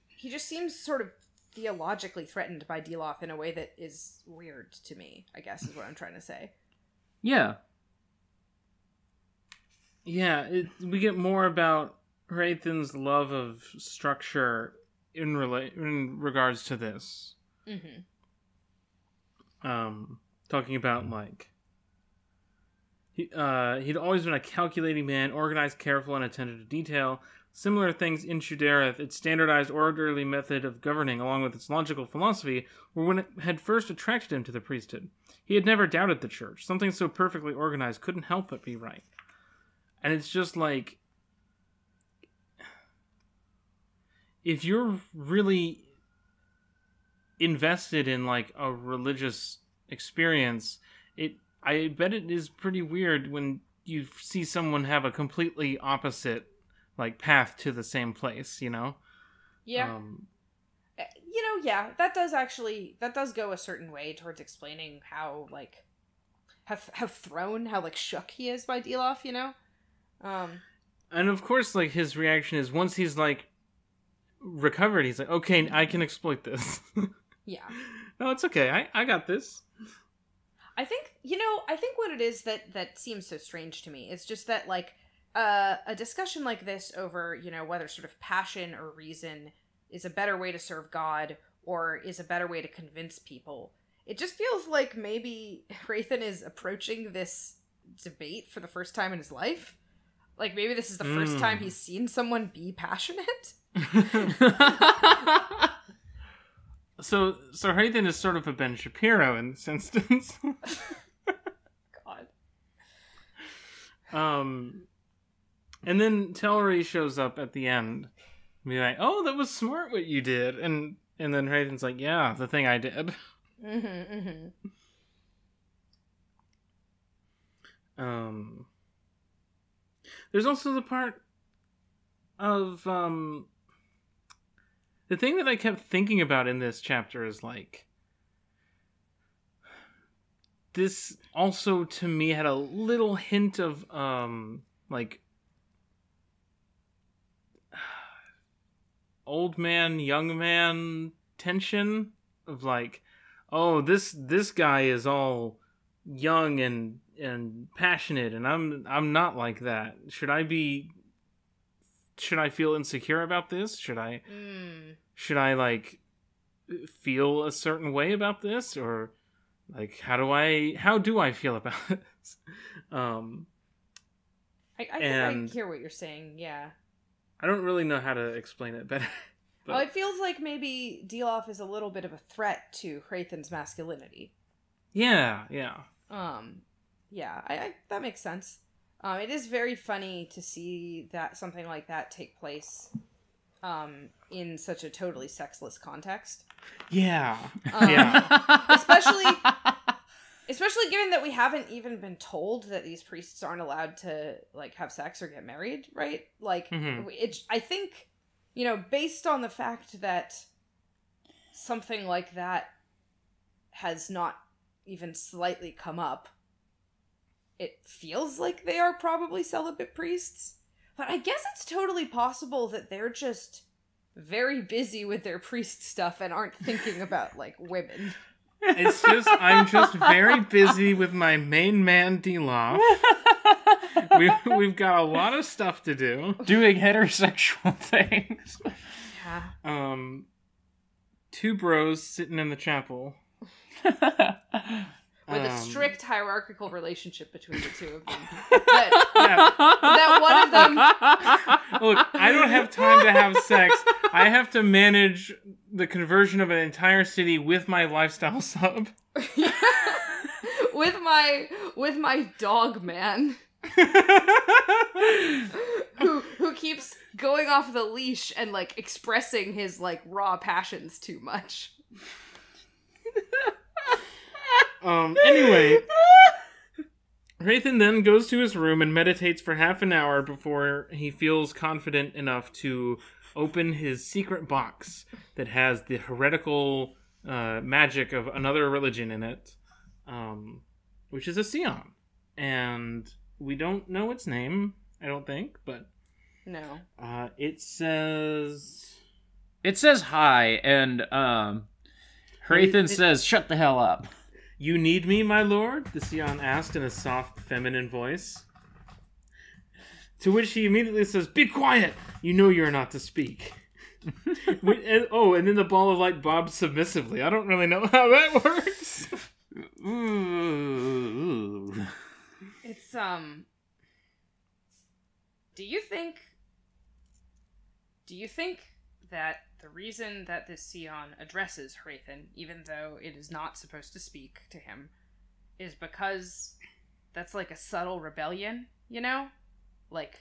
he just seems sort of theologically threatened by Diloff in a way that is weird to me, I guess is what I'm trying to say. Yeah. Yeah, we get more about Hrathen's love of structure in regards to this. Talking about, like, he'd always been a calculating man, organized, careful, and attentive to detail. Similar things in Shudareth, its standardized, orderly method of governing, along with its logical philosophy, were when it had first attracted him to the priesthood. He had never doubted the church. Something so perfectly organized couldn't help but be right. And it's just like, if you're really invested in, like, a religious experience, I bet it is pretty weird when you see someone have a completely opposite, like, path to the same place, Yeah. Yeah, that does go a certain way towards explaining how, like, how thrown, how, like, shook he is by Diloff, And of course, like, his reaction is, once he's, like, recovered, he's like, okay, I can exploit this. Yeah. No, it's okay. I got this. I think what it is that seems so strange to me is just that, like, a discussion like this over, whether sort of passion or reason is a better way to serve God or is a better way to convince people. It just feels like maybe Hrathen is approaching this debate for the first time in his life. Like, maybe this is the first time he's seen someone be passionate. So Hrathen is sort of a Ben Shapiro in this instance. God. And then Tellery shows up at the end. And be like, oh, that was smart what you did. And then Hrathen's like, yeah, the thing I did. There's also the part of, the thing that I kept thinking about in this chapter is, like, this also, to me, had a little hint of, like, old man, young man tension of, like, oh, this guy is all young and passionate, and I'm not like that. Should I feel insecure about this? Should I like feel a certain way about this, or like how do I feel about this? I think I hear what you're saying. Yeah, I don't really know how to explain it better. Well, it feels like maybe Deloff is a little bit of a threat to Hrathen's masculinity. Yeah. Yeah, I that makes sense. It is very funny to see that something like that take place in such a totally sexless context. Yeah. Especially given that we haven't even been told that these priests aren't allowed to, like, have sex or get married, right? Like, I think, you know, based on the fact that something like that has not even slightly come up, it feels like they are probably celibate priests. But I guess it's totally possible that they're just very busy with their priest stuff and aren't thinking about, like, women. It's just, I'm just very busy with my main man, Deloff. We've got a lot of stuff to do. Doing heterosexual things. Yeah. Two bros sitting in the chapel. With a strict hierarchical relationship between the two of them. That one of them... Look, I don't have time to have sex. I have to manage the conversion of an entire city with my lifestyle sub. with my dog man. who keeps going off the leash and, like, expressing his, like, raw passions too much. Anyway, Hrathen then goes to his room and meditates for half an hour before he feels confident enough to open his secret box that has the heretical magic of another religion in it, which is a Scion. And we don't know its name, I don't think, but... No. It says hi, and Hrathen says, shut the hell up. You need me, my lord? The Scion asked in a soft, feminine voice. To which he immediately says, be quiet! You know you're not to speak. And then the ball of light bobs submissively. I don't really know how that works. Ooh. It's, Do you think that the reason that this Scion addresses Hrathen, even though it is not supposed to speak to him, is because that's like a subtle rebellion, you know? Like,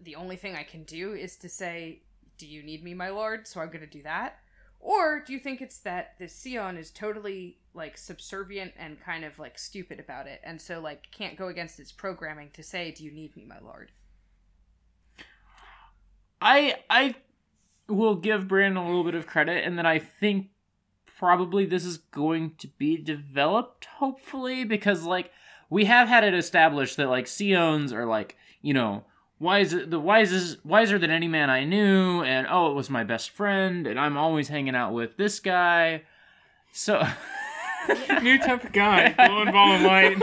the only thing I can do is to say, do you need me, my lord? So I'm gonna do that. Or do you think it's that this Scion is totally, like, subservient and kind of, like, stupid about it, and so, like, can't go against its programming to say, do you need me, my lord? I will give Brandon a little bit of credit, and that I think probably this is going to be developed, hopefully, because, like, we have had it established that, like, Scions are, like, you know, wiser than any man I knew, and, oh, it was my best friend, and I'm always hanging out with this guy, so... New type of guy, blowing ball of light.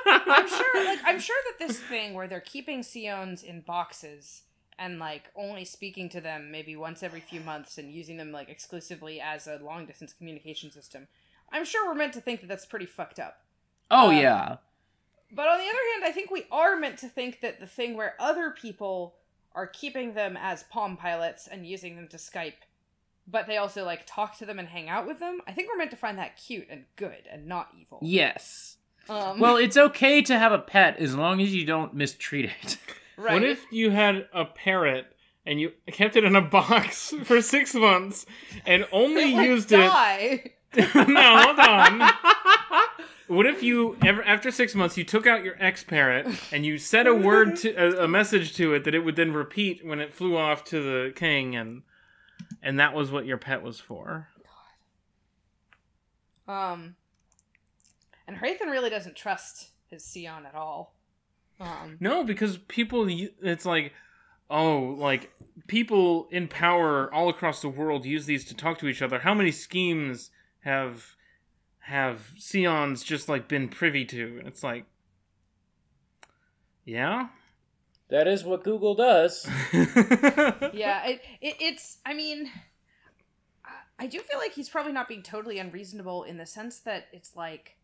I'm sure that this thing where they're keeping Scions in boxes and, like, only speaking to them maybe once every few months and using them, like, exclusively as a long-distance communication system, I'm sure we're meant to think that that's pretty fucked up. Oh, yeah. But on the other hand, I think we are meant to think that the thing where other people are keeping them as Palm Pilots and using them to Skype, but they also, like, talk to them and hang out with them, I think we're meant to find that cute and good and not evil. Yes. Well, it's okay to have a pet as long as you don't mistreat it. Right. What if you had a parrot and you kept it in a box for 6 months and only used die. it... No, hold on. What if you, after 6 months, you took out your ex-parrot and you said a word to a message to it that it would then repeat when it flew off to the king, and that was what your pet was for? And Hrathen really doesn't trust his Sion at all. No, because people, it's like, people in power all across the world use these to talk to each other. How many schemes have Sions just, like, been privy to? It's like, yeah? That is what Google does. Yeah, it's, I mean, I do feel like he's probably not being totally unreasonable in the sense that it's like,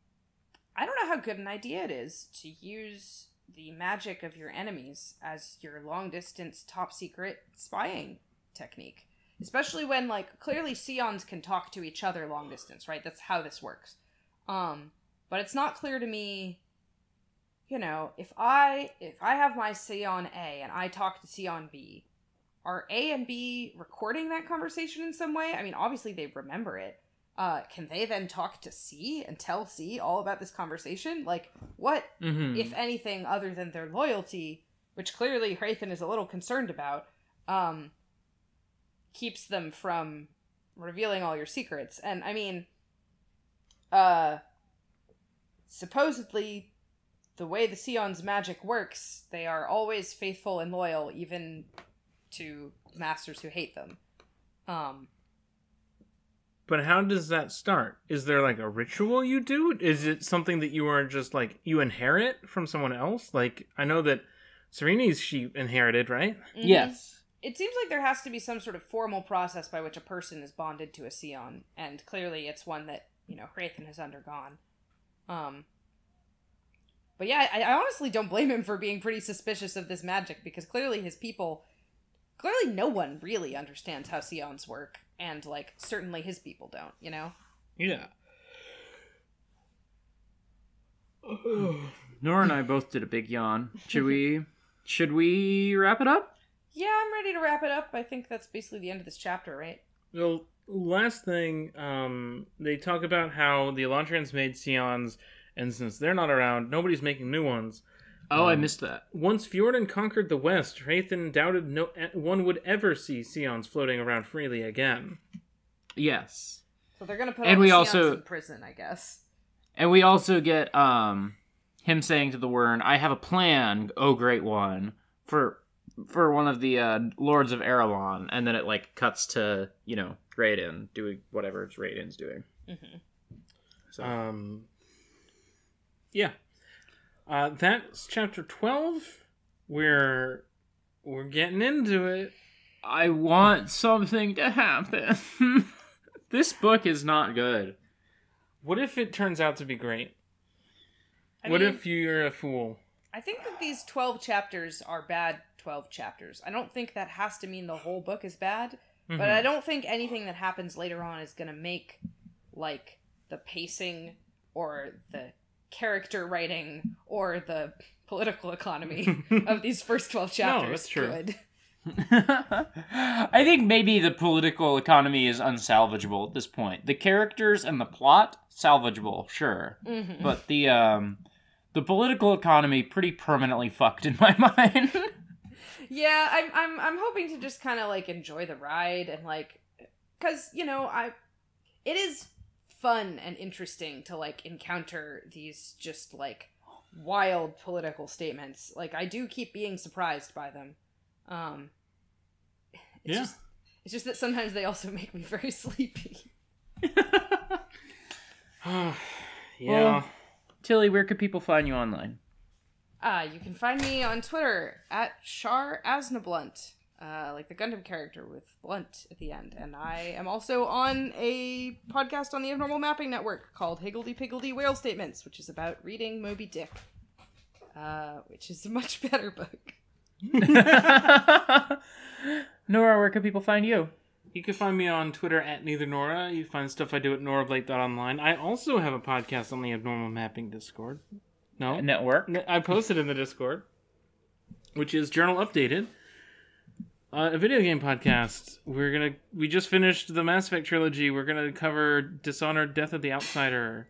I don't know how good an idea it is to use the magic of your enemies as your long-distance, top-secret spying technique. Especially when, like, clearly Sions can talk to each other long distance, right? That's how this works. But it's not clear to me, you know, if I have my Sion A and I talk to Sion B, are A and B recording that conversation in some way? I mean, obviously they remember it. Can they then talk to C and tell C all about this conversation? Like, what, if anything, other than their loyalty, which clearly Hrathen is a little concerned about, keeps them from revealing all your secrets? And, I mean, supposedly, the way the Sion's magic works, they are always faithful and loyal, even to masters who hate them. But how does that start? Is there, like, a ritual you do? Is it something that you are just, like, you inherit from someone else? Like, I know that Sarene's she inherited, right? Mm-hmm. Yes. It seems like there has to be some sort of formal process by which a person is bonded to a Sion, and clearly it's one that, you know, Hrathen has undergone. But yeah, I honestly don't blame him for being pretty suspicious of this magic, because clearly his people, clearly no one really understands how Sions work, and, like, certainly his people don't, you know? Yeah. Nora and I both did a big yawn. Should we wrap it up? Yeah, I'm ready to wrap it up. I think that's basically the end of this chapter, right? Well, last thing, they talk about how the Elantrians made Sions, and since they're not around, nobody's making new ones. Oh, I missed that. Once Fjorden conquered the West, Hrathen doubted no one would ever see Sions floating around freely again. Yes. So they're gonna put And all we the Sions also- in prison, I guess. And we also get him saying to the Wyrn, "I have a plan, oh great one," for one of the Lords of Erelon, and then it, like, cuts to, you know, Raoden doing whatever Raoden's doing. Mm-hmm. So. Yeah. That's chapter 12. We're getting into it. I want something to happen. This book is not good. What if it turns out to be great? I What mean, if you're a fool? I think that these 12 chapters are bad 12 chapters. I don't think that has to mean the whole book is bad, but I don't think anything that happens later on is going to make, like, the pacing or the character writing or the political economy of these first 12 chapters that's true. good. I think maybe the political economy is unsalvageable at this point. The characters and the plot, salvageable, sure. Mm-hmm. But the political economy pretty permanently fucked in my mind. Yeah, I'm hoping to just kind of, like, enjoy the ride and, like, because, you know, it is fun and interesting to, like, encounter these just, like, wild political statements. Like, I do keep being surprised by them. It's just that sometimes they also make me very sleepy. Yeah. Well, Tilly, where could people find you online? You can find me on Twitter at @SharAsnablunt, like the Gundam character with blunt at the end. And I am also on a podcast on the Abnormal Mapping Network called Higgledy Piggledy Whale Statements, which is about reading Moby Dick. which is a much better book. Nora, where can people find you? You can find me on Twitter at NeitherNora. You find stuff I do at norablake.online. I also have a podcast on the Abnormal Mapping Discord. No? Network? I posted in the Discord, which is Journal Updated. A video game podcast. We just finished the Mass Effect trilogy. We're gonna cover Dishonored: Death of the Outsider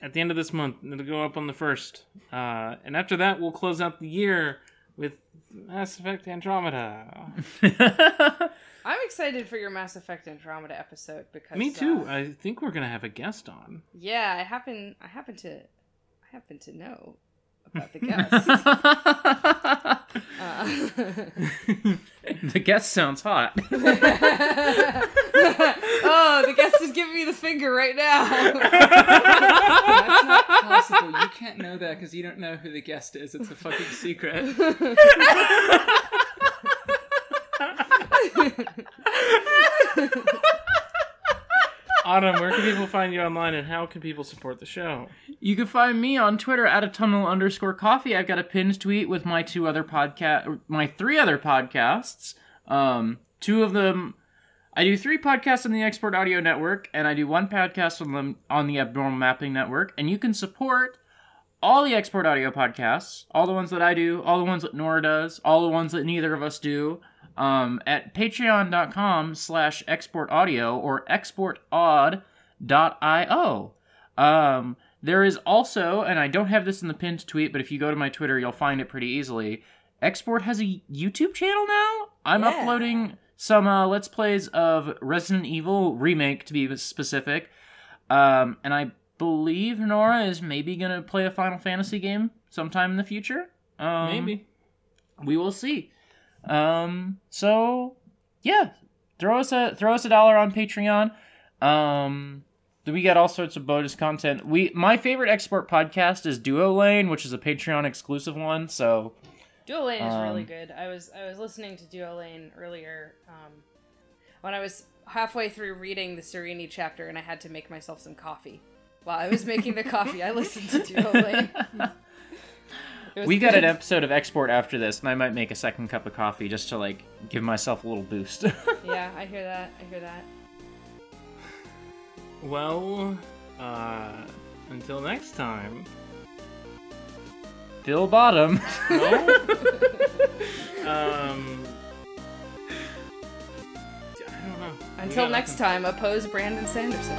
at the end of this month. It'll go up on the 1st. And after that, we'll close out the year with Mass Effect Andromeda. I'm excited for your Mass Effect Andromeda episode because Me too. I think we're gonna have a guest on. Yeah, I happen to know about the guest. The guest sounds hot. Oh, the guest is giving me the finger right now. That's not possible. You can't know that because you don't know who the guest is. It's a fucking secret. Autumn, where can people find you online, and how can people support the show? You can find me on Twitter at @autumnal_coffee. I've got a pinned tweet with my three other podcasts. Two of them, I do 3 podcasts on the Export Audio Network, and I do 1 podcast on the Abnormal Mapping Network. And you can support all the Export Audio podcasts, all the ones that I do, all the ones that Nora does, all the ones that neither of us do, at patreon.com/exportaudio or exportaud.io. There is also, and I don't have this in the pinned tweet, but if you go to my Twitter, you'll find it pretty easily. Export has a YouTube channel now. I'm uploading some Let's Plays of Resident Evil Remake, to be specific. And I believe Nora is maybe going to play a Final Fantasy game sometime in the future. Maybe. We will see. So yeah, throw us a $1 on Patreon. We got all sorts of bonus content. My favorite export podcast is Duo Lane, which is a Patreon exclusive one. So Duo Lane is really good. I was listening to Duo Lane earlier when I was halfway through reading the Sarene chapter, and I had to make myself some coffee. While I was making the coffee, I listened to Duo Lane. We got an episode of Export after this, and I might make a second cup of coffee just to, give myself a little boost. Yeah, I hear that. Well, until next time. Phil Bottom. No? I don't know. Until next time, oppose Brandon Sanderson.